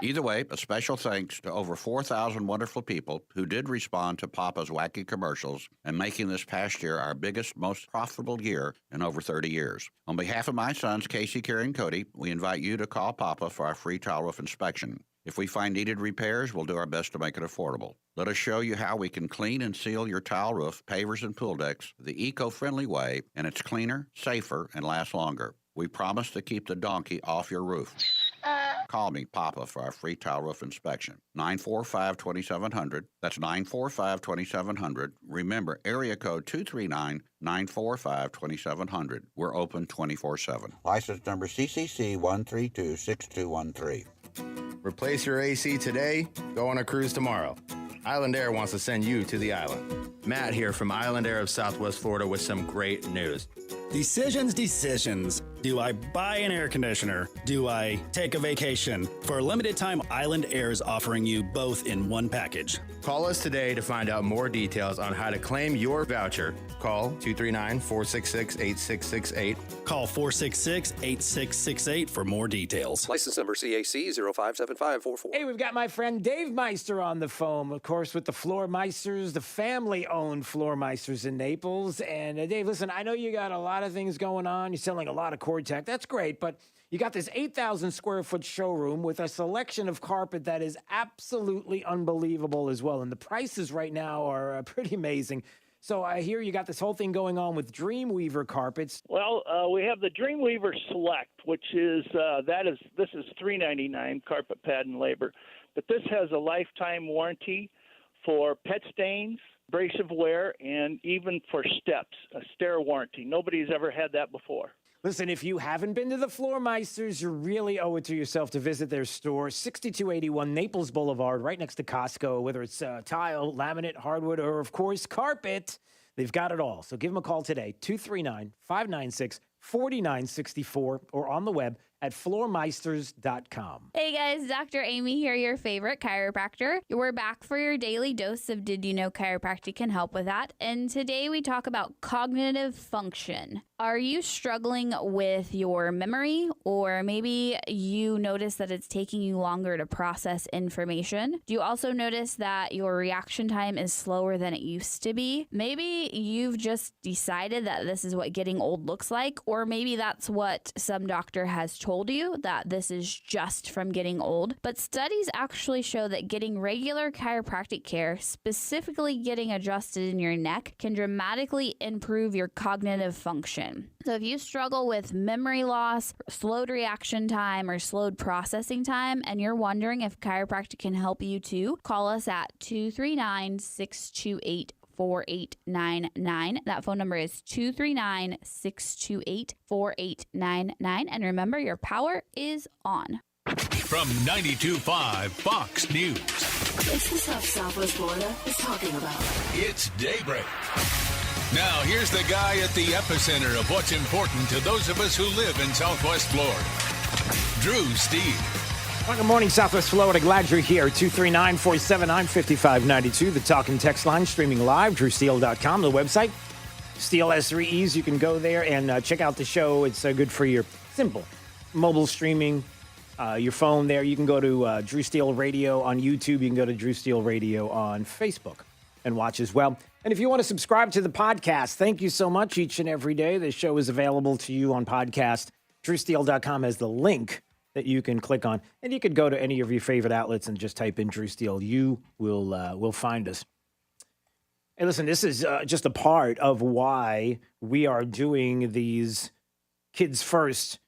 Either way, a special thanks to over 4,000 wonderful people who did respond to Papa's wacky commercials and making this past year our biggest, most profitable year in over 30 years. On behalf of my sons, Casey, Kerry, and Cody, we invite you to call Papa for our free tile roof inspection. If we find needed repairs, we'll do our best to make it affordable. Let us show you how we can clean and seal your tile roof, pavers, and pool decks the eco-friendly way, and it's cleaner, safer, and lasts longer. We promise to keep the donkey off your roof. Call me, Papa, for our free tile roof inspection. 945-2700. That's 945-2700. Remember, area code 239-945-2700. We're open 24/7. License number CCC 1326213. Replace your AC today, go on a cruise tomorrow. Island Air wants to send you to the island. Matt here from Island Air of Southwest Florida with some great news. Decisions. Do I buy an air conditioner? Do I take a vacation? For a limited time, Island Air is offering you both in one package. Call us today to find out more details on how to claim your voucher. Call 239-466-8668. Call 466-8668 for more details. License number CAC 057544. Hey, we've got my friend Dave Meister on the phone, of course, with the Floor Meisters, the family-owned Floor Meisters in Naples. And Dave, listen, I know you got a lot of things going on. You're selling a lot of cord tech. That's great, but you got this 8,000 square foot showroom with a selection of carpet that is absolutely unbelievable as well. And the prices right now are pretty amazing. So I hear you got this whole thing going on with Dreamweaver carpets. Well, we have the Dreamweaver Select, which is this is $3.99 carpet, pad, and labor. But this has a lifetime warranty for pet stains, abrasive wear, and even for steps, a stair warranty. Nobody's ever had that before. Listen, if you haven't been to the Floor Meisters, you really owe it to yourself to visit their store, 6281 Naples Boulevard, right next to Costco. Whether it's tile, laminate, hardwood, or, of course, carpet, they've got it all. So give them a call today, 239-596-4964, or on the web at floormeisters.com. Hey guys, Dr. Amy here, your favorite chiropractor. We're back for your daily dose of Did You Know Chiropractic can help with that. And today we talk about cognitive function. Are you struggling with your memory, or maybe you notice that it's taking you longer to process information? Do you also notice that your reaction time is slower than it used to be? Maybe you've just decided that this is what getting old looks like, or maybe that's what some doctor has told told you that this is just from getting old, but studies actually show that getting regular chiropractic care, specifically getting adjusted in your neck, can dramatically improve your cognitive function. So if you struggle with memory loss, slowed reaction time, or slowed processing time, and you're wondering if chiropractic can help you too, call us at 239-628-4899. That phone number is 239-628-4899. And remember, your power is on. From 92.5 Fox News. It's the stuff Southwest Florida is talking about. It's Daybreak. Now, here's the guy at the epicenter of what's important to those of us who live in Southwest Florida. Drew Steele. Well, good morning, Southwest Florida. Glad you're here. 239-479-5592. The talk and text line streaming live. DrewSteele.com, the website. Steele has 3 E's. You can go there and check out the show. It's good for your simple mobile streaming, your phone there. You can go to Drew Steele Radio on YouTube. You can go to Drew Steele Radio on Facebook and watch as well. And if you want to subscribe to the podcast, thank you so much each and every day. The show is available to you on podcast. DrewSteele.com has the link that you can click on. And you could go to any of your favorite outlets and just type in Drew Steele. You will find us. Hey, listen, this is just a part of why we are doing these Kids First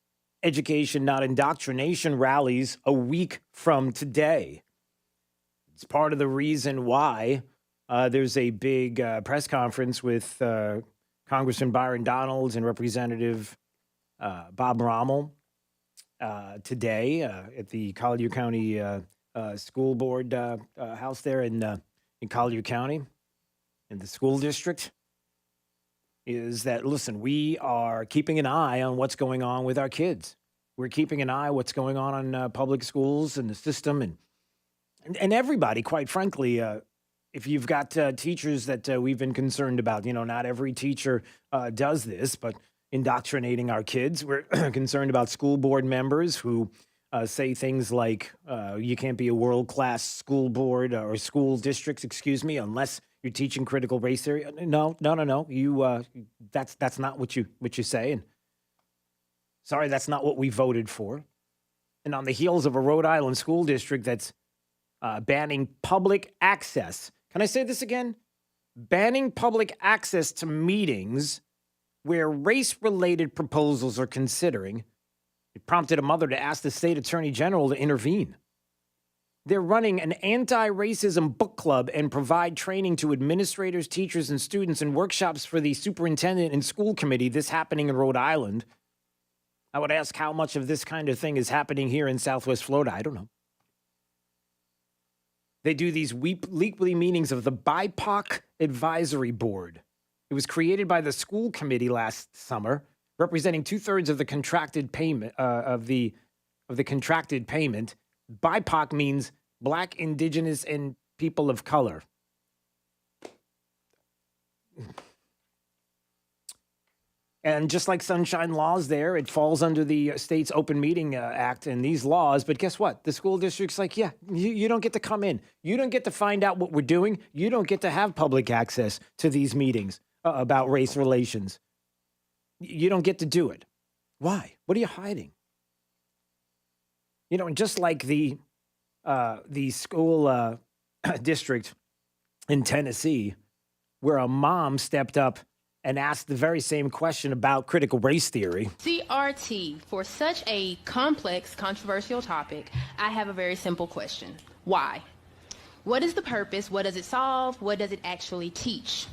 education, not indoctrination rallies a week from today. It's part of the reason why there's a big press conference with Congressman Byron Donalds and Representative Bob Rommel today at the Collier County School Board house there in Collier County, in the school district, is that, listen, we are keeping an eye on what's going on with our kids. We're keeping an eye on what's going on in public schools and the system and everybody, quite frankly. If you've got teachers that we've been concerned about, not every teacher does this, but indoctrinating our kids. We're concerned about school board members who say things like, you can't be a world-class school board or school districts, unless you're teaching critical race theory. No. You that's not what you say. And sorry, that's not what we voted for. And on the heels of a Rhode Island school district that's banning public access. Can I say this again? Banning public access to meetings where race-related proposals are considering. It prompted a mother to ask the state attorney general to intervene. They're running an anti-racism book club and provide training to administrators, teachers, and students and workshops for the superintendent and school committee, this happening in Rhode Island. I would ask how much of this kind of thing is happening here in Southwest Florida. I don't know. They do these weekly meetings of the BIPOC Advisory Board. It was created by the school committee last summer, representing 2/3 of the contracted payment of the contracted payment. BIPOC means Black, Indigenous, and people of color. And just like sunshine laws there, it falls under the state's Open Meeting Act and these laws. But guess what? The school district's like, yeah, you don't get to come in. You don't get to find out what we're doing. You don't get to have public access to these meetings about race relations. You don't get to do it. Why? What are you hiding? And just like the school district in Tennessee, where a mom stepped up and asked the very same question about critical race theory. CRT, for such a complex, controversial topic, I have a very simple question. Why? What is the purpose? What does it solve? What does it actually teach?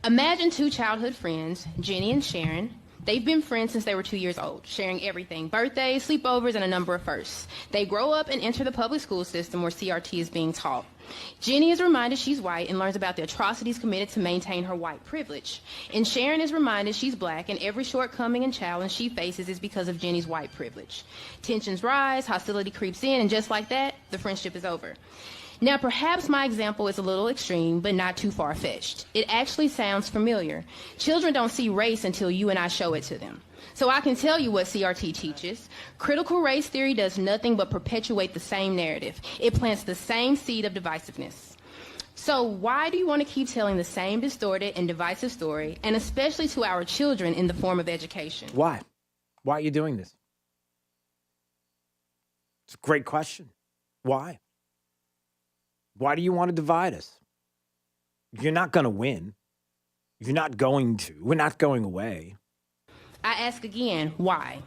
Imagine two childhood friends, Jenny and Sharon. They've been friends since they were 2 years old, sharing everything, birthdays, sleepovers, and a number of firsts. They grow up and enter the public school system where CRT is being taught. Jenny is reminded she's white and learns about the atrocities committed to maintain her white privilege. And Sharon is reminded she's Black and every shortcoming and challenge she faces is because of Jenny's white privilege. Tensions rise, hostility creeps in, and just like that, the friendship is over. Now, perhaps my example is a little extreme, but not too far-fetched. It actually sounds familiar. Children don't see race until you and I show it to them. So I can tell you what CRT teaches. Critical race theory does nothing but perpetuate the same narrative. It plants the same seed of divisiveness. So why do you want to keep telling the same distorted and divisive story, and especially to our children in the form of education? Why? Why are you doing this? It's a great question. Why? Why do you want to divide us? You're not going to win. You're not going to. We're not going away. I ask again, why?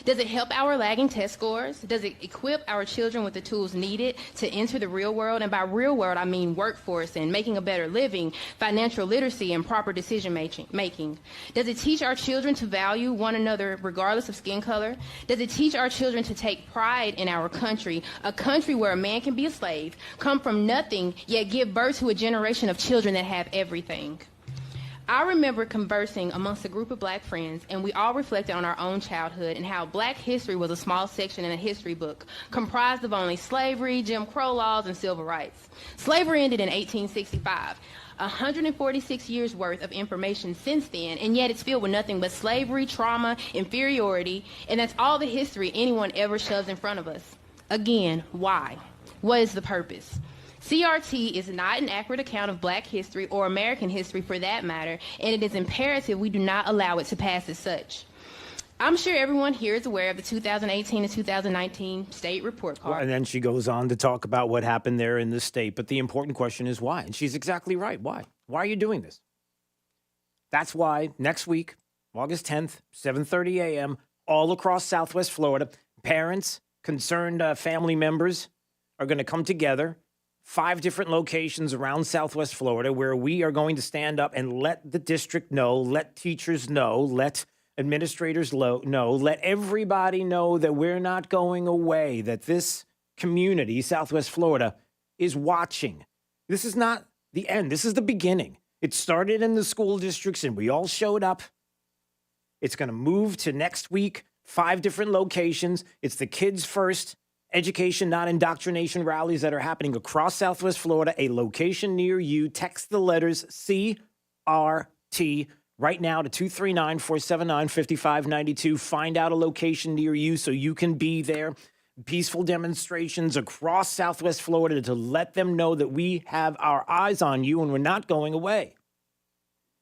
Does it help our lagging test scores? Does it equip our children with the tools needed to enter the real world? And by real world, I mean workforce and making a better living, financial literacy, and proper decision making. Does it teach our children to value one another regardless of skin color? Does it teach our children to take pride in our country, a country where a man can be a slave, come from nothing, yet give birth to a generation of children that have everything? I remember conversing amongst a group of black friends, and we all reflected on our own childhood and how black history was a small section in a history book comprised of only slavery, Jim Crow laws, and civil rights. Slavery ended in 1865. 146 years worth of information since then, and yet it's filled with nothing but slavery, trauma, inferiority, and that's all the history anyone ever shoves in front of us. Again, why? What is the purpose? CRT is not an accurate account of black history or American history for that matter, and it is imperative we do not allow it to pass as such. I'm sure everyone here is aware of the 2018 and 2019 state report card. Well, and then she goes on to talk about what happened there in the state, but the important question is why? And she's exactly right. Why? Why are you doing this? That's why next week, August 10th, 7:30 a.m., all across Southwest Florida, parents, concerned family members are going to come together. 5 different locations around Southwest Florida where we are going to stand up and let the district know, let teachers know, let administrators know, let everybody know that we're not going away, that this community, Southwest Florida, is watching. This is not the end. This is the beginning. It started in the school districts and we all showed up. It's going to move to next week, 5 different locations. It's the kids first. Education, not indoctrination rallies that are happening across Southwest Florida, a location near you. Text the letters CRT right now to 239-479-5592. Find out a location near you so you can be there. Peaceful demonstrations across Southwest Florida to let them know that we have our eyes on you and we're not going away.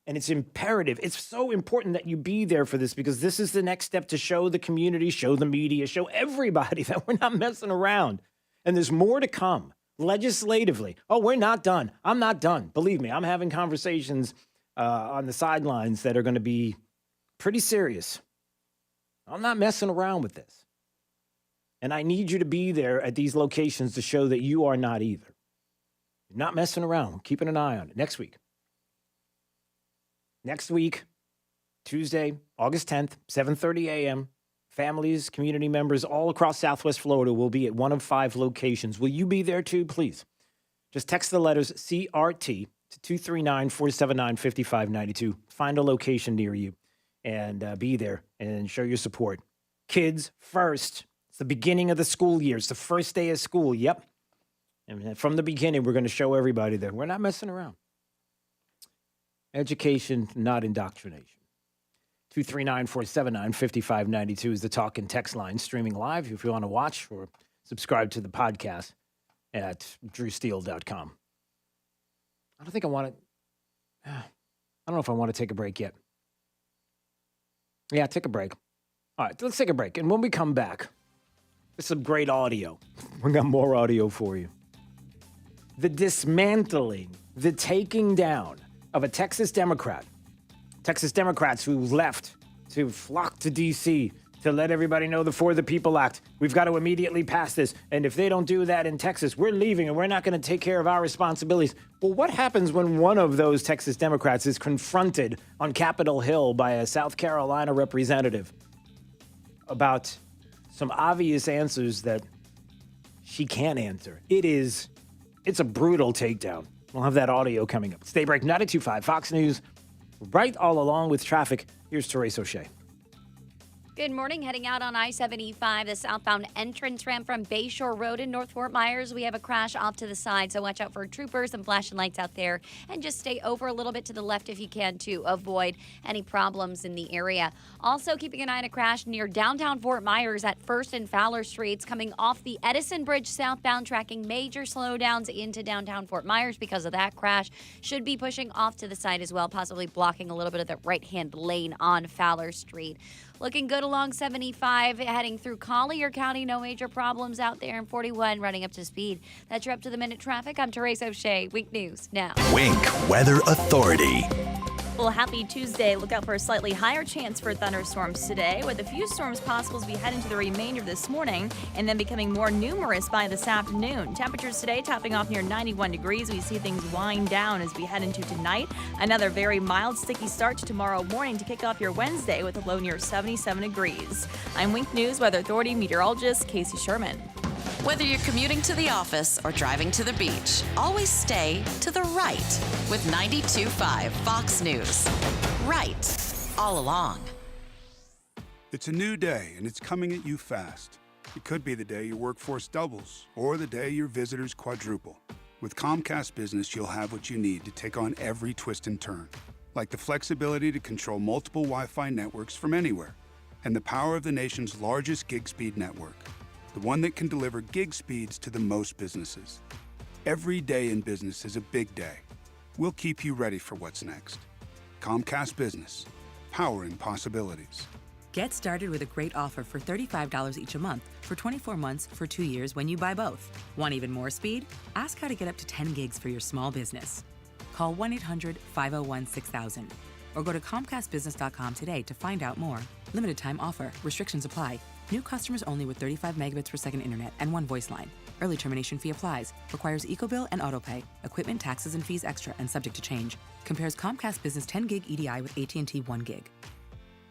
And it's imperative. It's so important that you be there for this because this is the next step to show the community, show the media, show everybody that we're not messing around. And there's more to come legislatively. Oh, we're not done. I'm not done. Believe me, I'm having conversations on the sidelines that are going to be pretty serious. I'm not messing around with this. And I need you to be there at these locations to show that you are not either. You're not messing around. Keeping an eye on it. Next week, Tuesday, August 10th, 7:30 a.m., families, community members all across Southwest Florida will be at one of 5 locations. Will you be there too, please? Just text the letters CRT to 239-479-5592. Find a location near you and be there and show your support. Kids first. It's the beginning of the school year. It's the first day of school. Yep. And from the beginning, we're going to show everybody that we're not messing around. Education, not indoctrination. 239-479-5592 is the talk and text line, streaming live if you want to watch or subscribe to the podcast at drewsteele.com. I don't think I want to. I don't know if I want to take a break yet. Yeah, take a break. All right, let's take a break. And when we come back, there's some great audio. We got more audio for you. The dismantling, the taking down of a Texas Democrat. Texas Democrats who left to flock to D.C. to let everybody know the For the People Act. We've got to immediately pass this. And if they don't do that in Texas, we're leaving and we're not going to take care of our responsibilities. Well, what happens when one of those Texas Democrats is confronted on Capitol Hill by a South Carolina representative about some obvious answers that she can't answer? It's a brutal takedown. We'll have that audio coming up. Stay break, 92.5 Fox News. Right all along with traffic. Here's Therese O'Shea. Good morning. Heading out on I-75, the southbound entrance ramp from Bayshore Road in North Fort Myers. We have a crash off to the side, so watch out for troopers and flashing lights out there. And just stay over a little bit to the left if you can to avoid any problems in the area. Also keeping an eye on a crash near downtown Fort Myers at 1st and Fowler Streets coming off the Edison Bridge southbound, tracking major slowdowns into downtown Fort Myers because of that crash. Should be pushing off to the side as well, possibly blocking a little bit of the right-hand lane on Fowler Street. Looking good along 75, heading through Collier County. No major problems out there in 41, running up to speed. That's your up-to-the-minute traffic. I'm Therese O'Shea. Wink News now. Wink Weather Authority. Well, happy Tuesday. Look out for a slightly higher chance for thunderstorms today, with a few storms possible as we head into the remainder of this morning and then becoming more numerous by this afternoon. Temperatures today topping off near 91 degrees. We see things wind down as we head into tonight. Another very mild, sticky start to tomorrow morning to kick off your Wednesday with a low near 77 degrees. I'm Wink News Weather Authority meteorologist Casey Sherman. Whether you're commuting to the office or driving to the beach, always stay to the right with 92.5 Fox News. Right all along. It's a new day, and it's coming at you fast. It could be the day your workforce doubles or the day your visitors quadruple. With Comcast Business, you'll have what you need to take on every twist and turn, like the flexibility to control multiple Wi-Fi networks from anywhere and the power of the nation's largest gig speed network. The one that can deliver gig speeds to the most businesses. Every day in business is a big day. We'll keep you ready for what's next. Comcast Business, powering possibilities. Get started with a great offer for $35 each a month for 24 months for 2 years when you buy both. Want even more speed? Ask how to get up to 10 gigs for your small business. Call 1-800-501-6000 or go to ComcastBusiness.com today to find out more. Limited time offer. Restrictions apply. New customers only with 35 megabits per second internet and one voice line. Early termination fee applies. Requires EcoBill and AutoPay. Equipment, taxes, and fees extra and subject to change. Compares Comcast Business 10 gig EDI with AT&T 1 gig.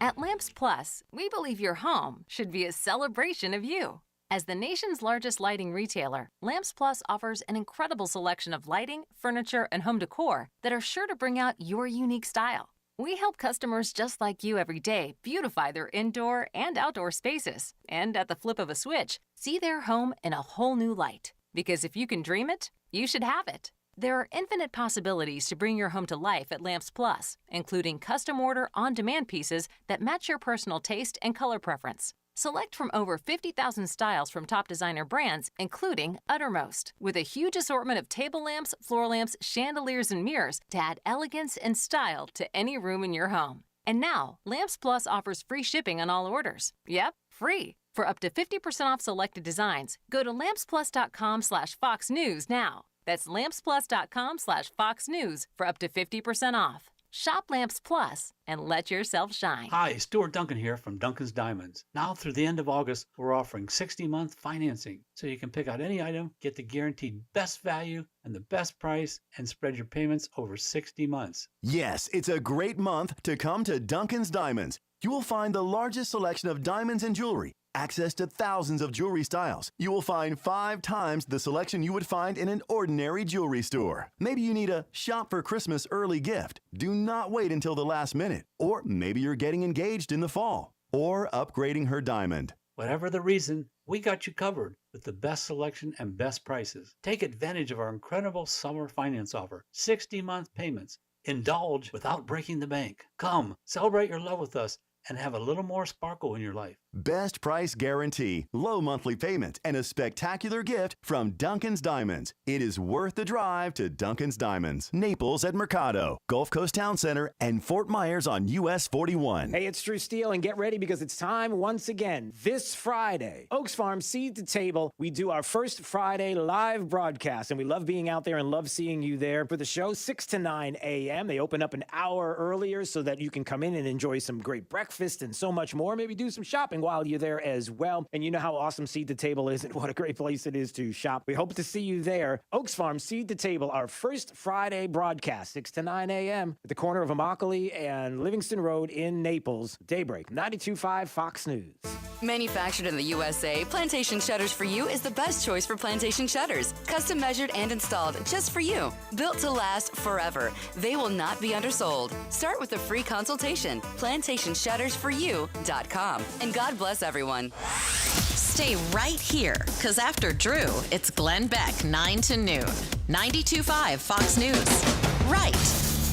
At Lamps Plus, we believe your home should be a celebration of you. As the nation's largest lighting retailer, Lamps Plus offers an incredible selection of lighting, furniture, and home decor that are sure to bring out your unique style. We help customers just like you every day beautify their indoor and outdoor spaces, and at the flip of a switch, see their home in a whole new light. Because if you can dream it, you should have it. There are infinite possibilities to bring your home to life at Lamps Plus, including custom order on-demand pieces that match your personal taste and color preference. Select from over 50,000 styles from top designer brands, including Uttermost, with a huge assortment of table lamps, floor lamps, chandeliers, and mirrors to add elegance and style to any room in your home. And now, Lamps Plus offers free shipping on all orders. Yep, free. For up to 50% off selected designs, go to lampsplus.com/Fox News now. That's lampsplus.com/Fox News for up to 50% off. Shop Lamps Plus and let yourself shine. Hi, Stuart Duncan here from Duncan's Diamonds. Now through the end of August, we're offering 60-month financing, so you can pick out any item, get the guaranteed best value and the best price, and spread your payments over 60 months. Yes, it's a great month to come to Duncan's Diamonds. You will find the largest selection of diamonds and jewelry, access to thousands of jewelry styles. You will find 5 times the selection you would find in an ordinary jewelry store. Maybe you need a shop for Christmas early gift. Do not wait until the last minute. Or maybe you're getting engaged in the fall or upgrading her diamond. Whatever the reason, we got you covered with the best selection and best prices. Take advantage of our incredible summer finance offer, 60-month payments. Indulge without breaking the bank. Come, celebrate your love with us and have a little more sparkle in your life. Best price guarantee, low monthly payment, and a spectacular gift from Duncan's Diamonds. It is worth the drive to Duncan's Diamonds. Naples at Mercado, Gulf Coast Town Center, and Fort Myers on US 41. Hey, it's Drew Steele, and get ready because it's time once again. This Friday, Oaks Farm Seed to Table. We do our first Friday live broadcast, and we love being out there and love seeing you there for the show, 6 to 9 a.m. They open up an hour earlier so that you can come in and enjoy some great breakfast and so much more. Maybe do some shopping while you're there as well. And you know how awesome Seed to Table is and what a great place it is to shop. We hope to see you there. Oaks Farm Seed to Table, our first Friday broadcast, 6 to 9 a.m. at the corner of Immokalee and Livingston Road in Naples. Daybreak, 92.5 Fox News. Manufactured in the USA, Plantation Shutters for You is the best choice for plantation shutters. Custom measured and installed just for you. Built to last forever. They will not be undersold. Start with a free consultation. PlantationShuttersForYou.com. And God bless everyone. Stay right here, because after Drew, it's Glenn Beck, 9 to noon. 92.5 Fox News. Right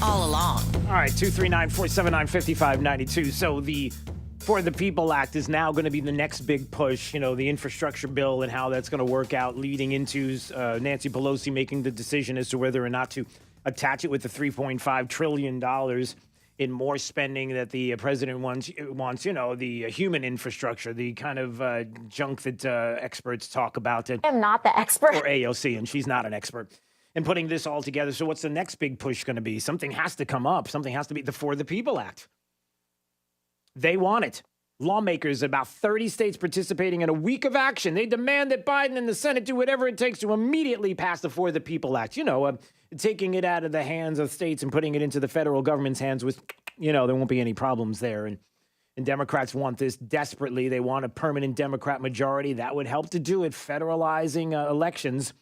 all along. All right, 239-479-5592. So the For the People Act is now going to be the next big push, you know, the infrastructure bill and how that's going to work out, leading into Nancy Pelosi making the decision as to whether or not to attach it with the $3.5 trillion in more spending that the president wants, the human infrastructure, the kind of junk that experts talk about. I am not the expert. Or AOC, and she's not an expert. And putting this all together. So what's the next big push going to be? Something has to come up. Something has to be the For the People Act. They want it. Lawmakers in about 30 states participating in a week of action. They demand that Biden and the Senate do whatever it takes to immediately pass the For the People Act. Taking it out of the hands of states and putting it into the federal government's hands with, there won't be any problems there. And Democrats want this desperately. They want a permanent Democrat majority. That would help to do it, federalizing elections.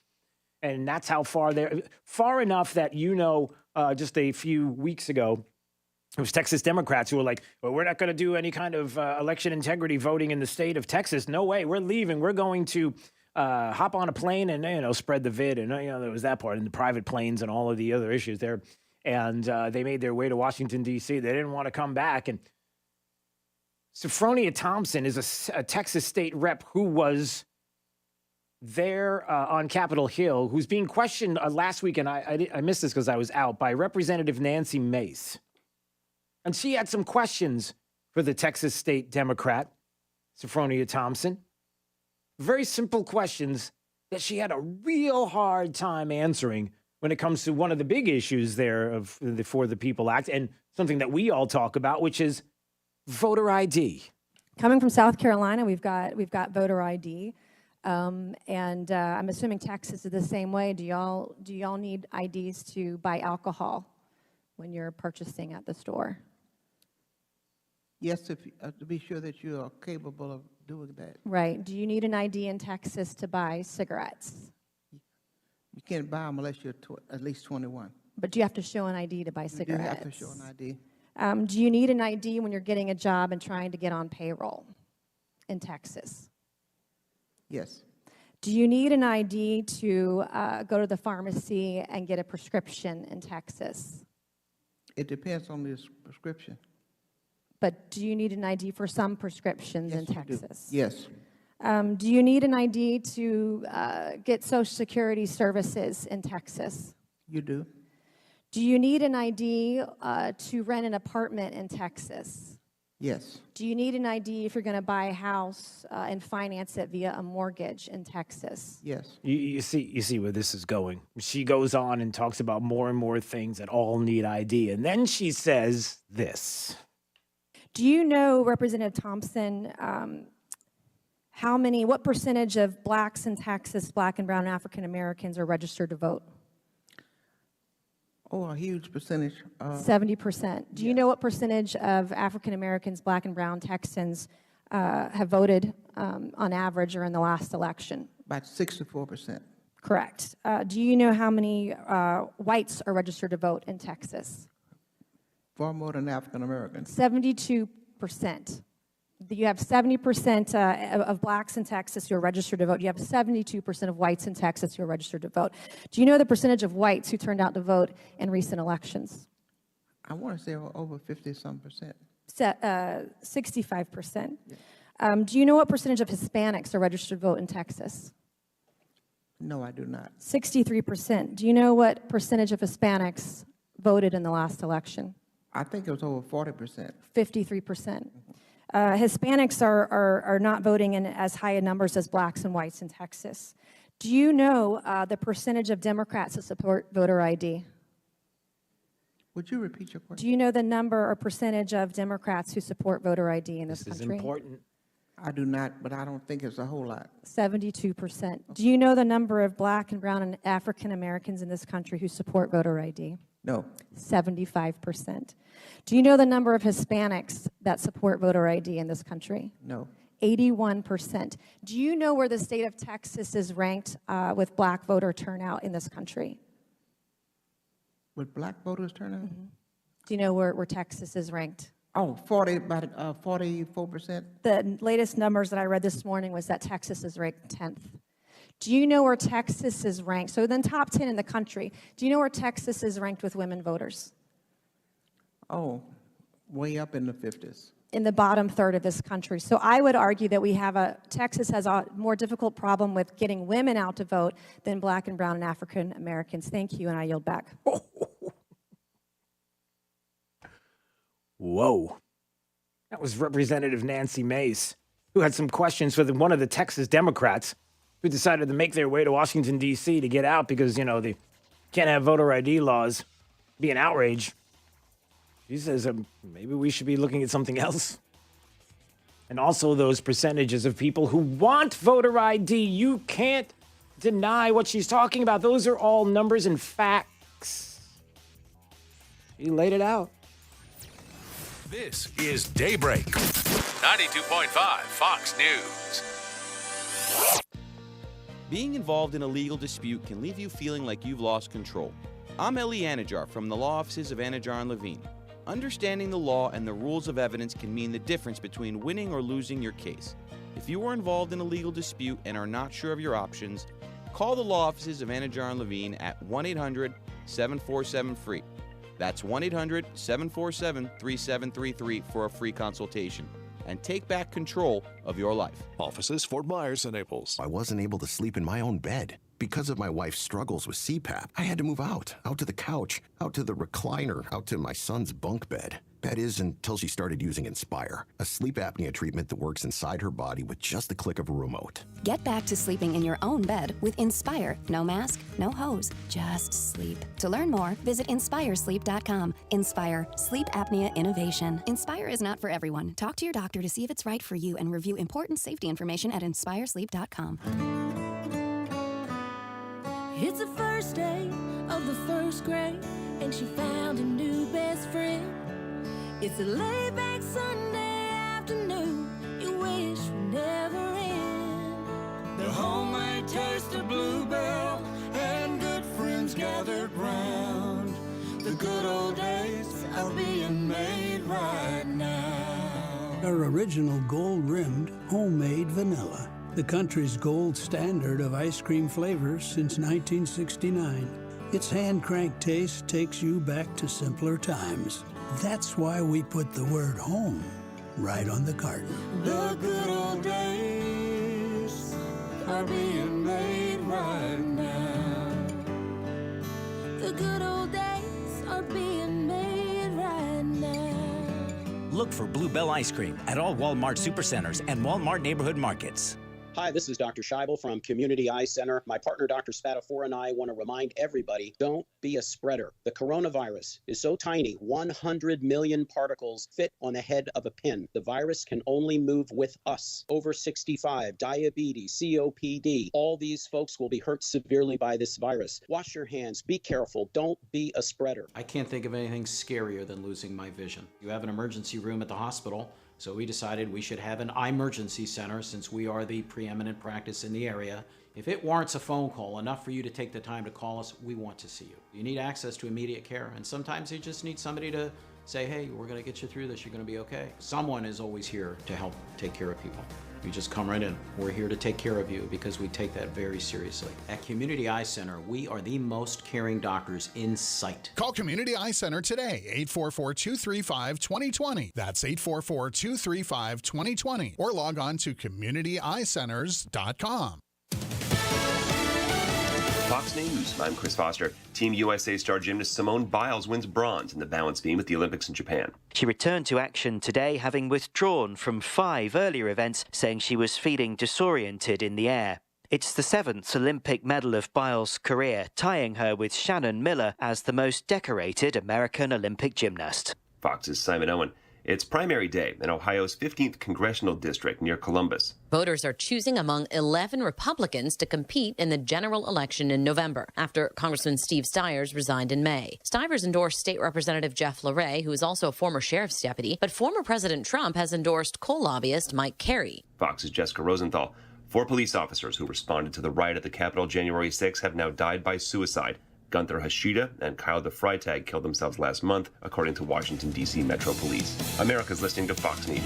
And that's how far they're far enough that, just a few weeks ago, it was Texas Democrats who were like, well, we're not going to do any kind of election integrity voting in the state of Texas. No way. We're leaving. We're going to hop on a plane and, spread the vid. And, there was that part, and the private planes and all of the other issues there. And they made their way to Washington, D.C. They didn't want to come back. And Sophronia Thompson is a Texas state rep who was there on Capitol Hill, who's being questioned last week. And I missed this because I was out, by Representative Nancy Mace. And she had some questions for the Texas state Democrat, Sophronia Thompson. Very simple questions that she had a real hard time answering when it comes to one of the big issues there of the For the People Act, and something that we all talk about, which is voter ID. Coming from South Carolina, we've got voter ID, and I'm assuming Texas is the same way. Do y'all need IDs to buy alcohol when you're purchasing at the store? Yes, to be sure that you are capable of doing that. Right. Do you need an ID in Texas to buy cigarettes? You can't buy them unless you're at least 21. But do you have to show an ID to buy cigarettes? You have to show an ID. Do you need an ID when you're getting a job and trying to get on payroll in Texas? Yes. Do you need an ID to go to the pharmacy and get a prescription in Texas? It depends on the prescription. But do you need an ID for some prescriptions in Texas? Yes. Do you need an ID to get Social Security services in Texas? You do. Do you need an ID to rent an apartment in Texas? Yes. Do you need an ID if you're going to buy a house and finance it via a mortgage in Texas? Yes. You see where this is going. She goes on and talks about more and more things that all need ID. And then she says this. Do you know, Representative Thompson, what percentage of blacks in Texas, black and brown African Americans, are registered to vote? Oh, a huge percentage. 70%. Do you know what percentage of African Americans, black and brown Texans, have voted on average or in the last election? About 64%. Correct. Do you know how many whites are registered to vote in Texas? Far more than African Americans. 72%. You have 70% of blacks in Texas who are registered to vote. You have 72% of whites in Texas who are registered to vote. Do you know the percentage of whites who turned out to vote in recent elections? I want to say over 50-some percent. 65%. Yeah. Do you know what percentage of Hispanics are registered to vote in Texas? No, I do not. 63%. Do you know what percentage of Hispanics voted in the last election? I think it was over 40%. 53%. Hispanics are not voting in as high numbers as blacks and whites in Texas. Do you know the percentage of Democrats that support voter ID? Would you repeat your question? Do you know the number or percentage of Democrats who support voter ID in this country? This is important. I do not, but I don't think it's a whole lot. 72%. Do you know the number of black and brown and African Americans in this country who support voter ID? No. 75%. Do you know the number of Hispanics that support voter ID in this country? No. 81%. Do you know where the state of Texas is ranked with black voter turnout in this country? With black voters turnout? Mm-hmm. Do you know where Texas is ranked? Oh, 44%. The latest numbers that I read this morning was that Texas is ranked 10th. Do you know where Texas is ranked? So then top 10 in the country. Do you know where Texas is ranked with women voters? Oh, way up in the 50s. In the bottom third of this country. So I would argue that Texas has a more difficult problem with getting women out to vote than black and brown and African Americans. Thank you, and I yield back. Whoa. That was Representative Nancy Mace, who had some questions for one of the Texas Democrats who decided to make their way to Washington, D.C. to get out because, they can't have voter ID laws. Be an outrage. She says maybe we should be looking at something else. And also those percentages of people who want voter ID. You can't deny what she's talking about. Those are all numbers and facts. She laid it out. This is Daybreak. 92.5 Fox News. Being involved in a legal dispute can leave you feeling like you've lost control. I'm Eli Anajar from the law offices of Anajar and Levine. Understanding the law and the rules of evidence can mean the difference between winning or losing your case. If you are involved in a legal dispute and are not sure of your options, call the law offices of Anajar and Levine at 1-800-747-FREE. That's 1-800-747-3733 for a free consultation. And take back control of your life. Offices Fort Myers and Naples. I wasn't able to sleep in my own bed. Because of my wife's struggles with CPAP, I had to move out to the couch, out to the recliner, out to my son's bunk bed. That is, until she started using Inspire, a sleep apnea treatment that works inside her body with just the click of a remote. Get back to sleeping in your own bed with Inspire. No mask, no hose, just sleep. To learn more, visit InspireSleep.com. Inspire, sleep apnea innovation. Inspire is not for everyone. Talk to your doctor to see if it's right for you and review important safety information at InspireSleep.com. It's the first day of the first grade, and she found a new best friend. It's a laid-back Sunday afternoon you wish would never end. The homemade taste of Bluebell and good friends gathered round. The good old days are being made right now. Our original gold-rimmed homemade vanilla. The country's gold standard of ice cream flavors since 1969. Its hand-cranked taste takes you back to simpler times. That's why we put the word home right on the carton. The good old days are being made right now. The good old days are being made right now. Look for Bluebell ice cream at all Walmart supercenters and Walmart neighborhood markets. Hi, this is Dr. Scheibel from Community Eye Center. My partner, Dr. Spatafor, and I want to remind everybody, don't be a spreader. The coronavirus is so tiny, 100 million particles fit on the head of a pin. The virus can only move with us. Over 65, diabetes, COPD, all these folks will be hurt severely by this virus. Wash your hands, be careful, don't be a spreader. I can't think of anything scarier than losing my vision. You have an emergency room at the hospital. So we decided we should have an emergency center since we are the preeminent practice in the area. If it warrants a phone call, enough for you to take the time to call us, we want to see you. You need access to immediate care, and sometimes you just need somebody to say, hey, we're gonna get you through this, you're gonna be okay. Someone is always here to help take care of people. You just come right in. We're here to take care of you because we take that very seriously. At Community Eye Center, we are the most caring doctors in sight. Call Community Eye Center today, 844-235-2020. That's 844-235-2020. Or log on to communityeyecenters.com. Fox News, I'm Chris Foster. Team USA star gymnast Simone Biles wins bronze in the balance beam at the Olympics in Japan. She returned to action today, having withdrawn from 5 earlier events, saying she was feeling disoriented in the air. It's the 7th Olympic medal of Biles' career, tying her with Shannon Miller as the most decorated American Olympic gymnast. Fox's Simon Owen. It's primary day in Ohio's 15th congressional district near Columbus. Voters are choosing among 11 Republicans to compete in the general election in November, after Congressman Steve Stiers resigned in May. Stiers endorsed State Representative Jeff LaRae, who is also a former sheriff's deputy, but former President Trump has endorsed coal lobbyist Mike Carey. Fox's Jessica Rosenthal. 4 police officers who responded to the riot at the Capitol January 6 have now died by suicide. Gunther Hashida and Kyle the Freitag killed themselves last month, according to Washington, D.C. Metro Police. America's listening to Fox News.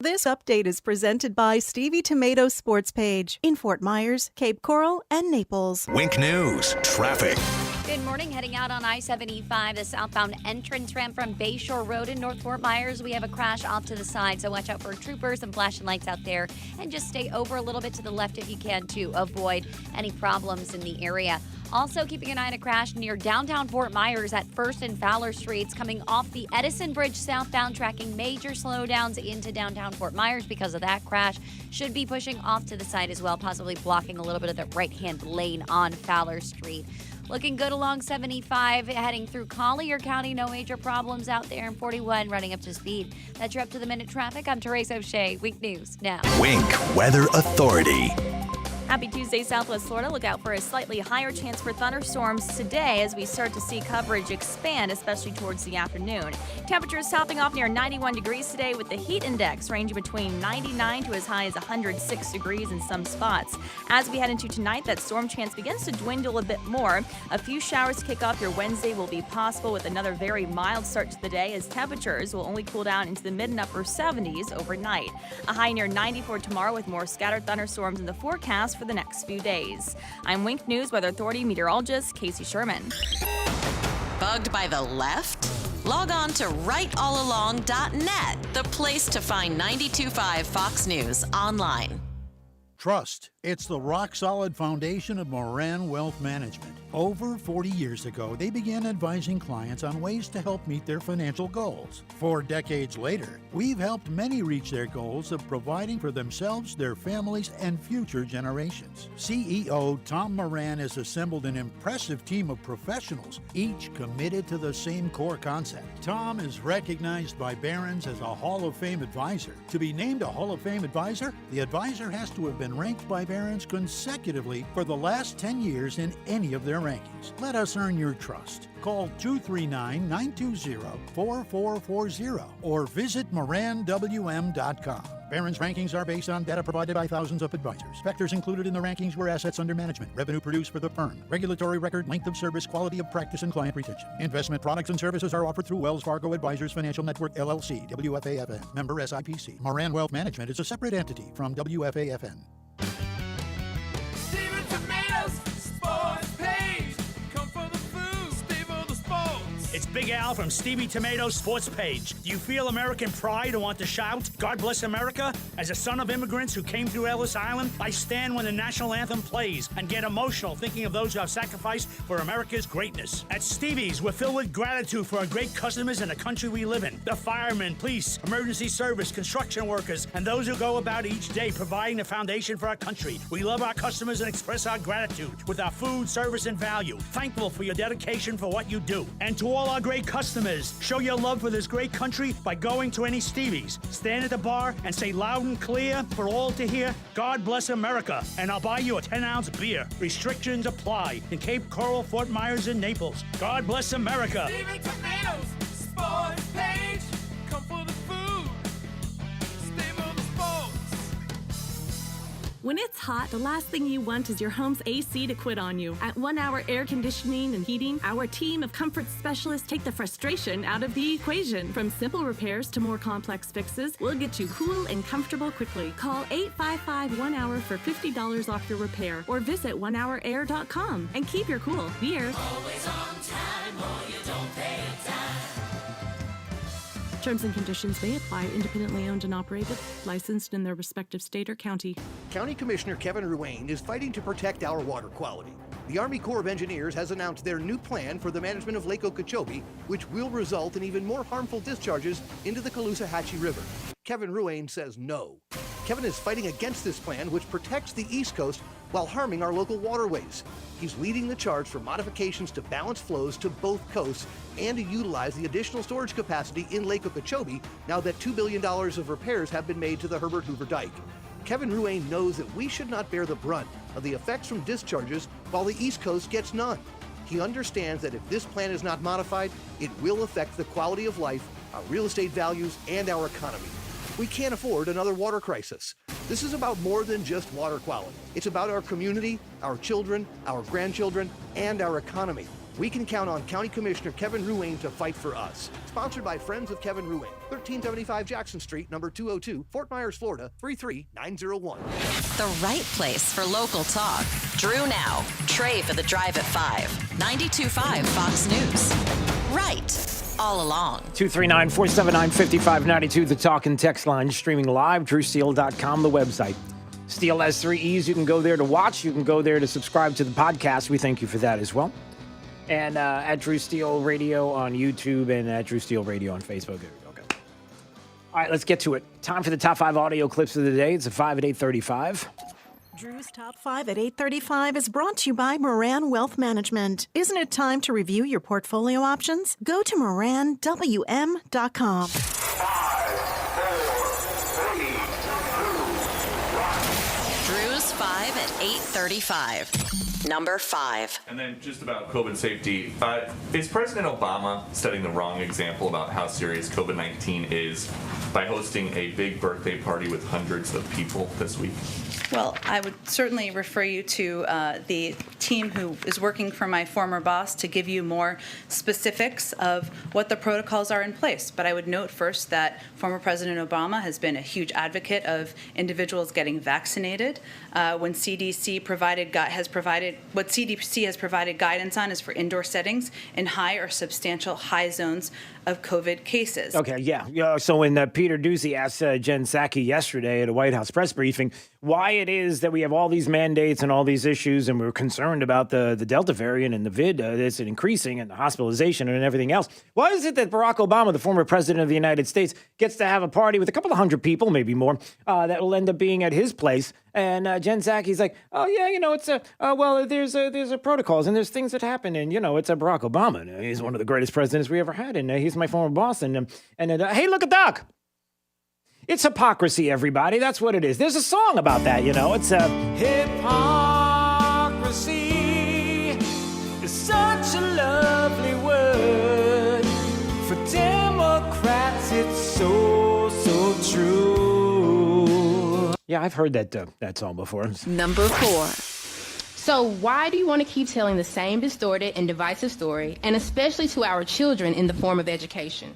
This update is presented by Stevie Tomato Sports Page in Fort Myers, Cape Coral, and Naples. Wink News, traffic. Good morning. Heading out on I-75, the southbound entrance ramp from Bayshore Road in North Fort Myers. We have a crash off to the side, so watch out for troopers and flashing lights out there. And just stay over a little bit to the left if you can to avoid any problems in the area. Also, keeping an eye on a crash near downtown Fort Myers at 1st and Fowler Streets, coming off the Edison Bridge southbound, tracking major slowdowns into downtown Fort Myers because of that crash. Should be pushing off to the side as well, possibly blocking a little bit of the right-hand lane on Fowler Street. Looking good along 75, heading through Collier County. No major problems out there, and 41 running up to speed. That's your up-to-the-minute traffic. I'm Teresa O'Shea. Wink News now. Wink Weather Authority. Happy Tuesday, Southwest Florida. Look out for a slightly higher chance for thunderstorms today as we start to see coverage expand, especially towards the afternoon. Temperatures topping off near 91 degrees today with the heat index ranging between 99 to as high as 106 degrees in some spots. As we head into tonight, that storm chance begins to dwindle a bit more. A few showers to kick off your Wednesday will be possible with another very mild start to the day as temperatures will only cool down into the mid and upper 70s overnight. A high near 90 for tomorrow with more scattered thunderstorms in the forecast for the next few days. I'm Wink News Weather Authority meteorologist Casey Sherman. Bugged by the left? Log on to rightallalong.net, the place to find 92.5 Fox News online. Trust. It's the rock-solid foundation of Moran Wealth Management. Over 40 years ago, they began advising clients on ways to help meet their financial goals. 4 decades later, we've helped many reach their goals of providing for themselves, their families, and future generations. CEO Tom Moran has assembled an impressive team of professionals, each committed to the same core concept. Tom is recognized by Barron's as a Hall of Fame advisor. To be named a Hall of Fame advisor, the advisor has to have been ranked by Barron's consecutively for the last 10 years in any of their rankings. Let us earn your trust. Call 239-920-4440 or visit moranwm.com. Barron's rankings are based on data provided by thousands of advisors. Factors included in the rankings were assets under management, revenue produced for the firm, regulatory record, length of service, quality of practice, and client retention. Investment products and services are offered through Wells Fargo Advisors Financial Network, LLC, WFAFN, member SIPC. Moran Wealth Management is a separate entity from WFAFN. It's Big Al from Stevie Tomato's Sports Page. Do you feel American pride and want to shout, God bless America? As a son of immigrants who came through Ellis Island, I stand when the national anthem plays and get emotional thinking of those who have sacrificed for America's greatness. At Stevie's, we're filled with gratitude for our great customers and the country we live in. The firemen, police, emergency service, construction workers, and those who go about each day providing the foundation for our country. We love our customers and express our gratitude with our food, service, and value. Thankful for your dedication for what you do. And to all our great customers, show your love for this great country by going to any Stevie's. Stand at the bar and say loud and clear for all to hear, God bless America, and I'll buy you a 10-ounce beer. Restrictions apply in Cape Coral, Fort Myers, and Naples. God bless America. Stevie Tomatoes, Sports Page. Come for the food. Stay for the sports. When it's hot, the last thing you want is your home's AC to quit on you. At 1 Hour Air Conditioning and Heating, our team of comfort specialists take the frustration out of the equation. From simple repairs to more complex fixes, we'll get you cool and comfortable quickly. Call 855-1HOUR for $50 off your repair or visit onehourair.com and keep your cool. Beer. Always on time or you don't pay time. Terms and conditions may apply. Independently owned and operated, licensed in their respective state or county. County Commissioner Kevin Ruane is fighting to protect our water quality. The Army Corps of Engineers has announced their new plan for the management of Lake Okeechobee, which will result in even more harmful discharges into the Caloosahatchee River. Kevin Ruane says no. Kevin is fighting against this plan, which protects the East Coast while harming our local waterways. He's leading the charge for modifications to balance flows to both coasts and to utilize the additional storage capacity in Lake Okeechobee now that $2 billion of repairs have been made to the Herbert Hoover Dike. Kevin Ruane knows that we should not bear the brunt of the effects from discharges while the East Coast gets none. He understands that if this plan is not modified, it will affect the quality of life, our real estate values, and our economy. We can't afford another water crisis. This is about more than just water quality. It's about our community, our children, our grandchildren, and our economy. we can count on County Commissioner Kevin Ruane to fight for us. Sponsored by Friends of Kevin Ruane, 1375 Jackson Street, number 202, Fort Myers, Florida, 33901. The right place for local talk. Drew now. Trey for the drive at 5. 92.5 Fox News. Right. All along. 239-479-5592, the talk and text line, streaming live, drewsteele.com, the website. Steele has 3 E's. You can go there to watch. You can go there to subscribe to the podcast. We thank you for that as well. And at Drew Steele Radio on YouTube and at Drew Steele Radio on Facebook. There we go. Okay. All right, let's get to it. Time for the top 5 audio clips of the day. It's a 5 at 8:35. Drew's Top 5 at 8:35 is brought to you by Moran Wealth Management. Isn't it time to review your portfolio options? Go to moranwm.com. 5, 4, 3, 2, 1. Drew's 5 at 8:35. Number 5. And then just about COVID safety, is President Obama setting the wrong example about how serious COVID-19 is by hosting a big birthday party with hundreds of people this week? Well, I would certainly refer you to the team who is working for my former boss to give you more specifics of what the protocols are in place. But I would note first that former President Obama has been a huge advocate of individuals getting vaccinated. When CDC has provided guidance on is for indoor settings in high or substantial high zones of COVID cases. Okay, yeah. So when Peter Doocy asked Jen Psaki yesterday at a White House press briefing why it is that we have all these mandates and all these issues and we're concerned about the Delta variant and the vid that's increasing and the hospitalization and everything else, why is it that Barack Obama, the former president of the United States, gets to have a party with a couple of hundred people, maybe more, that will end up being at his place? And Jen Psaki's like, oh, yeah, it's there's protocols and there's things that happen. And, it's a Barack Obama. And he's one of the greatest presidents we ever had. And he's my former boss. And hey, look at Doc. It's hypocrisy, everybody. That's what it is. There's a song about that, It's hypocrisy is such a lovely word. For Democrats, it's so true. Yeah, I've heard that song before. Number 4. So why do you want to keep telling the same distorted and divisive story, and especially to our children in the form of education?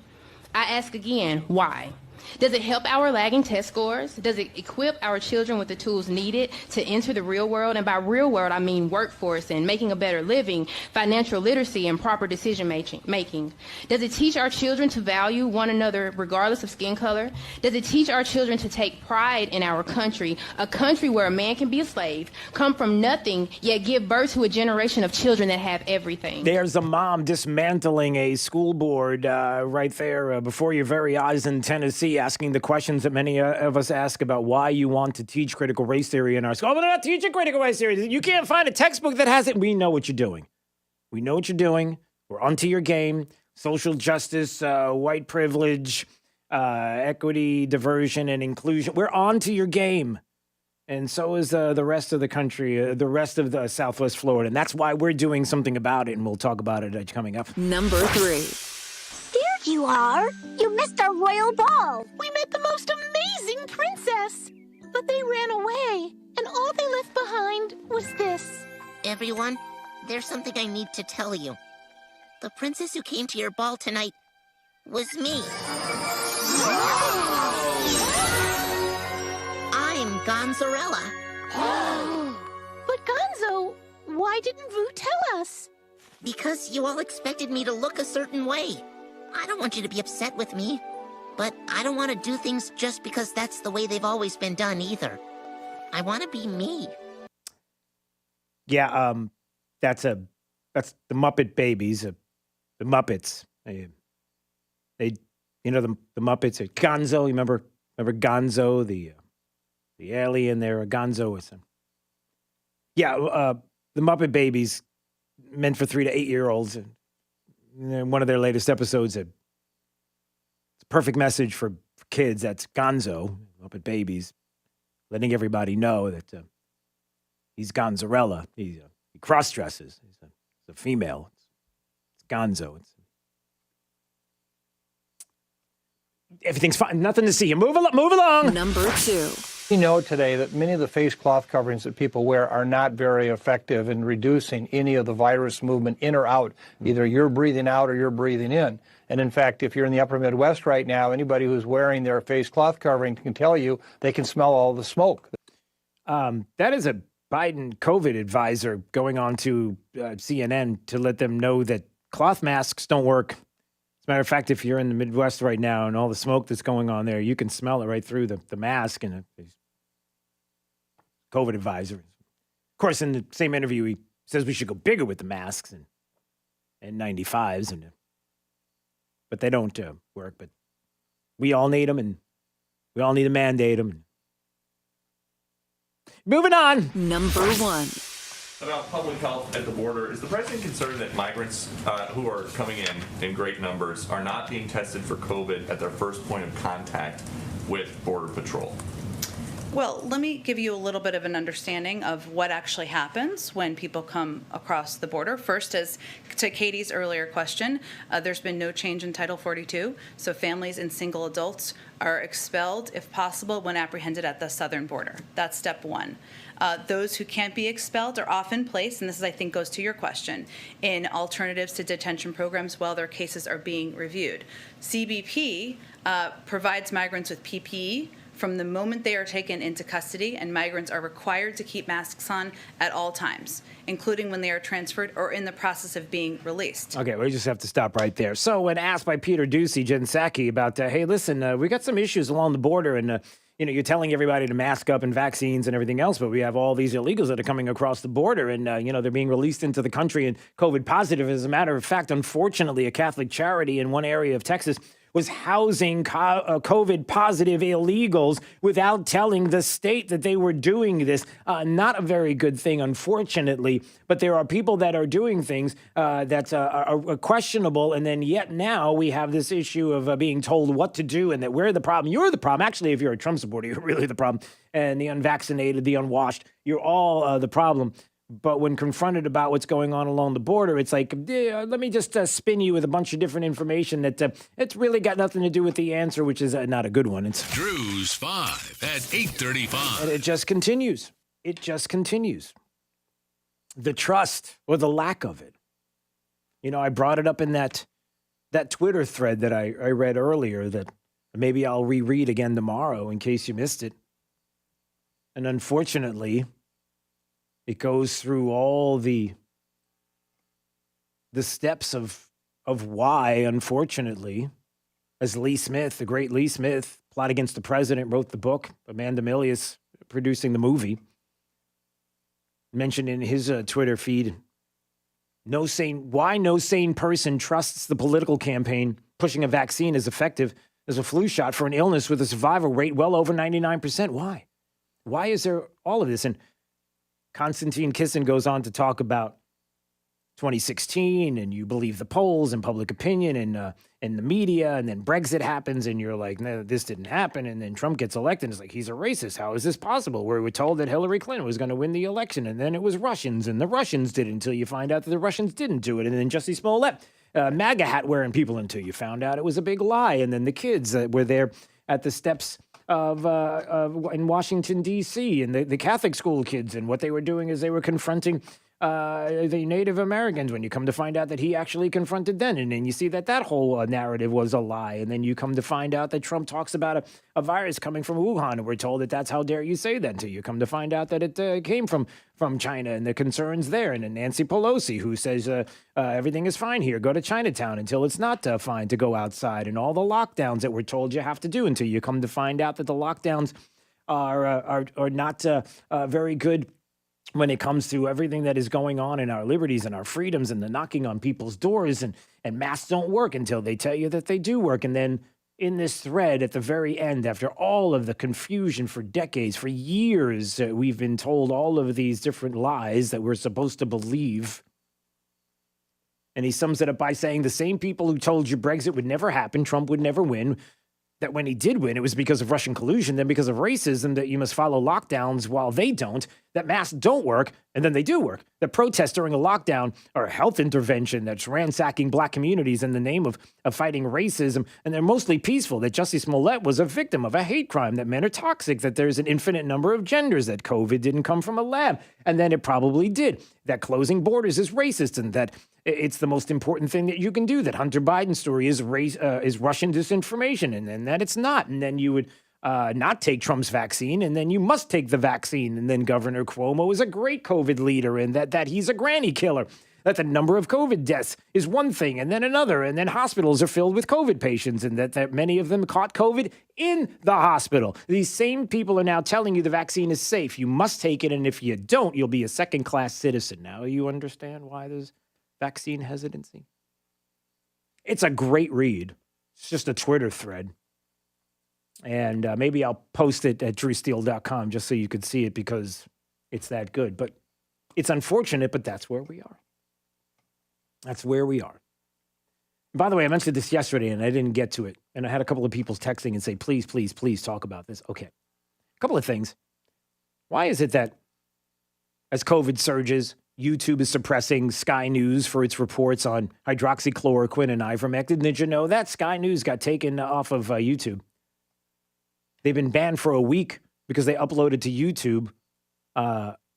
I ask again, why? Does it help our lagging test scores? Does it equip our children with the tools needed to enter the real world? And by real world, I mean workforce and making a better living, financial literacy, and proper decision making. Does it teach our children to value one another regardless of skin color? Does it teach our children to take pride in our country, a country where a man can be a slave, come from nothing, yet give birth to a generation of children that have everything? There's a mom dismantling a school board right there before your very eyes in Tennessee, asking the questions that many of us ask about why you want to teach critical race theory in our school. Oh, we're not teaching critical race theory. You can't find a textbook that has it. We know what you're doing. We're onto your game. Social justice, white privilege, equity, diversion, and inclusion. We're onto your game. And so is the rest of the country, the rest of the Southwest Florida. And that's why we're doing something about it. And we'll talk about it coming up. Number 3. There you are! You missed our royal ball! We met the most amazing princess! But they ran away, and all they left behind was this. Everyone, there's something I need to tell you. The princess who came to your ball tonight was me. I'm Gonzarella. But Gonzo, why didn't Vu tell us? Because you all expected me to look a certain way. I don't want you to be upset with me, but I don't want to do things just because that's the way they've always been done either. I want to be me. Yeah, that's the Muppet Babies, the Muppets. The Muppets. Gonzo, you remember Gonzo, the alien there. Gonzo is the Muppet Babies, meant for 3 to 8 year olds. In one of their latest episodes, it's a perfect message for kids. That's Gonzo, Muppet Babies, letting everybody know that he's Gonzarella. He cross-dresses. He's a female. It's Gonzo. Everything's fine. Nothing to see. Move along. Number 2. We know today that many of the face cloth coverings that people wear are not very effective in reducing any of the virus movement in or out. Either you're breathing out or you're breathing in. And in fact, if you're in the upper Midwest right now, anybody who's wearing their face cloth covering can tell you they can smell all the smoke. That is a Biden COVID advisor going on to CNN to let them know that cloth masks don't work. As a matter of fact, if you're in the Midwest right now and all the smoke that's going on there, you can smell it right through the mask. And COVID advisor. Of course, in the same interview, he says we should go bigger with the masks and 95s, but they don't work. But we all need them, and we all need to mandate them. Moving on. Number one. About public health at the border, is the president concerned that migrants who are coming in great numbers are not being tested for COVID at their first point of contact with Border Patrol? Well, let me give you a little bit of an understanding of what actually happens when people come across the border. First, as to Katie's earlier question, there's been no change in Title 42, so families and single adults are expelled, if possible, when apprehended at the southern border. That's step one. Those who can't be expelled are often placed, and this, I think, goes to your question, in alternatives to detention programs while their cases are being reviewed. CBP provides migrants with PPE from the moment they are taken into custody, and migrants are required to keep masks on at all times, including when they are transferred or in the process of being released. Okay, we just have to stop right there. So when asked by Peter Doocy, Jen Psaki, about, hey, listen, we got some issues along the border, and you're telling everybody to mask up and vaccines and everything else, but we have all these illegals that are coming across the border, and they're being released into the country and COVID positive. As a matter of fact, unfortunately, a Catholic charity in one area of Texas was housing COVID positive illegals without telling the state that they were doing this. Not a very good thing, unfortunately, but there are people that are doing things that are questionable, and then yet now we have this issue of being told what to do and that we're the problem. You're the problem. Actually, if you're a Trump supporter, you're really the problem. And the unvaccinated, the unwashed, you're all the problem. But when confronted about what's going on along the border, it's like, let me just spin you with a bunch of different information that it's really got nothing to do with the answer, which is not a good one. It's Drew's 5 at 8:35. And it just continues. It just continues. The trust or the lack of it. I brought it up in that Twitter thread that I read earlier that maybe I'll reread again tomorrow in case you missed it. And unfortunately, it goes through all the steps of why, unfortunately, as Lee Smith, the great Lee Smith, Plot Against the President, wrote the book, Amanda Milius producing the movie, mentioned in his Twitter feed, why no sane person trusts the political campaign pushing a vaccine as effective as a flu shot for an illness with a survival rate well over 99%. Why? Why is there all of this? And Konstantin Kisin goes on to talk about 2016, and you believe the polls and public opinion and the media, and then Brexit happens, and you're like, no, this didn't happen, and then Trump gets elected, and it's like, he's a racist. How is this possible? We were told that Hillary Clinton was going to win the election, and then it was Russians, and the Russians did it until you find out that the Russians didn't do it, and then Jussie Smollett, MAGA hat wearing people until you found out it was a big lie, and then the kids that were there at the steps of in Washington, D.C., and the Catholic school kids, and what they were doing is they were confronting the Native Americans, when you come to find out that he actually confronted them. And then you see that whole narrative was a lie. And then you come to find out that Trump talks about a virus coming from Wuhan, and we're told that that's how dare you say that until you come to find out that it came from China and the concerns there. And then Nancy Pelosi, who says everything is fine here, go to Chinatown until it's not fine to go outside, and all the lockdowns that we're told you have to do until you come to find out that the lockdowns are not very good when it comes to everything that is going on in our liberties and our freedoms and the knocking on people's doors, and masks don't work until they tell you that they do work. And then in this thread at the very end, after all of the confusion for decades, for years, we've been told all of these different lies that we're supposed to believe. And he sums it up by saying the same people who told you Brexit would never happen, Trump would never win, that when he did win, it was because of Russian collusion, then because of racism, that you must follow lockdowns while they don't, that masks don't work, and then they do work. That protests during a lockdown are a health intervention that's ransacking black communities in the name of fighting racism, and they're mostly peaceful, that Jussie Smollett was a victim of a hate crime, that men are toxic, that there's an infinite number of genders, that COVID didn't come from a lab, and then it probably did, that closing borders is racist, and that it's the most important thing that you can do, that Hunter Biden's story is Russian disinformation, and then that it's not. And then you would not take Trump's vaccine, and then you must take the vaccine. And then Governor Cuomo is a great COVID leader, and that he's a granny killer. That the number of COVID deaths is one thing, and then another, and then hospitals are filled with COVID patients, and that many of them caught COVID in the hospital. These same people are now telling you the vaccine is safe. You must take it, and if you don't, you'll be a second-class citizen. Now you understand why there's vaccine hesitancy? It's a great read. It's just a Twitter thread. And maybe I'll post it at drewsteele.com just so you could see it because it's that good. But it's unfortunate, but that's where we are. That's where we are. By the way, I mentioned this yesterday and I didn't get to it. And I had a couple of people texting and say, please, please, please talk about this. Okay. A couple of things. Why is it that as COVID surges, YouTube is suppressing Sky News for its reports on hydroxychloroquine and ivermectin? Did you know that? Sky News got taken off of YouTube. They've been banned for a week because they uploaded to YouTube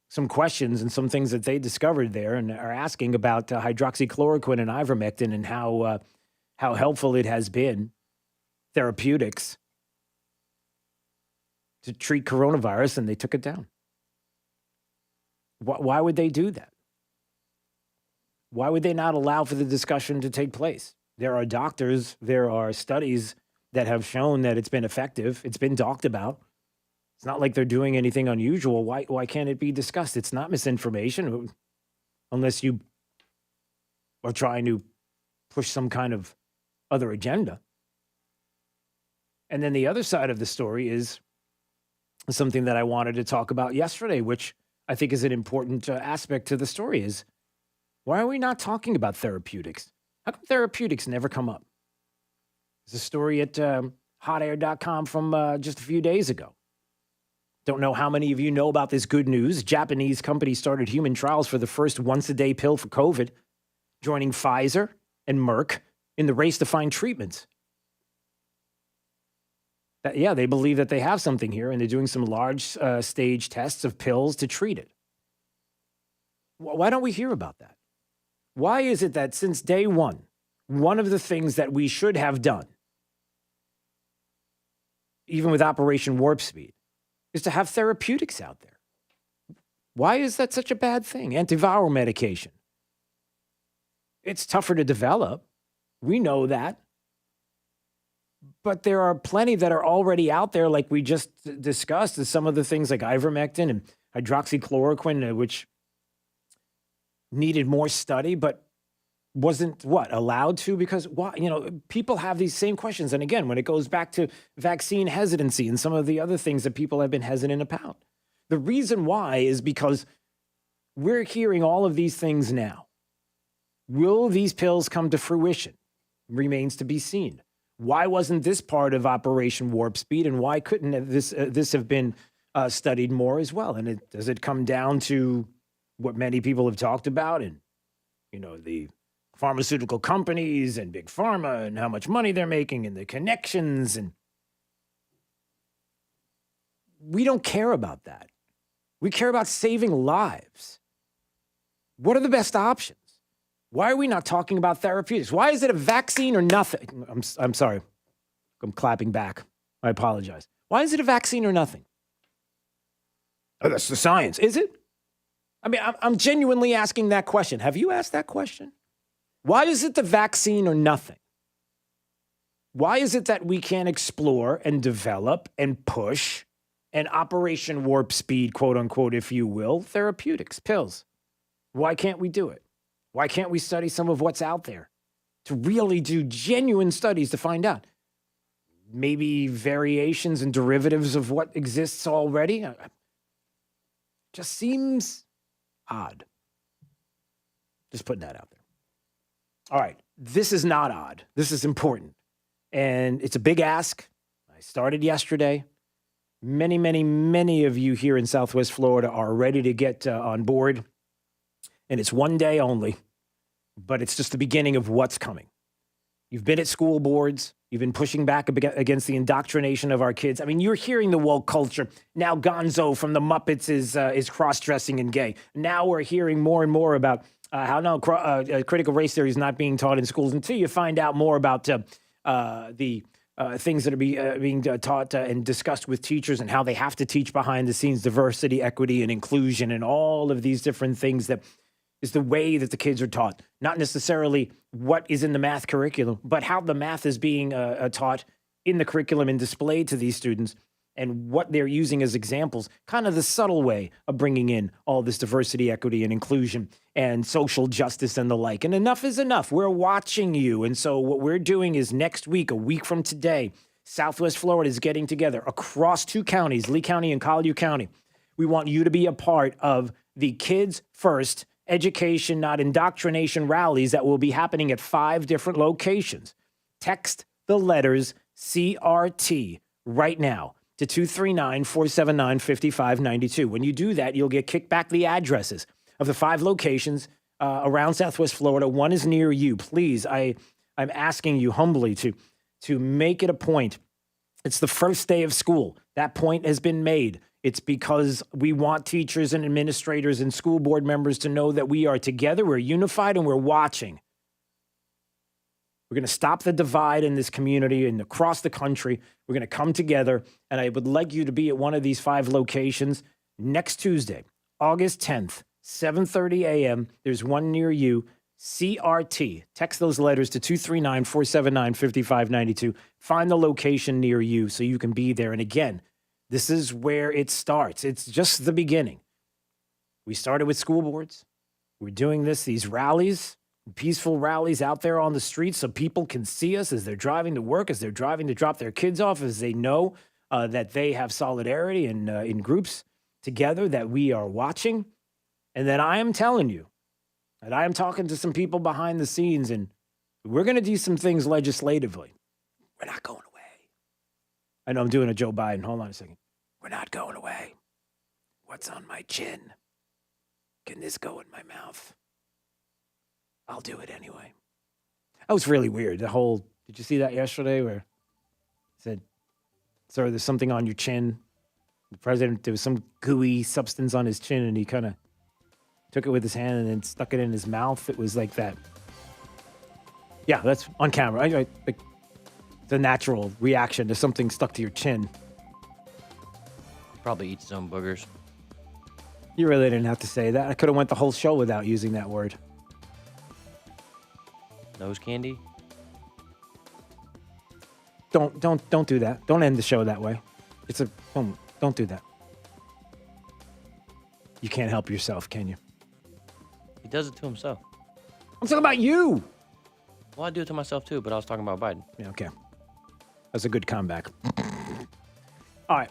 some questions and some things that they discovered there and are asking about hydroxychloroquine and ivermectin and how helpful it has been, therapeutics, to treat coronavirus, and they took it down. Why would they do that? Why would they not allow for the discussion to take place? There are doctors, there are studies that have shown that it's been effective. It's been talked about. It's not like they're doing anything unusual. Why can't it be discussed? It's not misinformation unless you are trying to push some kind of other agenda. And then the other side of the story is something that I wanted to talk about yesterday, which I think is an important aspect to the story is, why are we not talking about therapeutics? How come therapeutics never come up? There's a story at hotair.com from just a few days ago. Don't know how many of you know about this good news. Japanese company started human trials for the first once-a-day pill for COVID, joining Pfizer and Merck in the race to find treatments. They believe that they have something here, and they're doing some large stage tests of pills to treat it. Why don't we hear about that? Why is it that since day one of the things that we should have done, even with Operation Warp Speed, is to have therapeutics out there? Why is that such a bad thing? Antiviral medication. It's tougher to develop. We know that. But there are plenty that are already out there, like we just discussed, as some of the things like ivermectin and hydroxychloroquine, which needed more study, but wasn't allowed to, because people have these same questions. And again, when it goes back to vaccine hesitancy and some of the other things that people have been hesitant about, the reason why is because we're hearing all of these things now. Will these pills come to fruition? Remains to be seen. Why wasn't this part of Operation Warp Speed, and why couldn't this have been studied more as well? And does it come down to what many people have talked about, and the pharmaceutical companies and big pharma and how much money they're making and the connections? And we don't care about that. We care about saving lives. What are the best options? Why are we not talking about therapeutics? Why is it a vaccine or nothing? I'm sorry. I'm clapping back. I apologize. Why is it a vaccine or nothing? Oh, that's the science. Is it? I mean, I'm genuinely asking that question. Have you asked that question? Why is it the vaccine or nothing? Why is it that we can't explore and develop and push an Operation Warp Speed, quote unquote, if you will, therapeutics, pills? Why can't we do it? Why can't we study some of what's out there to really do genuine studies to find out? Maybe variations and derivatives of what exists already? Just seems odd. Just putting that out there. All right. This is not odd. This is important. And it's a big ask. started yesterday. Many, many, many of you here in Southwest Florida are ready to get on board. And it's one day only, but it's just the beginning of what's coming. You've been at school boards. You've been pushing back against the indoctrination of our kids. I mean, you're hearing the woke culture. Now Gonzo from the Muppets is cross-dressing and gay. Now we're hearing more and more about how critical race theory is not being taught in schools until you find out more about the things that are being taught and discussed with teachers and how they have to teach behind the scenes diversity, equity, and inclusion and all of these different things that is the way that the kids are taught. Not necessarily what is in the math curriculum, but how the math is being taught in the curriculum and displayed to these students and what they're using as examples, kind of the subtle way of bringing in all this diversity, equity, and inclusion and social justice and the like. And enough is enough. We're watching you. And so what we're doing is next week, a week from today, Southwest Florida is getting together across 2 counties, Lee County and Collier County. We want you to be a part of the Kids First Education, Not Indoctrination rallies that will be happening at 5 different locations. Text the letters CRT right now to 239-479-5592. When you do that, you'll get kicked back the addresses of the 5 locations around Southwest Florida. One is near you. Please, I'm asking you humbly to make it a point. It's the first day of school. That point has been made. It's because we want teachers and administrators and school board members to know that we are together, we're unified, and we're watching. We're going to stop the divide in this community and across the country. We're going to come together, and I would like you to be at one of these 5 locations next Tuesday, August 10th, 7:30 a.m. There's one near you, CRT. Text those letters to 239-479-5592. Find the location near you so you can be there. And again, this is where it starts. It's just the beginning. We started with school boards. We're doing these rallies, peaceful rallies out there on the streets so people can see us as they're driving to work, as they're driving to drop their kids off, as they know that they have solidarity and in groups together that we are watching. And then I am telling you that I am talking to some people behind the scenes, and we're going to do some things legislatively. We're not going away. I know I'm doing a Joe Biden. Hold on a second. We're not going away. What's on my chin? Can this go in my mouth? I'll do it anyway. That was really weird. Did you see that yesterday where it said, sir, there's something on your chin? The president, there was some gooey substance on his chin, and he kind of took it with his hand and then stuck it in his mouth. It was like that. Yeah, that's on camera. Like the natural reaction to something stuck to your chin. Probably eats his own boogers. You really didn't have to say that. I could have went the whole show without using that word. Nose candy? Don't do that. Don't end the show that way. Don't do that. You can't help yourself, can you? He does it to himself. I'm talking about you. Well, I do it to myself too, but I was talking about Biden. Yeah, okay. That's a good comeback. All right.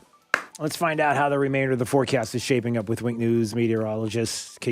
Let's find out how the remainder of the forecast is shaping up with Wink News meteorologist Casey